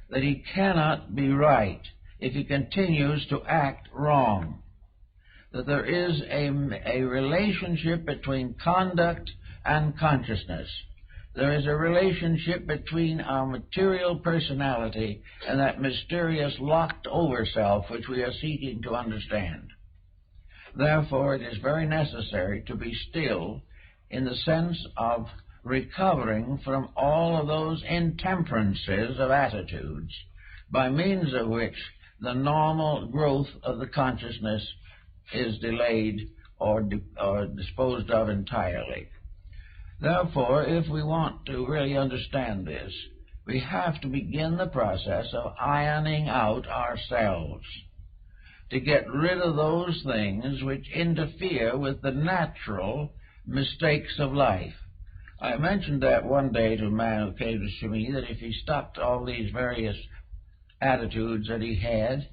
that he cannot be right if he continues to act wrong, that there is a relationship between conduct and consciousness. There is a relationship between our material personality and that mysterious locked-over self which we are seeking to understand. Therefore, it is very necessary to be still in the sense of recovering from all of those intemperances of attitudes by means of which the normal growth of the consciousness is delayed or disposed of entirely. Therefore, if we want to really understand this, we have to begin the process of ironing out ourselves, to get rid of those things which interfere with the natural mistakes of life. I mentioned that one day to a man who came to see me, that if he stopped all these various attitudes that he had,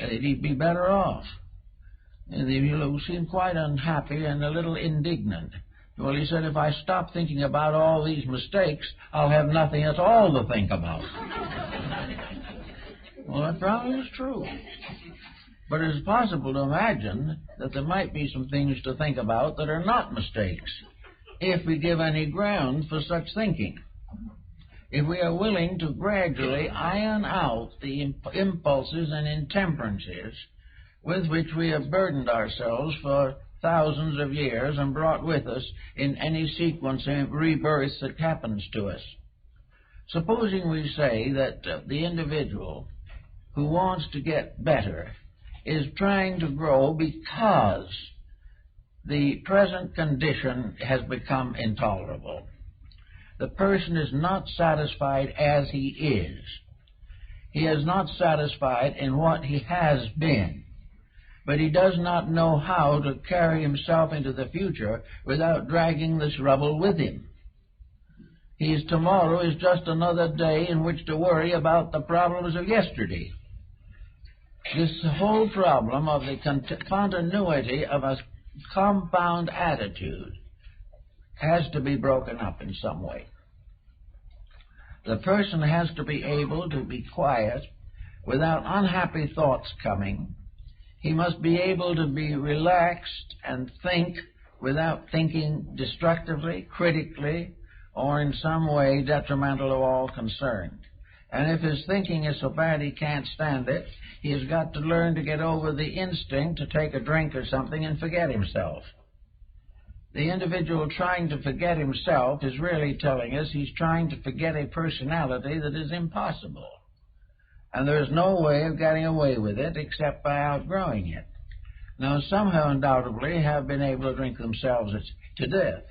he'd be better off. And he seemed quite unhappy and a little indignant. Well, he said, if I stop thinking about all these mistakes, I'll have nothing at all to think about. Well, that probably is true. But it is possible to imagine that there might be some things to think about that are not mistakes, if we give any ground for such thinking. If we are willing to gradually iron out the impulses and intemperances with which we have burdened ourselves for thousands of years and brought with us in any sequence of rebirth that happens to us. Supposing we say that the individual who wants to get better is trying to grow because the present condition has become intolerable. The person is not satisfied as he is. He is not satisfied in what he has been, but he does not know how to carry himself into the future without dragging this rubble with him. Tomorrow is just another day in which to worry about the problems of yesterday. This whole problem of the continuity of a compound attitude has to be broken up in some way. The person has to be able to be quiet without unhappy thoughts coming. He must be able to be relaxed and think without thinking destructively, critically, or in some way detrimental to all concerned. And if his thinking is so bad he can't stand it, he has got to learn to get over the instinct to take a drink or something and forget himself. The individual trying to forget himself is really telling us he's trying to forget a personality that is impossible. And there's no way of getting away with it except by outgrowing it. Now, some have undoubtedly have been able to drink themselves to death,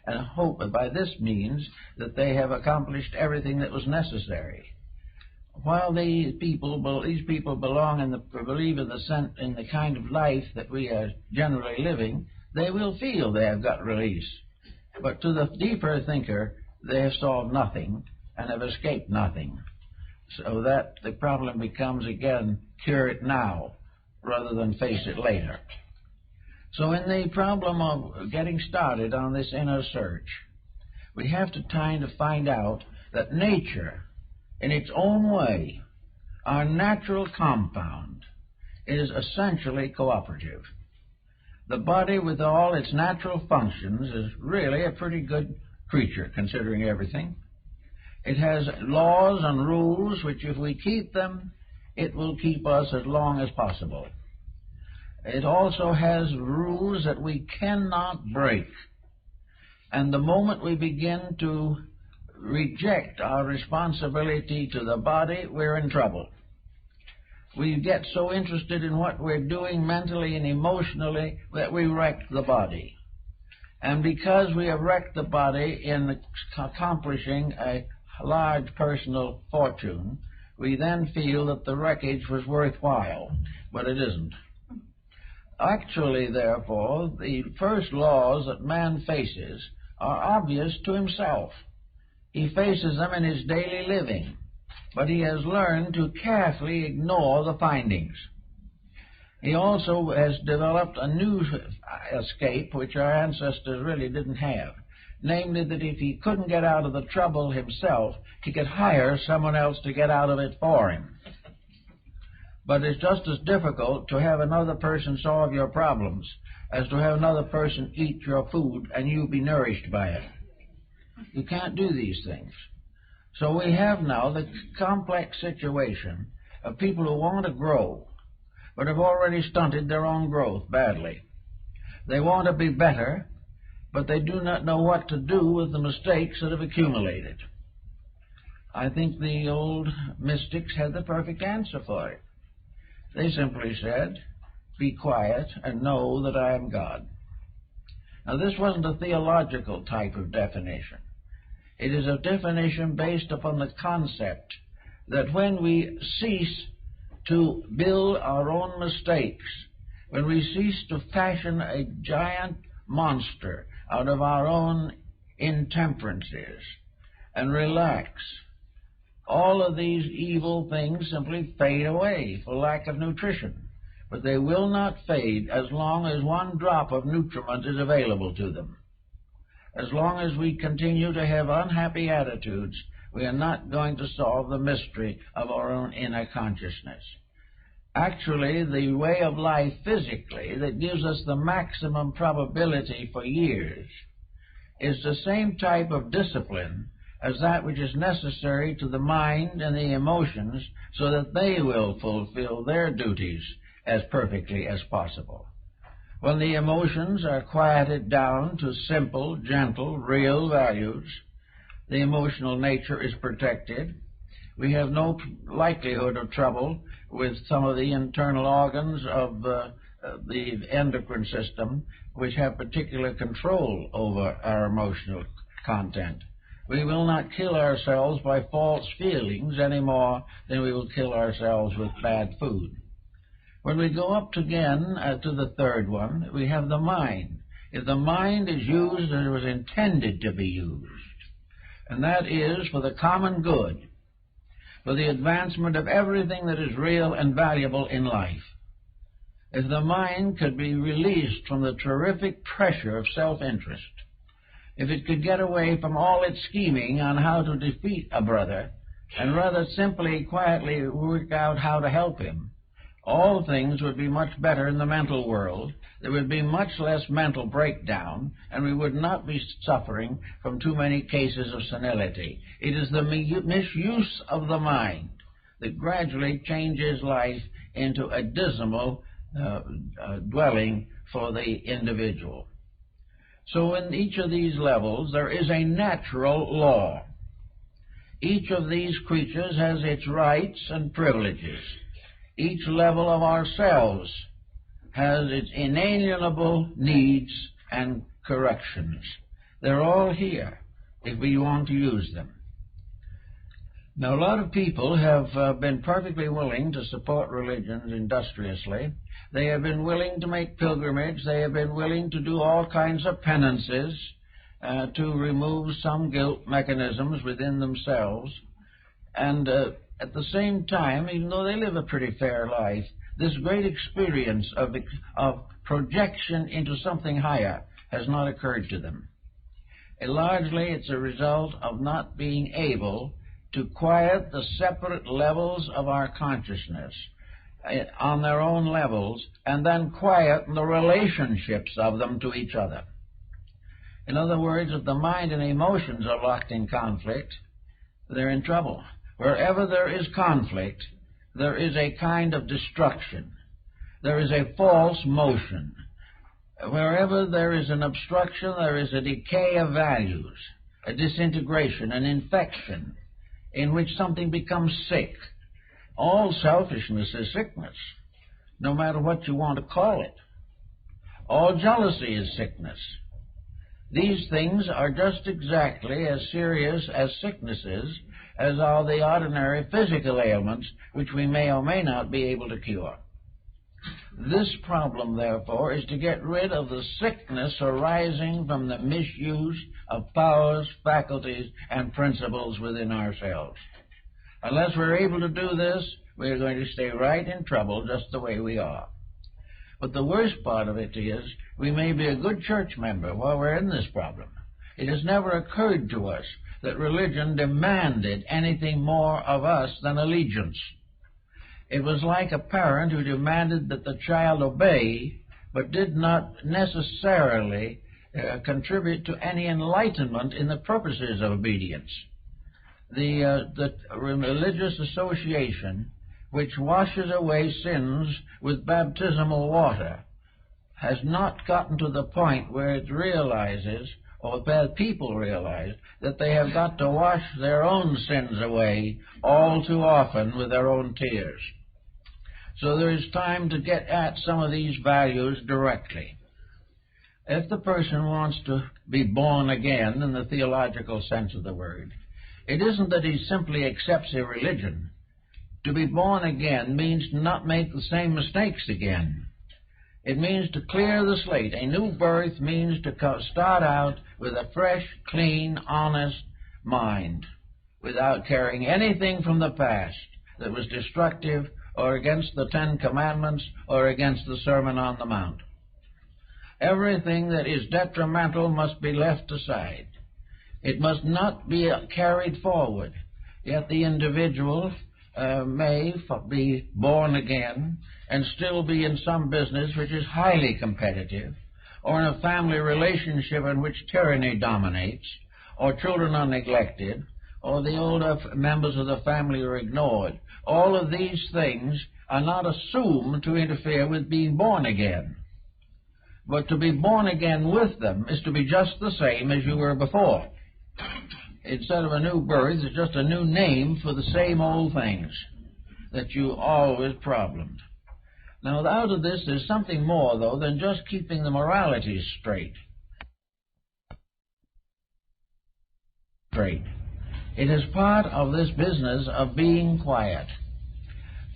and hope that by this means that they have accomplished everything that was necessary. While these people belong in believe in the kind of life that we are generally living, they will feel they have got release. But to the deeper thinker, they have solved nothing and have escaped nothing. So that the problem becomes, again, cure it now rather than face it later. So in the problem of getting started on this inner search, we have to try to find out that nature, in its own way, our natural compound, is essentially cooperative. The body, with all its natural functions, is really a pretty good creature, considering everything. It has laws and rules which, if we keep them, it will keep us as long as possible. It also has rules that we cannot break. And the moment we begin to reject our responsibility to the body, we're in trouble. We get so interested in what we're doing mentally and emotionally that we wreck the body. And because we have wrecked the body in accomplishing a large personal fortune, we then feel that the wreckage was worthwhile, but it isn't. Actually, therefore, the first laws that man faces are obvious to himself. He faces them in his daily living, but he has learned to carefully ignore the findings. He also has developed a new escape which our ancestors really didn't have, namely that if he couldn't get out of the trouble himself, he could hire someone else to get out of it for him. But it's just as difficult to have another person solve your problems as to have another person eat your food and you be nourished by it. You can't do these things. So we have now the complex situation of people who want to grow, but have already stunted their own growth badly. They want to be better, but they do not know what to do with the mistakes that have accumulated. I think the old mystics had the perfect answer for it. They simply said, "Be quiet and know that I am God." Now, this wasn't a theological type of definition. It is a definition based upon the concept that when we cease to build our own mistakes, when we cease to fashion a giant monster out of our own intemperances and relax, all of these evil things simply fade away for lack of nutrition. But they will not fade as long as one drop of nutriment is available to them. As long as we continue to have unhappy attitudes, we are not going to solve the mystery of our own inner consciousness. Actually, the way of life physically that gives us the maximum probability for years is the same type of discipline as that which is necessary to the mind and the emotions so that they will fulfill their duties as perfectly as possible. When the emotions are quieted down to simple, gentle, real values, the emotional nature is protected. We have no likelihood of trouble with some of the internal organs of the endocrine system, which have particular control over our emotional content. We will not kill ourselves by false feelings any more than we will kill ourselves with bad food. When we go up again to the third one, we have the mind. If the mind is used as it was intended to be used, and that is for the common good, for the advancement of everything that is real and valuable in life, if the mind could be released from the terrific pressure of self-interest, if it could get away from all its scheming on how to defeat a brother, and rather simply, quietly work out how to help him, all things would be much better in the mental world. There would be much less mental breakdown, and we would not be suffering from too many cases of senility. It is the misuse of the mind that gradually changes life into a dismal dwelling for the individual. So in each of these levels, there is a natural law. Each of these creatures has its rights and privileges. Each level of ourselves has its inalienable needs and corrections. They're all here if we want to use them. Now, a lot of people have been perfectly willing to support religions industriously They have been willing to make pilgrimage. They have been willing to do all kinds of penances to remove some guilt mechanisms within themselves. And at the same time, even though they live a pretty fair life, this great experience of projection into something higher has not occurred to them. And largely, it's a result of not being able to quiet the separate levels of our consciousness on their own levels, and then quiet the relationships of them to each other. In other words, if the mind and emotions are locked in conflict, they're in trouble. Wherever there is conflict, there is a kind of destruction. There is a false motion. Wherever there is an obstruction, there is a decay of values, a disintegration, an infection, in which something becomes sick. All selfishness is sickness, no matter what you want to call it. All jealousy is sickness. These things are just exactly as serious as sicknesses as are the ordinary physical ailments which we may or may not be able to cure. This problem, therefore, is to get rid of the sickness arising from the misuse of powers, faculties, and principles within ourselves. Unless we're able to do this, we're going to stay right in trouble just the way we are. But the worst part of it is we may be a good church member while we're in this problem. It has never occurred to us that religion demanded anything more of us than allegiance. It was like a parent who demanded that the child obey, but did not necessarily contribute to any enlightenment in the purposes of obedience. The religious association which washes away sins with baptismal water has not gotten to the point where it realizes, or that people realize, that they have got to wash their own sins away all too often with their own tears. So there is time to get at some of these values directly. If the person wants to be born again in the theological sense of the word, it isn't that he simply accepts a religion. To be born again means to not make the same mistakes again. It means to clear the slate. A new birth means to start out with a fresh, clean, honest mind, without carrying anything from the past that was destructive or against the Ten Commandments or against the Sermon on the Mount. Everything that is detrimental must be left aside. It must not be carried forward. Yet the individual may be born again and still be in some business which is highly competitive, or in a family relationship in which tyranny dominates, or children are neglected, or the older members of the family are ignored. All of these things are not assumed to interfere with being born again. But to be born again with them is to be just the same as you were before. Instead of a new birth, it's just a new name for the same old things that you always problemed. Now, out of this, there's something more, though, than just keeping the moralities straight. It is part of this business of being quiet.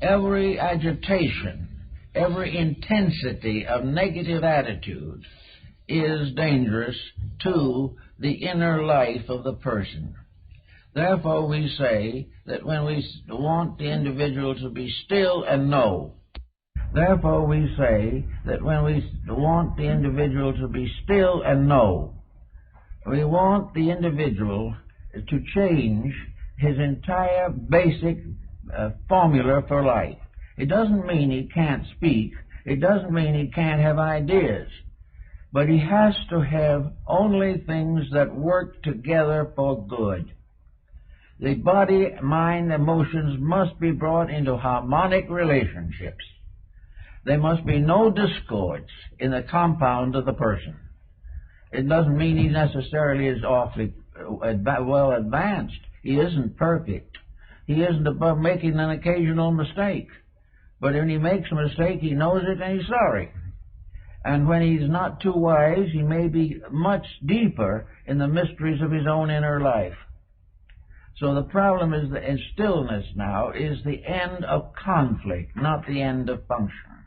Every agitation, every intensity of negative attitude is dangerous to the inner life of the person. Therefore, we say that when we want the individual to be still and know, therefore we say that when we want the individual to be still and know, we want the individual to change his entire basic formula for life. It doesn't mean he can't speak. It doesn't mean he can't have ideas. But he has to have only things that work together for good. The body, mind, emotions must be brought into harmonic relationships. There must be no discords in the compound of the person. It doesn't mean he necessarily is awfully well advanced. He isn't perfect. He isn't above making an occasional mistake. But when he makes a mistake, he knows it and he's sorry. And when he's not too wise, he may be much deeper in the mysteries of his own inner life. So the problem is that in stillness now is the end of conflict, not the end of function.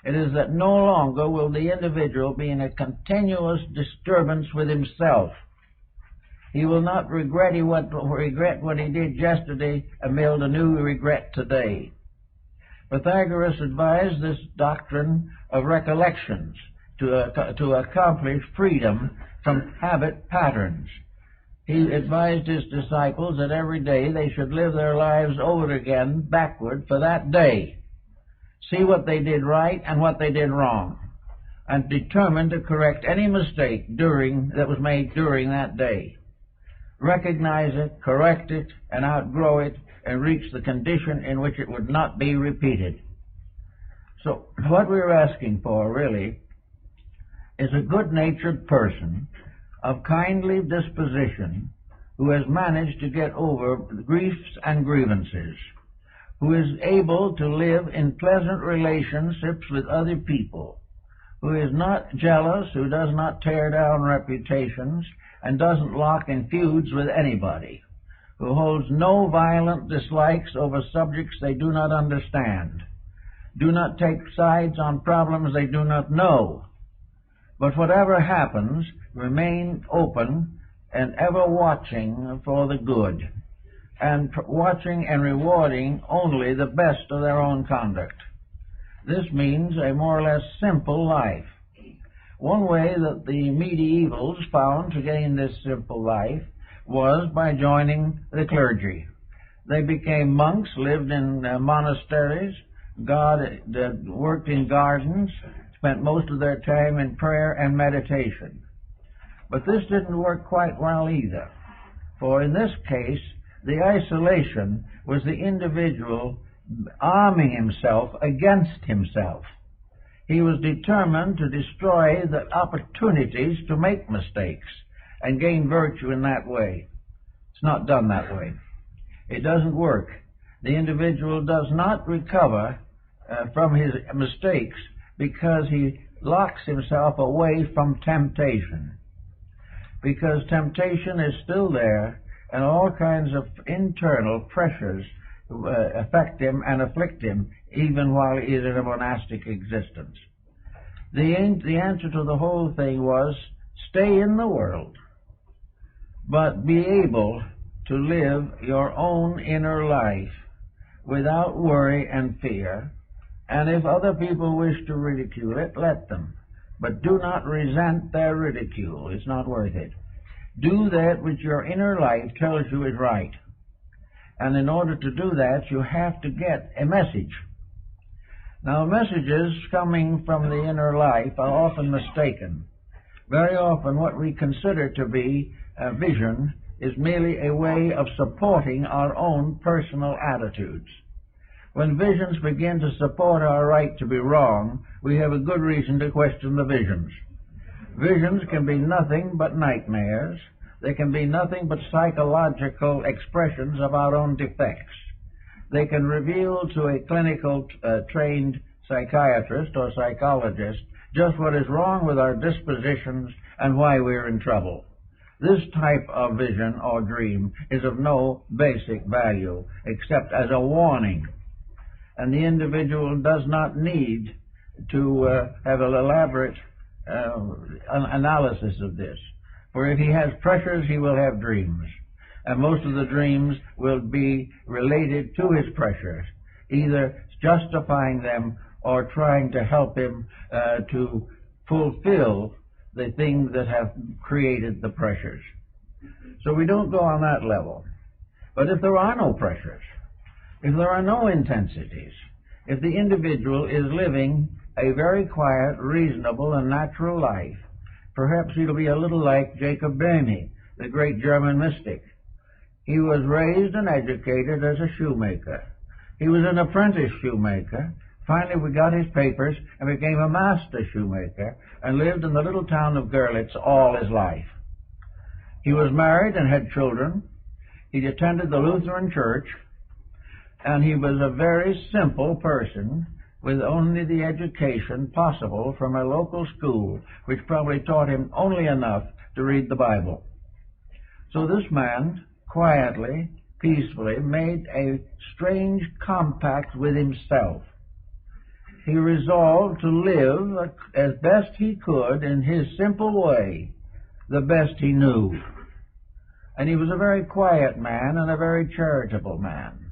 It is that no longer will the individual be in a continuous disturbance with himself. He will not regret what he did yesterday and build a new regret today. Pythagoras advised this doctrine of recollections to accomplish freedom from habit patterns. He advised his disciples that every day they should live their lives over again backward for that day. See what they did right and what they did wrong, and determine to correct any mistake that was made during that day. Recognize it, correct it, and outgrow it, and reach the condition in which it would not be repeated. So what we're asking for, really, is a good-natured person of kindly disposition who has managed to get over griefs and grievances, who is able to live in pleasant relationships with other people, who is not jealous, who does not tear down reputations, and doesn't lock in feuds with anybody, who holds no violent dislikes over subjects they do not understand, do not take sides on problems they do not know, but whatever happens, remain open and ever watching for the good, and watching and rewarding only the best of their own conduct. This means a more or less simple life. One way that the medievals found to gain this simple life was by joining the clergy. They became monks, lived in monasteries, worked in gardens, spent most of their time in prayer and meditation. But this didn't work quite well either, for in this case, the isolation was the individual arming himself against himself. He was determined to destroy the opportunities to make mistakes and gain virtue in that way. It's not done that way. It doesn't work. The individual does not recover from his mistakes because he locks himself away from temptation. Because temptation is still there, and all kinds of internal pressures affect him and afflict him even while he is in a monastic existence. The answer to the whole thing was, stay in the world, but be able to live your own inner life without worry and fear, and if other people wish to ridicule it, let them. But do not resent their ridicule. It's not worth it. Do that which your inner life tells you is right. And in order to do that, you have to get a message. Now, messages coming from the inner life are often mistaken. Very often what we consider to be a vision is merely a way of supporting our own personal attitudes. When visions begin to support our right to be wrong, we have a good reason to question the visions. Visions can be nothing but nightmares. They can be nothing but psychological expressions of our own defects. They can reveal to a clinical trained psychiatrist or psychologist just what is wrong with our dispositions and why we're in trouble. This type of vision or dream is of no basic value except as a warning. And the individual does not need to have an elaborate analysis of this. For if he has pressures, he will have dreams. And most of the dreams will be related to his pressures, either justifying them or trying to help him to fulfill the things that have created the pressures. So we don't go on that level. But if there are no pressures, if there are no intensities, if the individual is living a very quiet, reasonable, and natural life, perhaps he'll be a little like Jacob Rene, the great German mystic. He was raised and educated as a shoemaker. He was an apprentice shoemaker. Finally, we got his papers and became a master shoemaker and lived in the little town of Görlitz all his life. He was married and had children. He attended the Lutheran church, and he was a very simple person with only the education possible from a local school, which probably taught him only enough to read the Bible. So this man quietly, peacefully made a strange compact with himself. he resolved to live as best he could in his simple way, the best he knew. And he was a very quiet man and a very charitable man.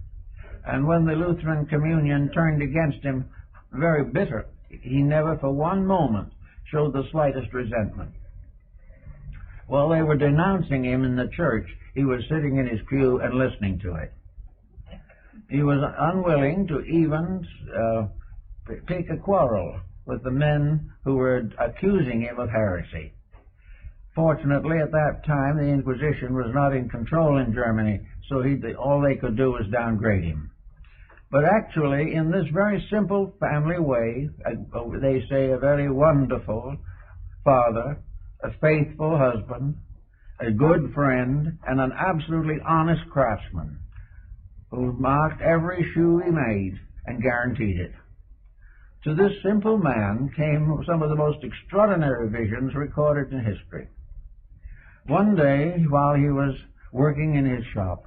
And when the Lutheran Communion turned against him, very bitter, he never for one moment showed the slightest resentment. While they were denouncing him in the church, he was sitting in his pew and listening to it. He was unwilling to even pick a quarrel with the men who were accusing him of heresy. Fortunately, at that time, the Inquisition was not in control in Germany, so all they could do was downgrade him. But actually, in this very simple family way, they say a very wonderful father, a faithful husband, a good friend, and an absolutely honest craftsman who marked every shoe he made and guaranteed it. To this simple man came some of the most extraordinary visions recorded in history. One day, while he was working in his shop,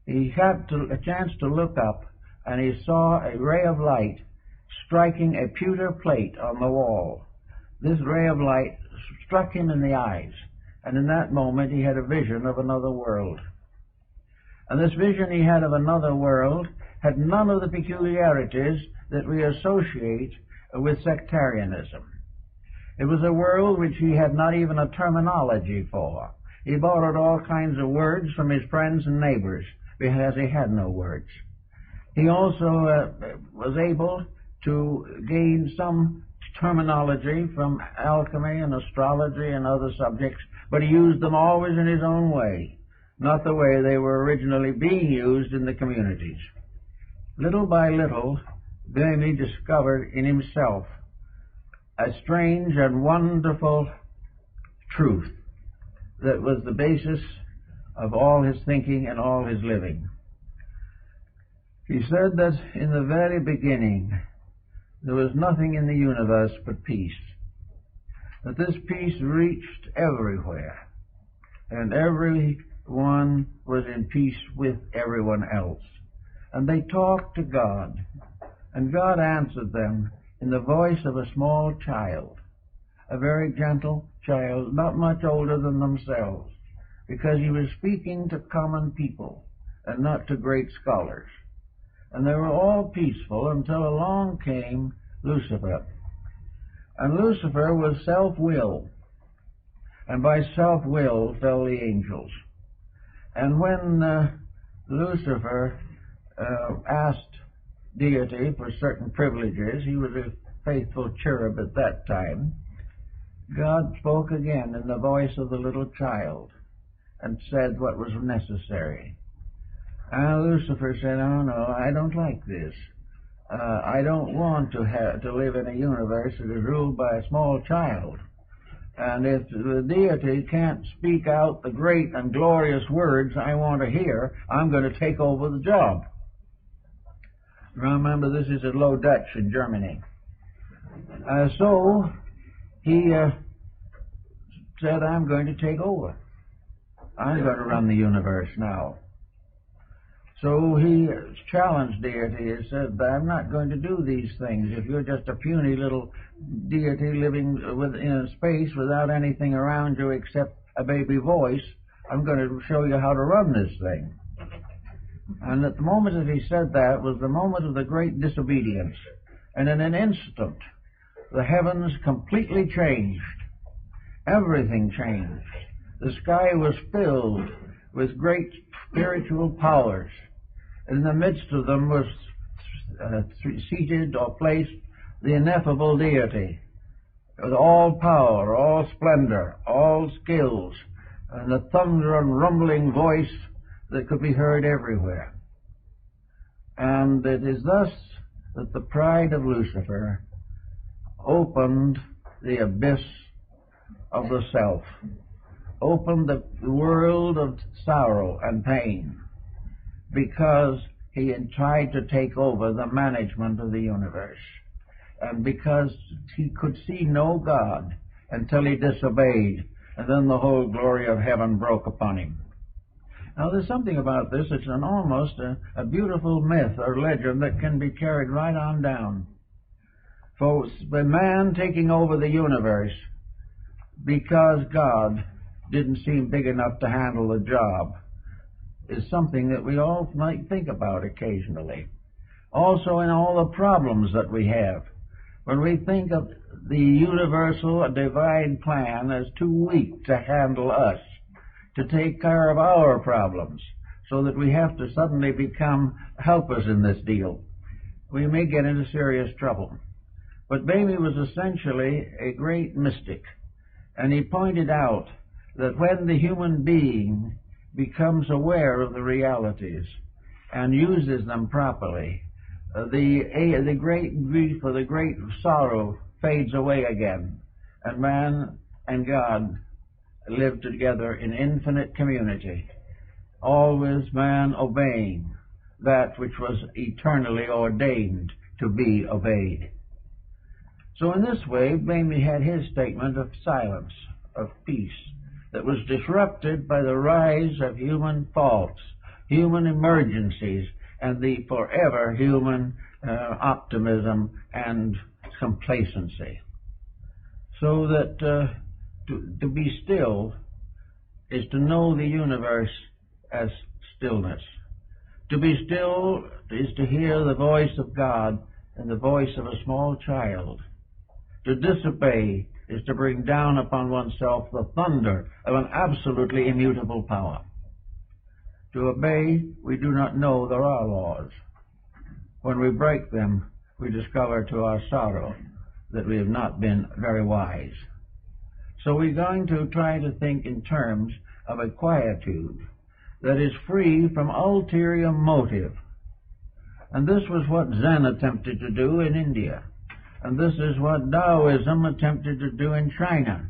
he had a chance to look up, and he saw a ray of light striking a pewter plate on the wall. This ray of light struck him in the eyes, and in that moment he had a vision of another world. And this vision he had of another world had none of the peculiarities that we associate with sectarianism. It was a world which he had not even a terminology for. He borrowed all kinds of words from his friends and neighbors because he had no words. He also was able to gain some terminology from alchemy and astrology and other subjects, but he used them always in his own way, not the way they were originally being used in the communities. Little by little, Rene discovered in himself a strange and wonderful truth that was the basis of all his thinking and all his living. He said that in the very beginning there was nothing in the universe but peace, that this peace reached everywhere, and everyone was in peace with everyone else. And they talked to God, and God answered them in the voice of a small child, a very gentle child, not much older than themselves, because he was speaking to common people and not to great scholars. And they were all peaceful until along came Lucifer. And Lucifer was self-will, and by self-will fell the angels. And when Lucifer asked deity for certain privileges, he was a faithful cherub at that time, God spoke again in the voice of the little child and said what was necessary. And Lucifer said, "Oh no, I don't like this. I don't want to live in a universe that is ruled by a small child. And if the deity can't speak out the great and glorious words I want to hear, I'm going to take over the job." Remember, this is a Low Dutch in Germany. So he said, "I'm going to take over. I'm going to run the universe now." So he challenged deity and said, "I'm not going to do these things. If you're just a puny little deity living in space without anything around you except a baby voice, I'm going to show you how to run this thing." And at the moment that he said that was the moment of the great disobedience. And in an instant, the heavens completely changed. Everything changed. The sky was filled with great spiritual powers. In the midst of them was seated or placed the ineffable deity, with all power, all splendor, all skills, and a thunder and rumbling voice that could be heard everywhere. And it is thus that the pride of Lucifer opened the abyss of the self, opened the world of sorrow and pain, because he had tried to take over the management of the universe, and because he could see no God until he disobeyed, and then the whole glory of heaven broke upon him. Now, there's something about this. It's almost a beautiful myth or legend that can be carried right on down. For the man taking over the universe because God didn't seem big enough to handle the job is something that we all might think about occasionally. Also in all the problems that we have. When we think of the universal divine plan as too weak to handle us, to take care of our problems, so that we have to suddenly become helpers in this deal, we may get into serious trouble. But Bamey was essentially a great mystic, and he pointed out that when the human being becomes aware of the realities and uses them properly, the great grief or the great sorrow fades away again, and man and God live together in infinite community, always man obeying that which was eternally ordained to be obeyed. So in this way, Bamey had his statement of silence, of peace, that was disrupted by the rise of human faults, human emergencies, and the forever human optimism and complacency. So that to be still is to know the universe as stillness. To be still is to hear the voice of God and the voice of a small child. To disobey is to bring down upon oneself the thunder of an absolutely immutable power. To obey, we do not know there are laws. When we break them, we discover to our sorrow that we have not been very wise. So we're going to try to think in terms of a quietude that is free from ulterior motive. And this was what Zen attempted to do in India. And this is what Taoism attempted to do in China.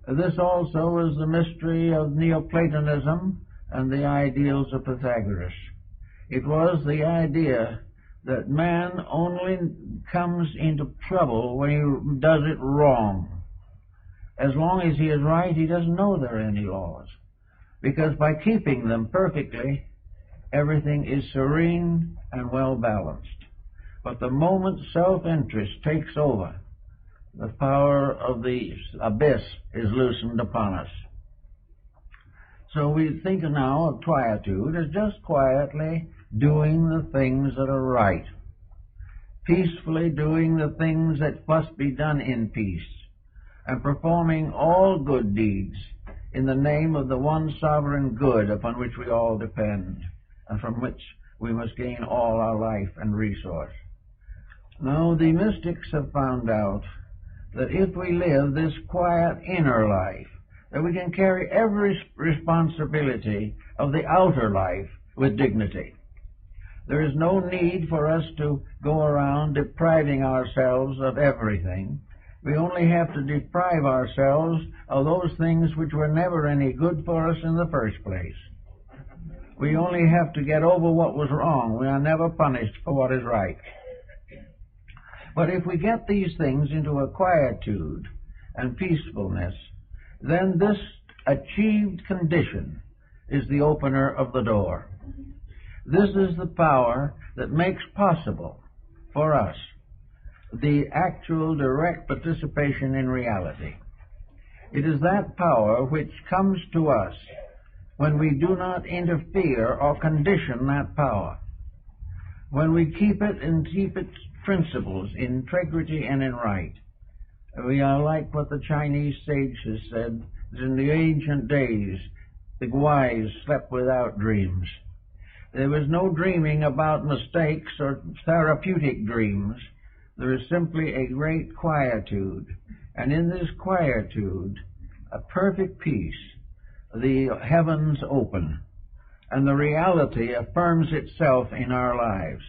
This also is the mystery of Neoplatonism and the ideals of Pythagoras. It was the idea that man only comes into trouble when he does it wrong. As long as he is right, he doesn't know there are any laws. Because by keeping them perfectly, everything is serene and well balanced. But the moment self-interest takes over, the power of the abyss is loosened upon us. So we think now of quietude as just quietly doing the things that are right, peacefully doing the things that must be done in peace, and performing all good deeds in the name of the one sovereign good upon which we all depend, and from which we must gain all our life and resource. Now, the mystics have found out that if we live this quiet inner life, that we can carry every responsibility of the outer life with dignity. There is no need for us to go around depriving ourselves of everything. We only have to deprive ourselves of those things which were never any good for us in the first place. We only have to get over what was wrong. We are never punished for what is right. But if we get these things into a quietude and peacefulness, then this achieved condition is the opener of the door. This is the power that makes possible for us the actual direct participation in reality. It is that power which comes to us when we do not interfere or condition that power. When we keep it and keep its principles in integrity and in right. We are like what the Chinese sages said, that in the ancient days the wise slept without dreams. There was no dreaming about mistakes or therapeutic dreams. There is simply a great quietude. And in this quietude, a perfect peace, the heavens open, and the reality affirms itself in our lives.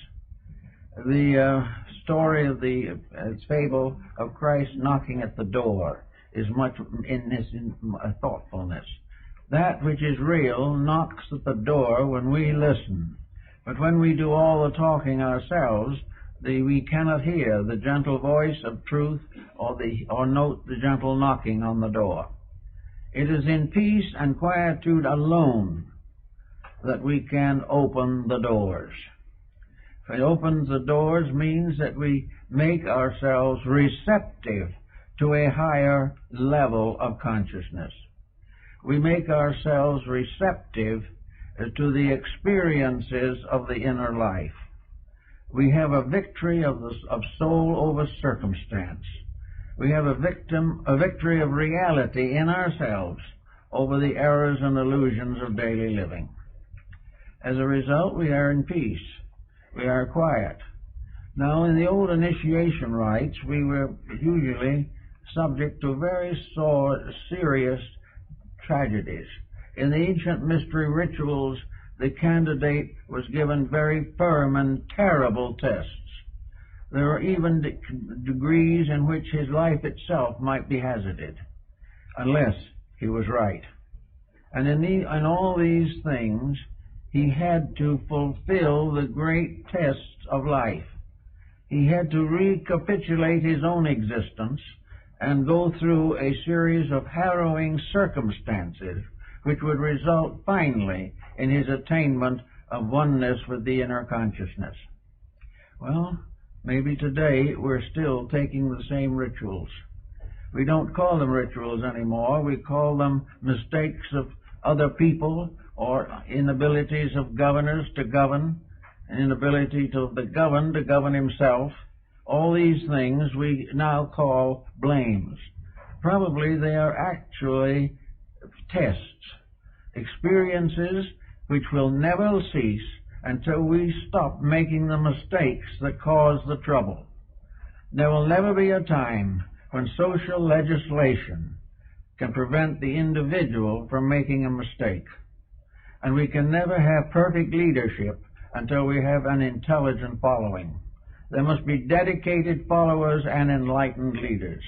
The story of the fable of Christ knocking at the door is much in this thoughtfulness. That which is real knocks at the door when we listen. But when we do all the talking ourselves, we cannot hear the gentle voice of truth or note the gentle knocking on the door. It is in peace and quietude alone that we can open the doors. It opens the doors means that we make ourselves receptive to a higher level of consciousness. We make ourselves receptive to the experiences of the inner life. We have a victory of soul over circumstance. We have a victory of reality in ourselves over the errors and illusions of daily living. As a result, we are in peace. We are quiet. Now, in the old initiation rites, we were usually subject to very serious tragedies. In the ancient mystery rituals, the candidate was given very firm and terrible tests. There were even degrees in which his life itself might be hazarded, unless he was right. And in all these things, he had to fulfill the great tests of life. He had to recapitulate his own existence and go through a series of harrowing circumstances which would result finally in his attainment of oneness with the inner consciousness. Well, maybe today we're still taking the same rituals. We don't call them rituals anymore. We call them mistakes of other people or inabilities of governors to govern, inability of the governed to govern himself. All these things we now call blames. Probably they are actually tests, experiences which will never cease until we stop making the mistakes that cause the trouble. There will never be a time when social legislation can prevent the individual from making a mistake. And we can never have perfect leadership until we have an intelligent following. There must be dedicated followers and enlightened leaders.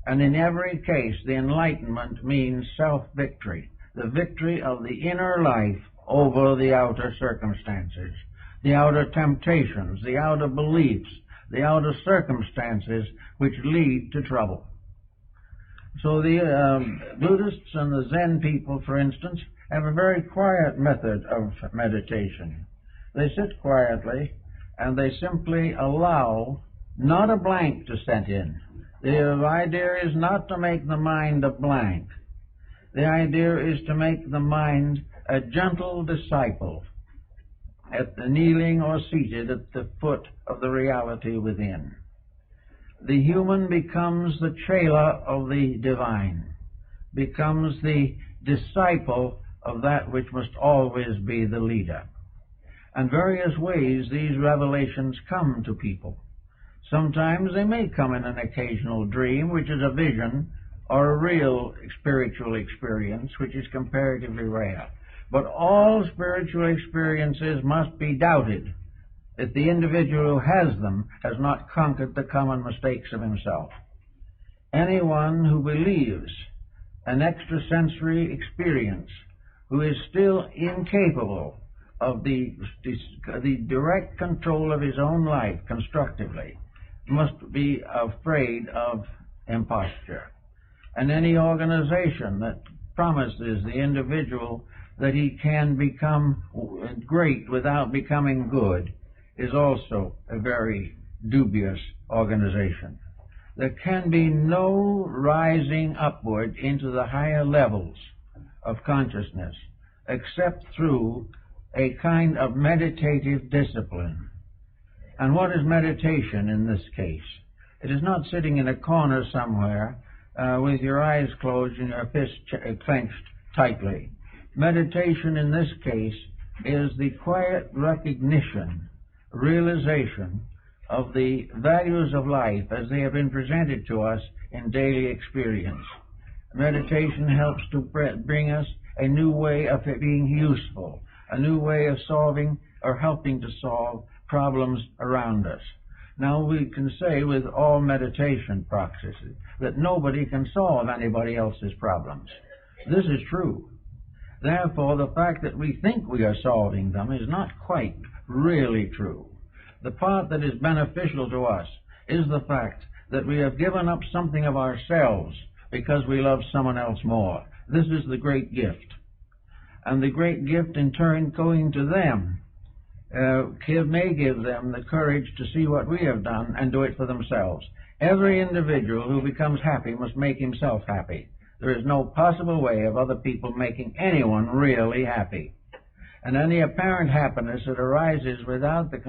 And in every case, the enlightenment means self-victory, the victory of the inner life over the outer circumstances, the outer temptations, the outer beliefs, the outer circumstances which lead to trouble. So the Buddhists and the Zen people, for instance, have a very quiet method of meditation. They sit quietly and they simply allow not a blank to set in. The idea is not to make the mind a blank. The idea is to make the mind a gentle disciple, kneeling or seated at the foot of the reality within. The human becomes the chela of the divine, becomes the disciple of that which must always be the leader. And various ways these revelations come to people. Sometimes they may come in an occasional dream, which is a vision, or a real spiritual experience, which is comparatively rare. But all spiritual experiences must be doubted if the individual who has them has not conquered the common mistakes of himself. Anyone who believes an extrasensory experience, who is still incapable of the direct control of his own life constructively, must be afraid of imposture. And any organization that promises the individual that he can become great without becoming good is also a very dubious organization. There can be no rising upward into the higher levels of consciousness except through a kind of meditative discipline. And what is meditation in this case? It is not sitting in a corner somewhere with your eyes closed and your fists clenched tightly. Meditation in this case is the quiet recognition, realization of the values of life as they have been presented to us in daily experience. Meditation helps to bring us a new way of being useful, a new way of solving or helping to solve problems around us. Now, we can say with all meditation practices that nobody can solve anybody else's problems. This is true. Therefore, the fact that we think we are solving them is not quite really true. The part that is beneficial to us is the fact that we have given up something of ourselves because we love someone else more. This is the great gift. And the great gift, in turn, going to them, may give them the courage to see what we have done and do it for themselves. Every individual who becomes happy must make himself happy. There is no possible way of other people making anyone really happy. And any apparent happiness that arises without the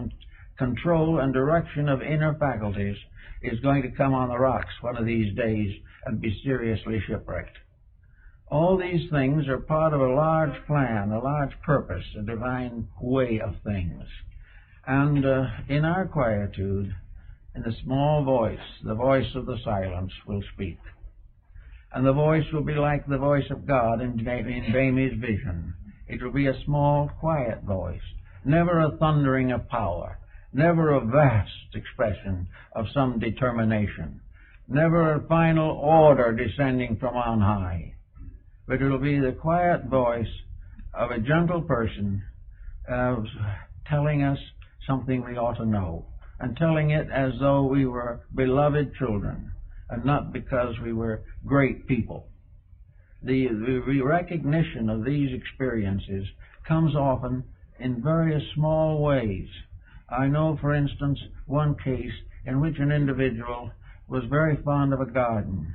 control and direction of inner faculties is going to come on the rocks one of these days and be seriously shipwrecked. All these things are part of a large plan, a large purpose, a divine way of things. And in our quietude, in the small voice, the voice of the silence will speak. And the voice will be like the voice of God in Bamy's vision. It will be a small, quiet voice, never a thundering of power, never a vast expression of some determination, never a final order descending from on high. But it will be the quiet voice of a gentle person telling us something we ought to know, and telling it as though we were beloved children, and not because we were great people. The recognition of these experiences comes often in various small ways. I know, for instance, one case in which an individual was very fond of a garden.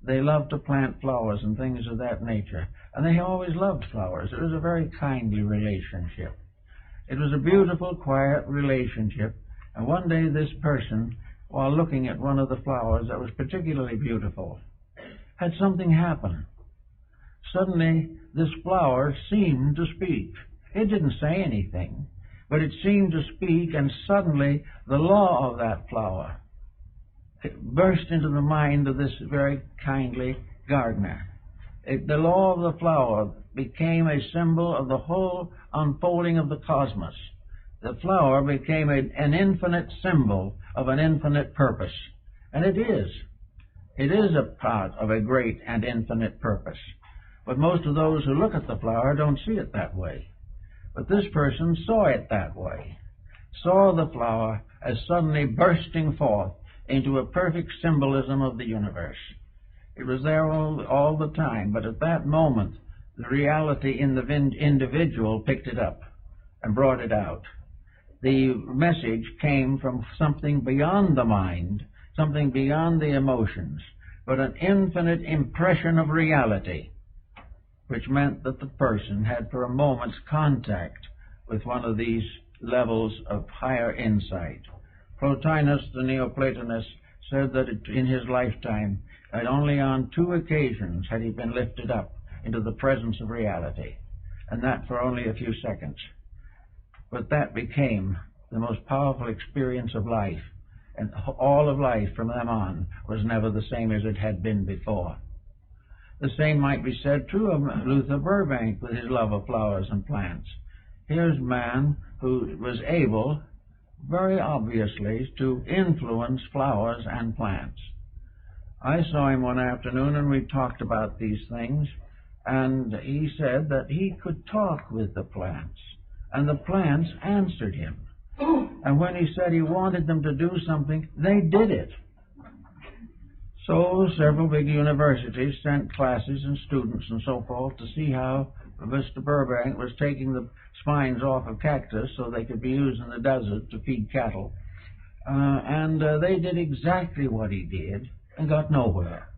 They loved to plant flowers and things of that nature, and they always loved flowers. It was a very kindly relationship. It was a beautiful, quiet relationship, and one day this person, while looking at one of the flowers that was particularly beautiful, had something happen. Suddenly, this flower seemed to speak. It didn't say anything, but it seemed to speak, and suddenly the law of that flower burst into the mind of this very kindly gardener. The law of the flower became a symbol of the whole unfolding of the cosmos. The flower became an infinite symbol of an infinite purpose. And it is. It is a part of a great and infinite purpose. But most of those who look at the flower don't see it that way. But this person saw it that way. Saw the flower as suddenly bursting forth into a perfect symbolism of the universe. It was there all the time, but at that moment, the reality in the individual picked it up and brought it out. The message came from something beyond the mind, something beyond the emotions, but an infinite impression of reality, which meant that the person had for a moment's contact with one of these levels of higher insight. Plotinus, the Neoplatonist, said that in his lifetime, that only on 2 occasions had he been lifted up into the presence of reality, and that for only a few seconds. But that became the most powerful experience of life, and all of life from then on was never the same as it had been before. The same might be said true of Luther Burbank with his love of flowers and plants. Here's a man who was able, very obviously, to influence flowers and plants. I saw him one afternoon and we talked about these things, and he said that he could talk with the plants, and the plants answered him. And when he said he wanted them to do something, they did it. So several big universities sent classes and students and so forth to see how Mr. Burbank was taking the spines off of cactus so they could be used in the desert to feed cattle. And they did exactly what he did and got nowhere.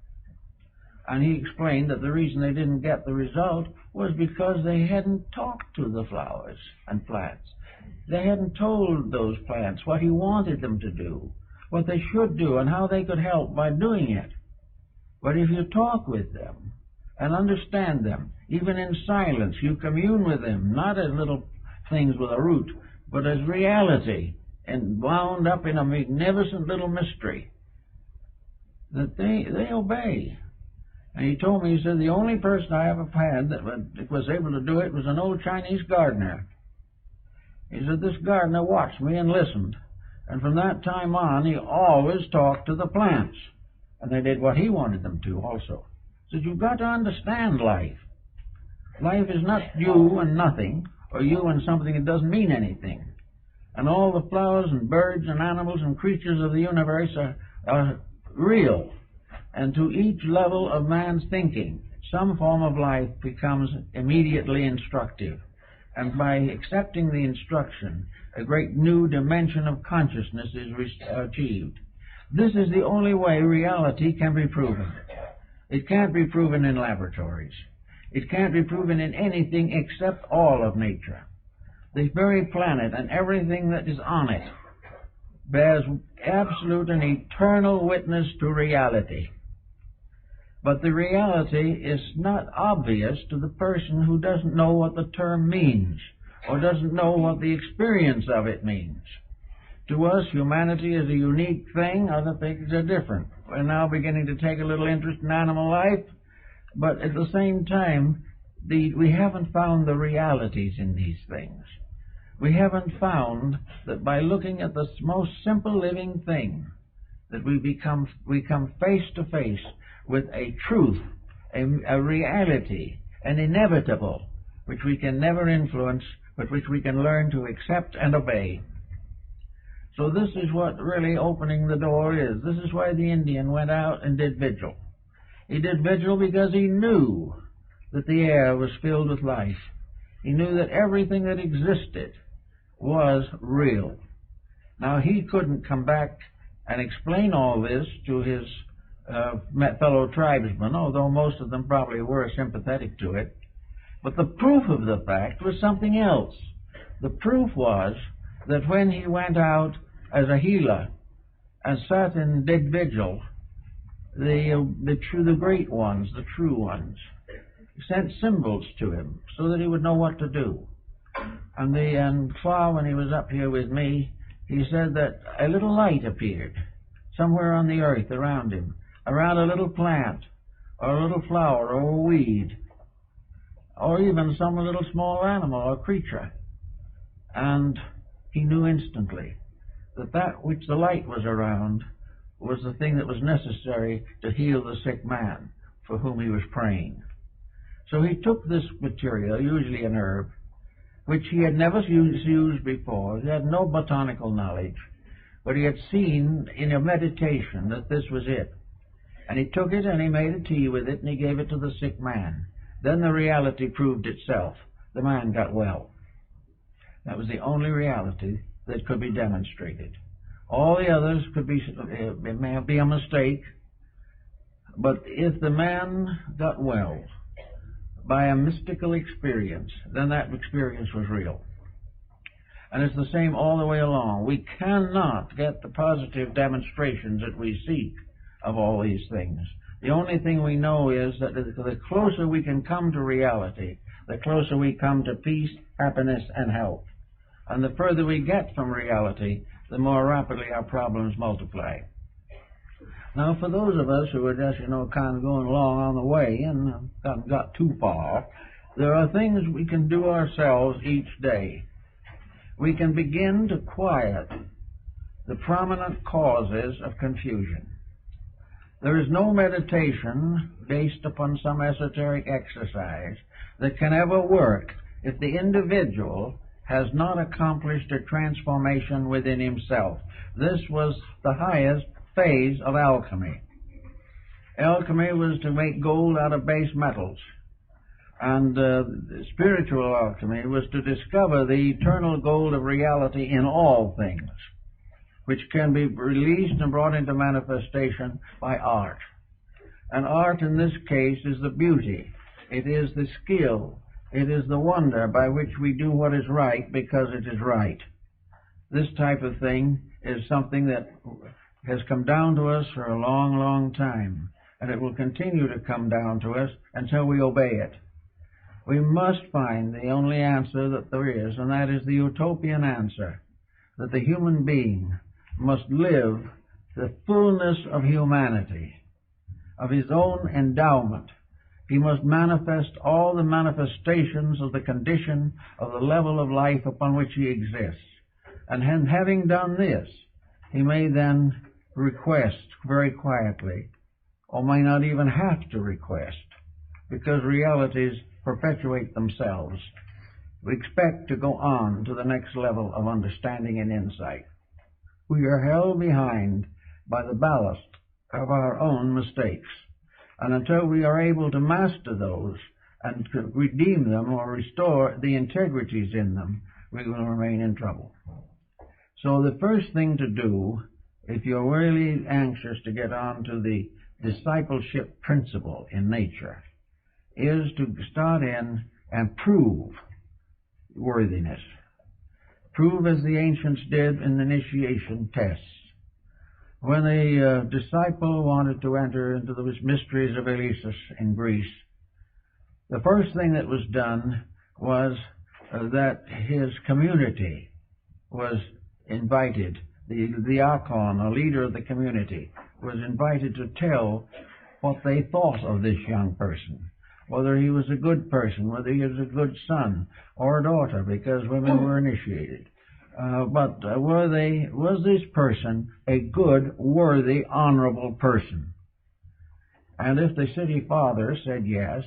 And he explained that the reason they didn't get the result was because they hadn't talked to the flowers and plants. They hadn't told those plants what he wanted them to do, what they should do, and how they could help by doing it. But if you talk with them and understand them, even in silence, you commune with them, not as little things with a root, but as reality, and wound up in a magnificent little mystery, that they obey. And he told me, he said, the only person I ever had that was able to do it was an old Chinese gardener. He said, this gardener watched me and listened. And from that time on, he always talked to the plants. And they did what he wanted them to also. He said, you've got to understand life. Life is not you and nothing, or you and something that doesn't mean anything. And all the flowers and birds and animals and creatures of the universe are real. And to each level of man's thinking, some form of life becomes immediately instructive. And by accepting the instruction, a great new dimension of consciousness is achieved. This is the only way reality can be proven. It can't be proven in laboratories. It can't be proven in anything except all of nature. This very planet and everything that is on it bears absolute and eternal witness to reality. But the reality is not obvious to the person who doesn't know what the term means or doesn't know what the experience of it means. To us, humanity is a unique thing. Other things are different. We're now beginning to take a little interest in animal life, but at the same time, we haven't found the realities in these things. We haven't found that by looking at the most simple living thing, that we come face to face with a truth, a reality, an inevitable, which we can never influence, but which we can learn to accept and obey. So this is what really opening the door is. This is why the Indian went out and did vigil. He did vigil because he knew that the air was filled with life. He knew that everything that existed was real. Now, he couldn't come back and explain all this to his fellow tribesmen, although most of them probably were sympathetic to it. But the proof of the fact was something else. The proof was that when he went out as a healer and sat and did vigil, the great ones, the true ones, sent symbols to him so that he would know what to do. And far when he was up here with me, he said that a little light appeared somewhere on the earth around him, around a little plant, or a little flower, or a weed, or even some little small animal or creature. And he knew instantly that that which the light was around was the thing that was necessary to heal the sick man for whom he was praying. So he took this material, usually an herb, which he had never used before. He had no botanical knowledge, but he had seen in a meditation that this was it. And he took it and he made a tea with it and he gave it to the sick man. Then the reality proved itself. The man got well. That was the only reality that could be demonstrated. All the others could be, it may be a mistake, but if the man got well by a mystical experience, then that experience was real. And it's the same all the way along. We cannot get the positive demonstrations that we seek of all these things. The only thing we know is that the closer we can come to reality, the closer we come to peace, happiness, and health. And the further we get from reality, the more rapidly our problems multiply. Now, for those of us who are just, kind of going along on the way and haven't got too far, there are things we can do ourselves each day. We can begin to quiet the prominent causes of confusion. There is no meditation based upon some esoteric exercise that can ever work if the individual has not accomplished a transformation within himself. This was the highest phase of alchemy. Alchemy was to make gold out of base metals. And spiritual alchemy was to discover the eternal gold of reality in all things, which can be released and brought into manifestation by art. And art in this case is the beauty. It is the skill. It is the wonder by which we do what is right because it is right. This type of thing is something that has come down to us for a long, long time, and it will continue to come down to us until we obey it. We must find the only answer that there is, and that is the utopian answer, that the human being must live the fullness of humanity, of his own endowment. He must manifest all the manifestations of the condition of the level of life upon which he exists. And having done this, he may then request very quietly, or may not even have to request, because realities perpetuate themselves. We expect to go on to the next level of understanding and insight. We are held behind by the ballast of our own mistakes. And until we are able to master those, and to redeem them or restore the integrities in them, we will remain in trouble. So the first thing to do, if you're really anxious to get on to the discipleship principle in nature, is to start in and prove worthiness. Prove as the ancients did in initiation tests. When a disciple wanted to enter into the mysteries of Eleusis in Greece, the first thing that was done was that his community was invited. The diakon, a leader of the community, was invited to tell what they thought of this young person, whether he was a good person, whether he was a good son or daughter, because women were initiated. But was this person a good, worthy, honorable person? And if the city father said yes,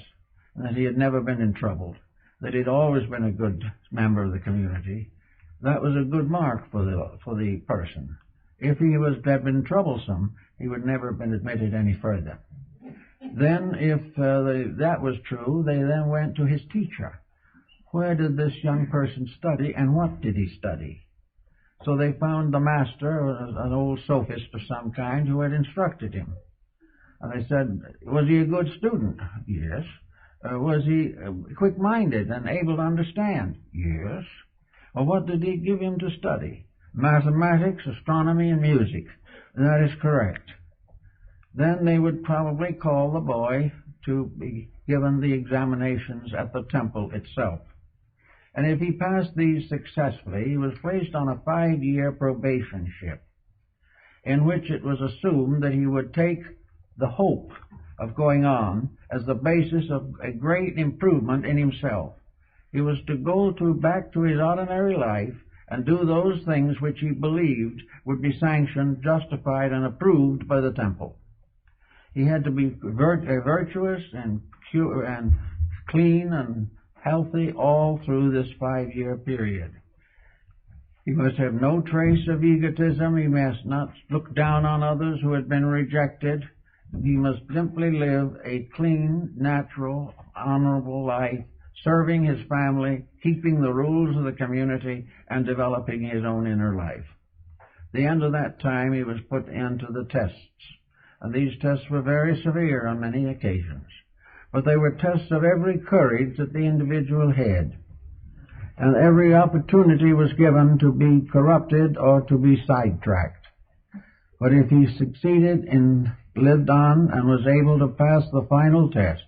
that he had never been in trouble, that he'd always been a good member of the community, that was a good mark for the person. If he had been troublesome, he would never have been admitted any further. Then, if that was true, they then went to his teacher. Where did this young person study, and what did he study? So they found the master, an old sophist of some kind, who had instructed him. And they said, was he a good student? Yes. Was he quick-minded and able to understand? Yes. Well, what did he give him to study? Mathematics, astronomy, and music. That is correct. Then they would probably call the boy to be given the examinations at the temple itself. And if he passed these successfully, he was placed on a 5-year probationship, in which it was assumed that he would take the hope of going on as the basis of a great improvement in himself. He was to go back to his ordinary life and do those things which he believed would be sanctioned, justified, and approved by the temple. He had to be virtuous and pure and clean and healthy all through this 5-year period. He must have no trace of egotism. He must not look down on others who had been rejected. He must simply live a clean, natural, honorable life, serving his family, keeping the rules of the community, and developing his own inner life. At the end of that time, he was put into the tests. And these tests were very severe on many occasions. But they were tests of every courage that the individual had. And every opportunity was given to be corrupted or to be sidetracked. But if he succeeded and lived on and was able to pass the final test,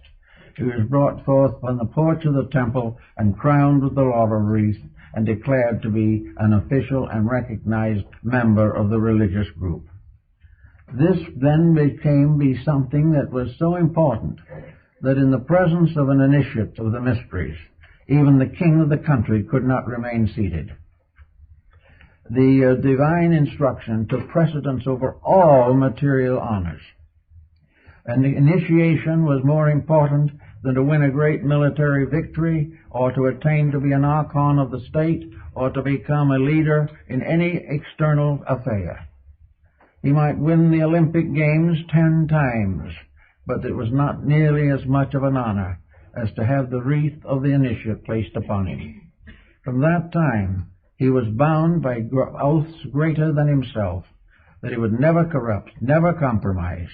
he was brought forth on the porch of the temple and crowned with the laurel wreath and declared to be an official and recognized member of the religious group. This then became something that was so important that in the presence of an initiate of the mysteries, even the king of the country could not remain seated. The divine instruction took precedence over all material honors. And the initiation was more important than to win a great military victory or to attain to be an archon of the state or to become a leader in any external affair. He might win the Olympic Games 10 times, but it was not nearly as much of an honor as to have the wreath of the initiate placed upon him. From that time, he was bound by oaths greater than himself that he would never corrupt, never compromise,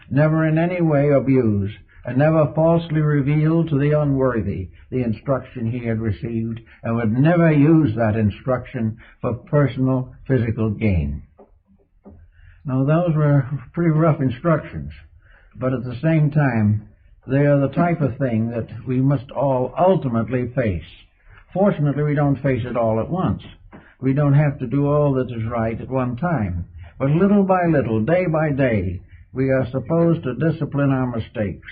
never in any way abuse, and never falsely reveal to the unworthy the instruction he had received, and would never use that instruction for personal physical gain. Now, those were pretty rough instructions, but at the same time, they are the type of thing that we must all ultimately face. Fortunately, we don't face it all at once. We don't have to do all that is right at one time. But little by little, day by day, we are supposed to discipline our mistakes,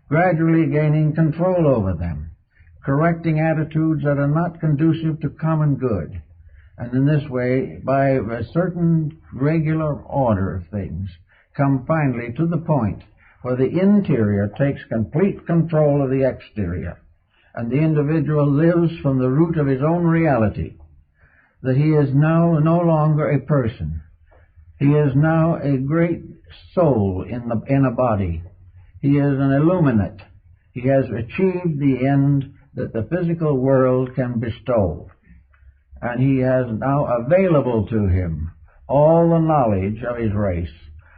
gradually gaining control over them, correcting attitudes that are not conducive to common good. And in this way, by a certain regular order of things, come finally to the point where the interior takes complete control of the exterior, and the individual lives from the root of his own reality, that he is now no longer a person. He is now a great soul in a body. He is an illuminate. He He has achieved the end that the physical world can bestow. And he has now available to him all the knowledge of his race,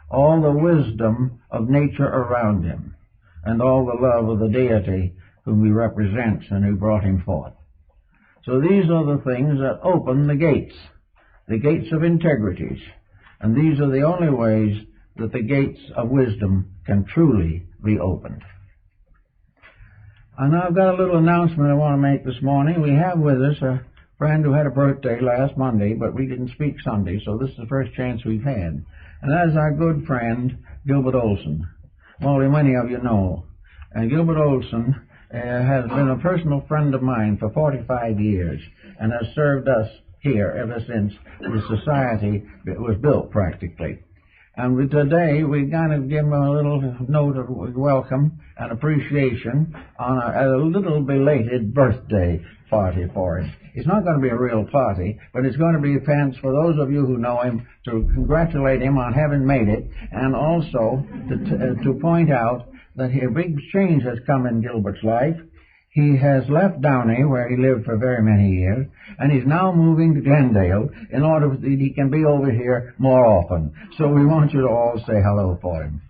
all the wisdom of nature around him, and all the love of the deity whom he represents and who brought him forth. So these are the things that open the gates of integrities. And these are the only ways that the gates of wisdom can truly be opened. And I've got a little announcement I want to make this morning. We have with us a friend who had a birthday last Monday, but we didn't speak Sunday, so this is the first chance we've had. And that is our good friend, Gilbert Olson. Well, many of you know. And Gilbert Olson has been a personal friend of mine for 45 years and has served us here ever since the society was built practically. And today we kind of give him a little note of welcome and appreciation on a little belated birthday party for him. It's not going to be a real party, but it's going to be a chance for those of you who know him to congratulate him on having made it, and also to point out that a big change has come in Gilbert's life. He has left Downey, where he lived for very many years, and he's now moving to Glendale in order that he can be over here more often. So we want you to all say hello for him.